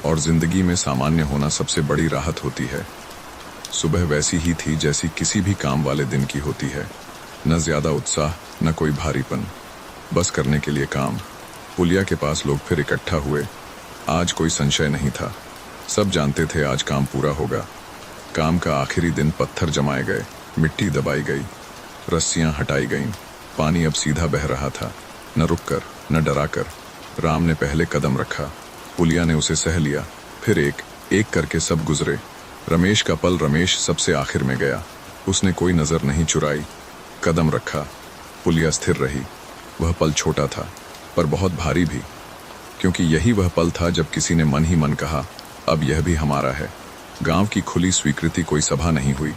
और जिंदगी में सामान्य होना सबसे बड़ी राहत होती है। सुबह वैसी ही थी जैसी किसी भी काम वाले दिन की होती है। न ज्यादा उत्साह, न कोई भारीपन, बस करने के लिए काम। पुलिया के पास लोग फिर इकट्ठा हुए। आज कोई संशय नहीं था, सब जानते थे आज काम पूरा होगा। काम का आखिरी दिन। पत्थर जमाए गए, मिट्टी दबाई गई, रस्सियां हटाई गईं। पानी अब सीधा बह रहा था, न रुककर न डराकर। राम ने पहले कदम रखा, पुलिया ने उसे सह लिया। फिर एक एक करके सब गुजरे। रमेश का पल। रमेश सबसे आखिर में गया, उसने कोई नज़र नहीं चुराई। कदम रखा, पुलिया स्थिर रही। वह पल छोटा था, पर बहुत भारी भी, क्योंकि यही वह पल था जब किसी ने मन ही मन कहा, अब यह भी हमारा है। गांव की खुली स्वीकृति, कोई सभा नहीं हुई,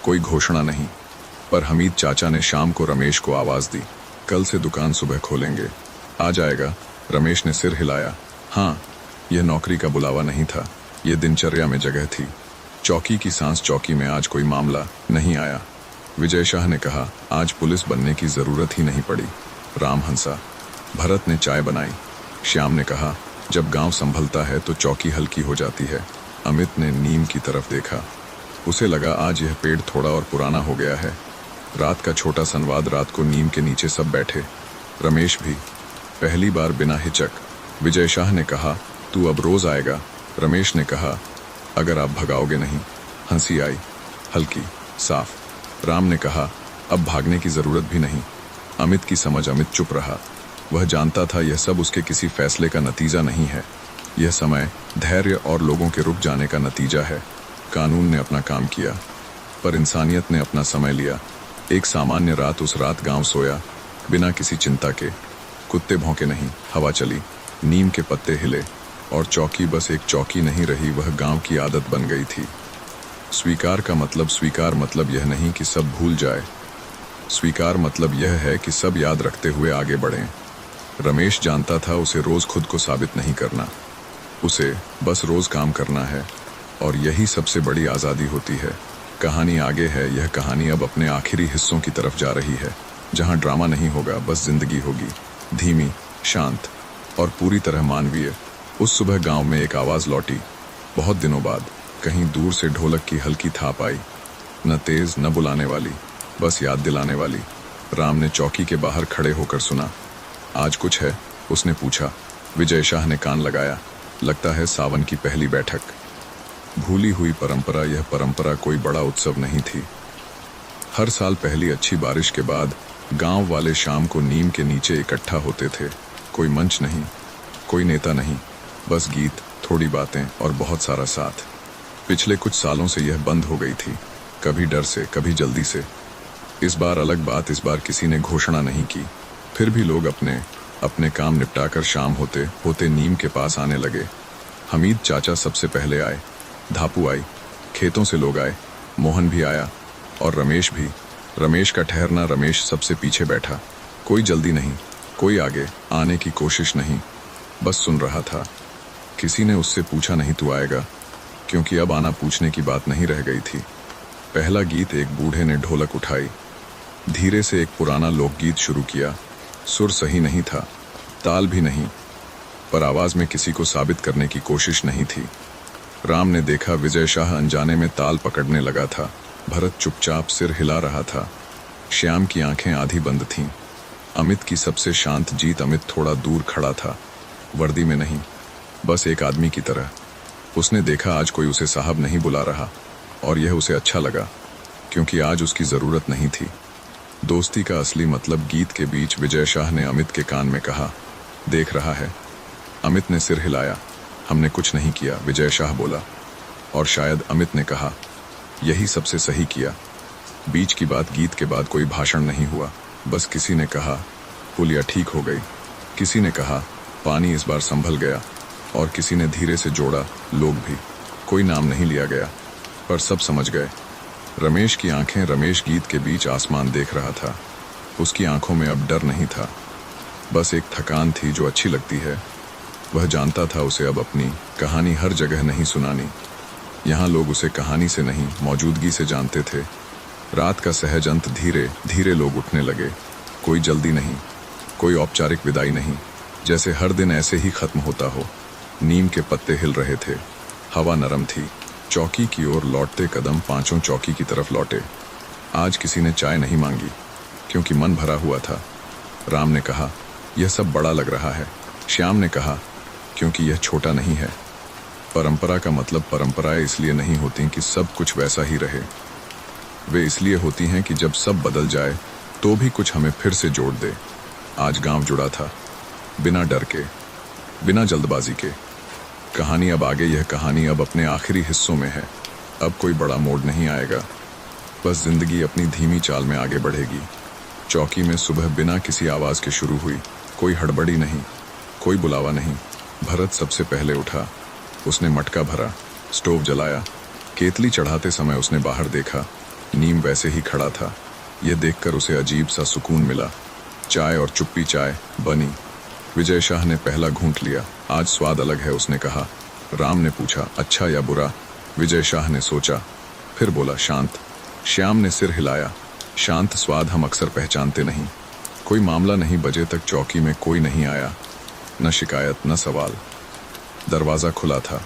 कोई घोषणा नहीं, पर हमीद चाचा ने शाम को रमेश को आवाज दी, कल से दुकान सुबह खोलेंगे, आ जाएगा। रमेश ने सिर हिलाया। हाँ, यह नौकरी का बुलावा नहीं था, यह दिनचर्या में जगह थी। चौकी की सांस चौकी में आज कोई मामला नहीं आया। विजय शाह ने कहा, आज पुलिस बनने की जरूरत ही नहीं पड़ी। राम हंसा। भरत ने चाय बनाई। श्याम ने कहा, जब गांव संभलता है तो चौकी हल्की हो जाती है। अमित ने नीम की तरफ देखा। उसे लगा आज यह पेड़ थोड़ा और पुराना हो गया है। रात का छोटा संवाद, रात को नीम के नीचे सब बैठे, रमेश भी। पहली बार बिना हिचक। विजय शाह ने कहा, तू अब रोज आएगा। रमेश ने कहा, अगर आप भगाओगे नहीं। हंसी आई, हल्की, साफ। राम ने कहा, अब भागने की जरूरत भी नहीं। अमित की समझ। अमित चुप रहा। वह जानता था यह सब उसके किसी फैसले का नतीजा नहीं है, यह समय, धैर्य और लोगों के रुक जाने का नतीजा है। कानून ने अपना काम किया, पर इंसानियत ने अपना समय लिया। एक सामान्य रात, उस रात गांव सोया, बिना किसी चिंता के। कुत्ते भौंके नहीं, हवा चली, नीम के पत्ते हिले, और चौकी बस एक चौकी नहीं रही, वह गांव की आदत बन गई थी। स्वीकार मतलब यह नहीं कि सब भूल जाए। स्वीकार मतलब यह है कि सब याद रखते हुए आगे बढ़ें। रमेश जानता था उसे रोज खुद को साबित नहीं करना, उसे बस रोज काम करना है, और यही सबसे बड़ी आज़ादी होती है। कहानी आगे है। यह कहानी अब अपने आखिरी हिस्सों की तरफ जा रही है, जहां ड्रामा नहीं होगा, बस जिंदगी होगी, धीमी, शांत और पूरी तरह मानवीय। उस सुबह गांव में एक आवाज लौटी, बहुत दिनों बाद। कहीं दूर से ढोलक की हल्की थाप आई, न तेज न बुलाने वाली, बस याद दिलाने वाली। राम ने चौकी के बाहर खड़े होकर सुना। आज कुछ है? उसने पूछा। विजय शाह ने कान लगाया। लगता है सावन की पहली बैठक। भूली हुई परंपरा। यह परंपरा कोई बड़ा उत्सव नहीं थी। हर साल पहली अच्छी बारिश के बाद गांव वाले शाम को नीम के नीचे इकट्ठा होते थे। कोई मंच नहीं, कोई नेता नहीं, बस गीत, थोड़ी बातें और बहुत सारा साथ। पिछले कुछ सालों से यह बंद हो गई थी, कभी डर से, कभी जल्दी से। इस बार अलग बात, इस बार किसी ने घोषणा नहीं की। फिर भी लोग अपने अपने काम निपटाकर शाम होते होते नीम के पास आने लगे। हमीद चाचा सबसे पहले आए, धापू आई, खेतों से लोग आए, मोहन भी आया, और रमेश भी। रमेश का ठहरना। रमेश सबसे पीछे बैठा। कोई जल्दी नहीं, कोई आगे आने की कोशिश नहीं, बस सुन रहा था। किसी ने उससे पूछा नहीं, तू आएगा? क्योंकि अब आना पूछने की बात नहीं रह गई थी। पहला गीत एक बूढ़े ने ढोलक उठाई, धीरे से एक पुराना लोकगीत शुरू किया। सुर सही नहीं था, ताल भी नहीं, पर आवाज में किसी को साबित करने की कोशिश नहीं थी। राम ने देखा, विजय शाह अनजाने में ताल पकड़ने लगा था। भरत चुपचाप सिर हिला रहा था। श्याम की आंखें आधी बंद थीं। अमित की सबसे शांत जीत। अमित थोड़ा दूर खड़ा था, वर्दी में नहीं, बस एक आदमी की तरह। उसने देखा आज कोई उसे साहब नहीं बुला रहा, और यह उसे अच्छा लगा, क्योंकि आज उसकी जरूरत नहीं थी। दोस्ती का असली मतलब। गीत के बीच विजय शाह ने अमित के कान में कहा, देख रहा है? अमित ने सिर हिलाया। हमने कुछ नहीं किया, विजय शाह बोला। और शायद अमित ने कहा, यही सबसे सही किया। बीच की बात। गीत के बाद कोई भाषण नहीं हुआ, बस किसी ने कहा, पुलिया ठीक हो गई। किसी ने कहा, पानी इस बार संभल गया, और किसी ने धीरे से जोड़ा, लोग भी। कोई नाम नहीं लिया गया, पर सब समझ गए। रमेश की आंखें। रमेश गीत के बीच आसमान देख रहा था। उसकी आंखों में अब डर नहीं था, बस एक थकान थी जो अच्छी लगती है। वह जानता था उसे अब अपनी कहानी हर जगह नहीं सुनानी। यहाँ लोग उसे कहानी से नहीं, मौजूदगी से जानते थे। रात का सहज अंत। धीरे धीरे लोग उठने लगे। कोई जल्दी नहीं, कोई औपचारिक विदाई नहीं, जैसे हर दिन ऐसे ही खत्म होता हो। नीम के पत्ते हिल रहे थे, हवा नरम थी। चौकी की ओर लौटते कदम पांचों चौकी की तरफ लौटे। आज किसी ने चाय नहीं मांगी, क्योंकि मन भरा हुआ था। राम ने कहा, यह सब बड़ा लग रहा है। श्याम ने कहा, क्योंकि यह छोटा नहीं है। परंपरा का मतलब। परंपराएं इसलिए नहीं होती कि सब कुछ वैसा ही रहे, वे इसलिए होती हैं कि जब सब बदल जाए तो भी कुछ हमें फिर से जोड़ दे। आज गांव जुड़ा था, बिना डर के, बिना जल्दबाजी के। कहानी अब आगे। यह कहानी अब अपने आखिरी हिस्सों में है। अब कोई बड़ा मोड़ नहीं आएगा, बस जिंदगी अपनी धीमी चाल में आगे बढ़ेगी। चौकी में सुबह बिना किसी आवाज के शुरू हुई। कोई हड़बड़ी नहीं, कोई बुलावा नहीं। भरत सबसे पहले उठा। उसने मटका भरा, स्टोव जलाया, केतली चढ़ाते समय उसने बाहर देखा, नीम वैसे ही खड़ा था। यह देखकर उसे अजीब सा सुकून मिला। चाय और चुप्पी चाय बनी। विजय शाह ने पहला घूंट लिया। आज स्वाद अलग है, उसने कहा। राम ने पूछा, अच्छा या बुरा? विजय शाह ने सोचा, फिर बोला, शांत। श्याम ने सिर हिलाया। शांत स्वाद हम अक्सर पहचानते नहीं। कोई मामला नहीं बजे तक चौकी में कोई नहीं आया, न शिकायत न सवाल। दरवाज़ा खुला था,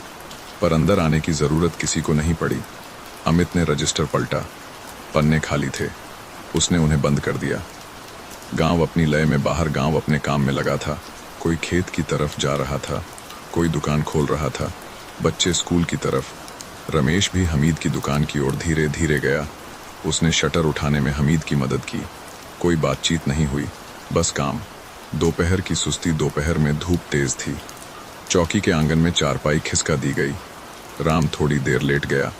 पर अंदर आने की ज़रूरत किसी को नहीं पड़ी। अमित ने रजिस्टर पलटा, पन्ने खाली थे। उसने उन्हें बंद कर दिया। गांव अपनी लय में बाहर, गांव अपने काम में लगा था। कोई खेत की तरफ जा रहा था, कोई दुकान खोल रहा था, बच्चे स्कूल की तरफ। रमेश भी हमीद की दुकान की ओर धीरे धीरे गया। उसने शटर उठाने में हमीद की मदद की। कोई बातचीत नहीं हुई, बस काम। दोपहर की सुस्ती। दोपहर में धूप तेज थी। चौकी के आंगन में चारपाई खिसका दी गई। राम थोड़ी देर लेट गया।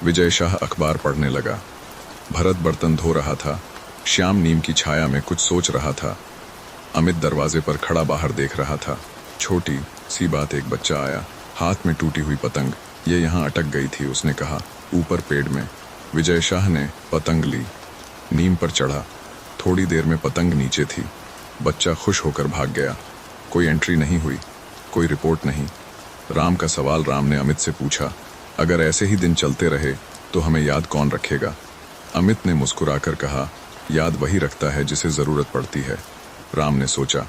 विजय शाह अखबार पढ़ने लगा। भरत बर्तन धो रहा था। श्याम नीम की छाया में कुछ सोच रहा था। अमित दरवाजे पर खड़ा बाहर देख रहा था। छोटी सी बात, एक बच्चा आया, हाथ में टूटी हुई पतंग। ये यहाँ अटक गई थी, उसने कहा, ऊपर पेड़ में। विजय शाह ने पतंग ली, नीम पर चढ़ा। थोड़ी देर में पतंग नीचे थी। बच्चा खुश होकर भाग गया। कोई एंट्री नहीं हुई, कोई रिपोर्ट नहीं। राम का सवाल। राम ने अमित से पूछा, अगर ऐसे ही दिन चलते रहे तो हमें याद कौन रखेगा? अमित ने मुस्कुराकर कहा, याद वही रखता है जिसे ज़रूरत पड़ती है। राम ने सोचा,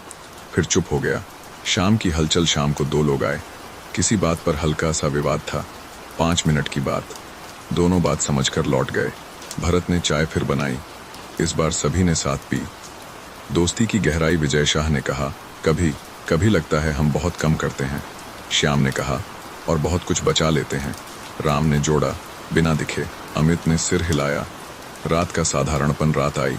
फिर चुप हो गया। शाम की हलचल। शाम को दो लोग आए। किसी बात पर हल्का सा विवाद था। 5 मिनट की बात। दोनों बात समझकर लौट गए। भरत ने चाय फिर बनाई। इस बार सभी ने साथ पी। दोस्ती की गहराई। विजय शाह ने कहा, कभी कभी लगता है हम बहुत कम करते हैं। श्याम ने कहा, और बहुत कुछ बचा लेते हैं। राम ने जोड़ा, बिना दिखे। अमित ने सिर हिलाया। रात का साधारणपन। रात आई,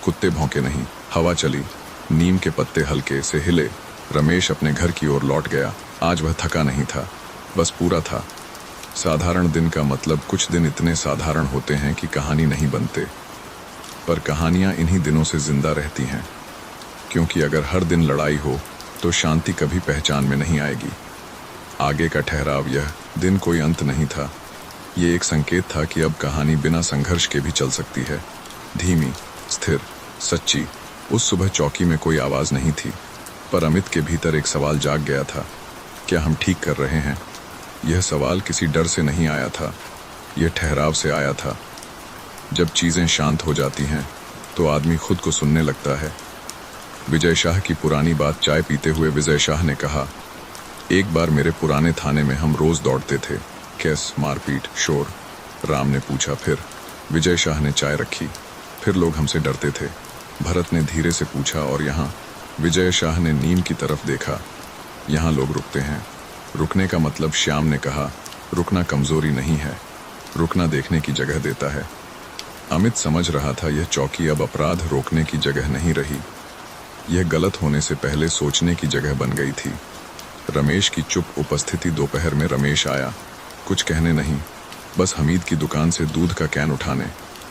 कुत्ते भौंके नहीं, हवा चली, नीम के पत्ते हल्के से हिले। रमेश अपने घर की ओर लौट गया। आज वह थका नहीं था, बस पूरा था। साधारण दिन का मतलब, कुछ दिन इतने साधारण होते हैं कि कहानी नहीं बनते, पर कहानियां इन्हीं दिनों से जिंदा रहती हैं। क्योंकि अगर हर दिन लड़ाई हो तो शांति कभी पहचान में नहीं आएगी। आगे का ठहराव। यह दिन कोई अंत नहीं था, ये एक संकेत था कि अब कहानी बिना संघर्ष के भी चल सकती है। धीमी, स्थिर, सच्ची। उस सुबह चौकी में कोई आवाज़ नहीं थी, पर अमित के भीतर एक सवाल जाग गया था, क्या हम ठीक कर रहे हैं? यह सवाल किसी डर से नहीं आया था, यह ठहराव से आया था। जब चीज़ें शांत हो जाती हैं तो आदमी खुद को सुनने लगता है। विजय शाह की पुरानी बात। चाय पीते हुए विजय शाह ने कहा, एक बार मेरे पुराने थाने में हम रोज़ दौड़ते थे। केस, मारपीट, शोर। राम ने पूछा, फिर? विजय शाह ने चाय रखी, फिर लोग हमसे डरते थे। भरत ने धीरे से पूछा, और यहाँ? विजय शाह ने नीम की तरफ देखा। यहाँ लोग रुकते हैं। रुकने का मतलब? श्याम ने कहा, रुकना कमजोरी नहीं है, रुकना देखने की जगह देता है। अमित समझ रहा था, यह चौकी अब अपराध रोकने की जगह नहीं रही, यह गलत होने से पहले सोचने की जगह बन गई थी। रमेश की चुप उपस्थिति। दोपहर में रमेश आया, कुछ कहने नहीं, बस हमीद की दुकान से दूध का कैन उठाने।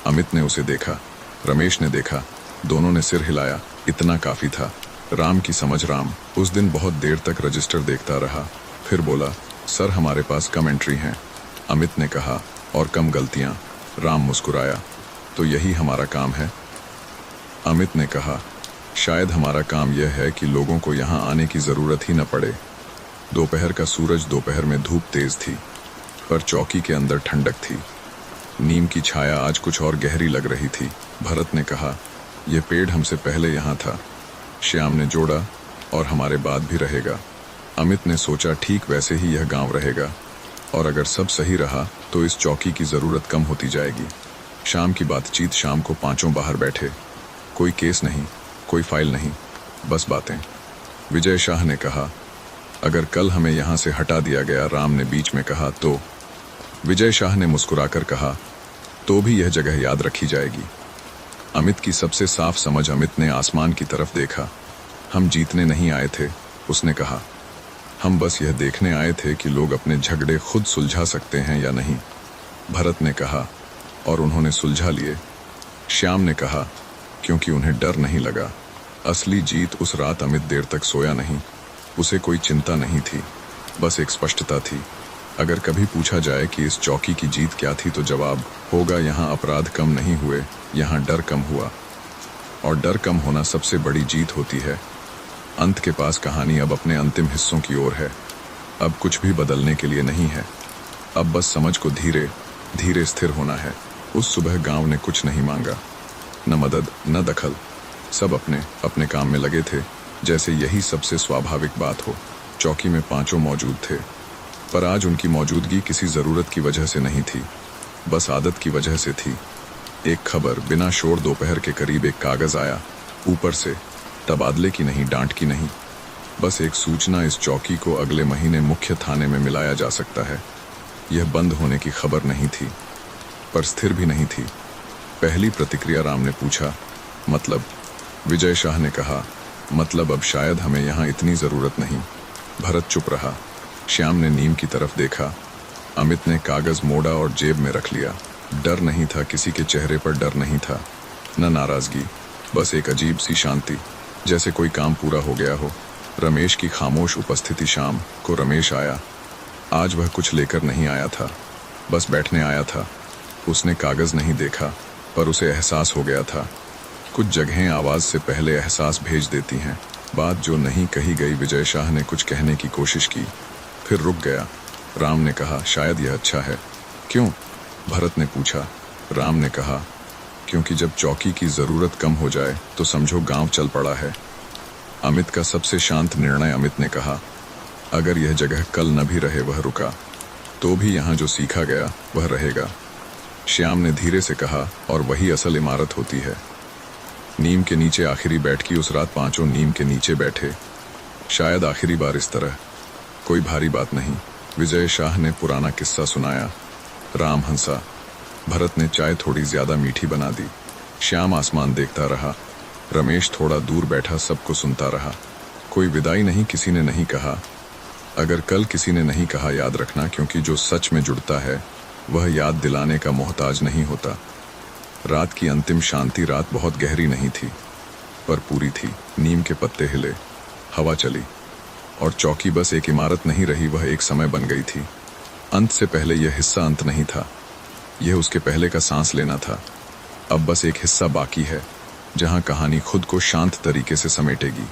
अमित ने उसे देखा, रमेश ने देखा, दोनों ने सिर हिलाया। इतना काफी था। राम की समझ। राम उस दिन बहुत देर तक रजिस्टर देखता रहा, फिर बोला, सर हमारे पास कम एंट्री हैं। अमित ने कहा, और कम गलतियां। राम मुस्कुराया, तो यही हमारा काम है? अमित ने कहा, शायद हमारा काम यह है कि लोगों को यहाँ आने की ज़रूरत ही न पड़े। दोपहर का सूरज। दोपहर में धूप तेज थी, पर चौकी के अंदर ठंडक थी। नीम की छाया आज कुछ और गहरी लग रही थी। भरत ने कहा, यह पेड़ हमसे पहले यहाँ था। श्याम ने जोड़ा, और हमारे बाद भी रहेगा। अमित ने सोचा, ठीक वैसे ही यह गांव रहेगा, और अगर सब सही रहा तो इस चौकी की ज़रूरत कम होती जाएगी। शाम की बातचीत। शाम को पांचों बाहर बैठे। कोई केस नहीं, कोई फाइल नहीं, बस बातें। विजय शाह ने कहा, अगर कल हमें यहाँ से हटा दिया गया? राम ने बीच में कहा, तो? विजय शाह ने मुस्कुराकर कहा, तो भी यह जगह याद रखी जाएगी। अमित की सबसे साफ समझ। अमित ने आसमान की तरफ देखा। हम जीतने नहीं आए थे, उसने कहा, हम बस यह देखने आए थे कि लोग अपने झगड़े खुद सुलझा सकते हैं या नहीं। भरत ने कहा, और उन्होंने सुलझा लिए। श्याम ने कहा, क्योंकि उन्हें डर नहीं लगा। असली जीत उस रात। अमित देर तक सोया नहीं। उसे कोई चिंता नहीं थी, बस एक स्पष्टता थी। अगर कभी पूछा जाए कि इस चौकी की जीत क्या थी तो जवाब होगा, यहाँ अपराध कम नहीं हुए, यहाँ डर कम हुआ। और डर कम होना सबसे बड़ी जीत होती है। अंत के पास कहानी अब अपने अंतिम हिस्सों की ओर है। अब कुछ भी बदलने के लिए नहीं है। अब बस समझ को धीरे धीरे स्थिर होना है। उस सुबह गांव ने कुछ नहीं मांगा, न मदद न दखल। सब अपने अपने काम में लगे थे, जैसे यही सबसे स्वाभाविक बात हो। चौकी में पांचों मौजूद थे, पर आज उनकी मौजूदगी किसी जरूरत की वजह से नहीं थी, बस आदत की वजह से थी। एक खबर बिना शोर दोपहर के करीब एक कागज आया, ऊपर से तबादले की नहीं, डांट की नहीं, बस एक सूचना, इस चौकी को अगले महीने मुख्य थाने में मिलाया जा सकता है। यह बंद होने की खबर नहीं थी, पर स्थिर भी नहीं थी। पहली प्रतिक्रिया राम ने पूछा, मतलब? विजय शाह ने कहा, मतलब अब शायद हमें यहाँ इतनी जरूरत नहीं। भरत चुप रहा। श्याम ने नीम की तरफ देखा। अमित ने कागज मोड़ा और जेब में रख लिया। डर नहीं था, किसी के चेहरे पर डर नहीं था, न नाराजगी, बस एक अजीब सी शांति, जैसे कोई काम पूरा हो गया हो। रमेश की खामोश उपस्थिति। शाम को रमेश आया। आज वह कुछ लेकर नहीं आया था, बस बैठने आया था। उसने कागज नहीं देखा, पर उसे एहसास हो गया था। कुछ जगहें आवाज से पहले एहसास भेज देती हैं। बात जो नहीं कही गई। विजय शाह ने कुछ कहने की कोशिश की, फिर रुक गया। राम ने कहा, शायद यह अच्छा है। क्यों? भरत ने पूछा। राम ने कहा, क्योंकि जब चौकी की जरूरत कम हो जाए तो समझो गांव चल पड़ा है। अमित का सबसे शांत निर्णय। अमित ने कहा, अगर यह जगह कल न भी रहे, वह रुका, तो भी यहाँ जो सीखा गया वह रहेगा। श्याम ने धीरे से कहा, और वही असल इमारत होती है। नीम के नीचे आखिरी बैठकी। उस रात पांचों नीम के नीचे बैठे, शायद आखिरी बार इस तरह। कोई भारी बात नहीं। विजय शाह ने पुराना किस्सा सुनाया। राम हंसा। भरत ने चाय थोड़ी ज्यादा मीठी बना दी। श्याम आसमान देखता रहा। रमेश थोड़ा दूर बैठा सबको सुनता रहा। कोई विदाई नहीं, किसी ने नहीं कहा। अगर कल किसी ने नहीं कहा, याद रखना, क्योंकि जो सच में जुड़ता है वह याद दिलाने का मोहताज नहीं होता। रात की अंतिम शांति। रात बहुत गहरी नहीं थी, पर पूरी थी। नीम के पत्ते हिले, हवा चली, और चौकी बस एक इमारत नहीं रही, वह एक समय बन गई थी। अंत से पहले यह हिस्सा अंत नहीं था, यह उसके पहले का सांस लेना था। अब बस एक हिस्सा बाकी है, जहां कहानी खुद को शांत तरीके से समेटेगी।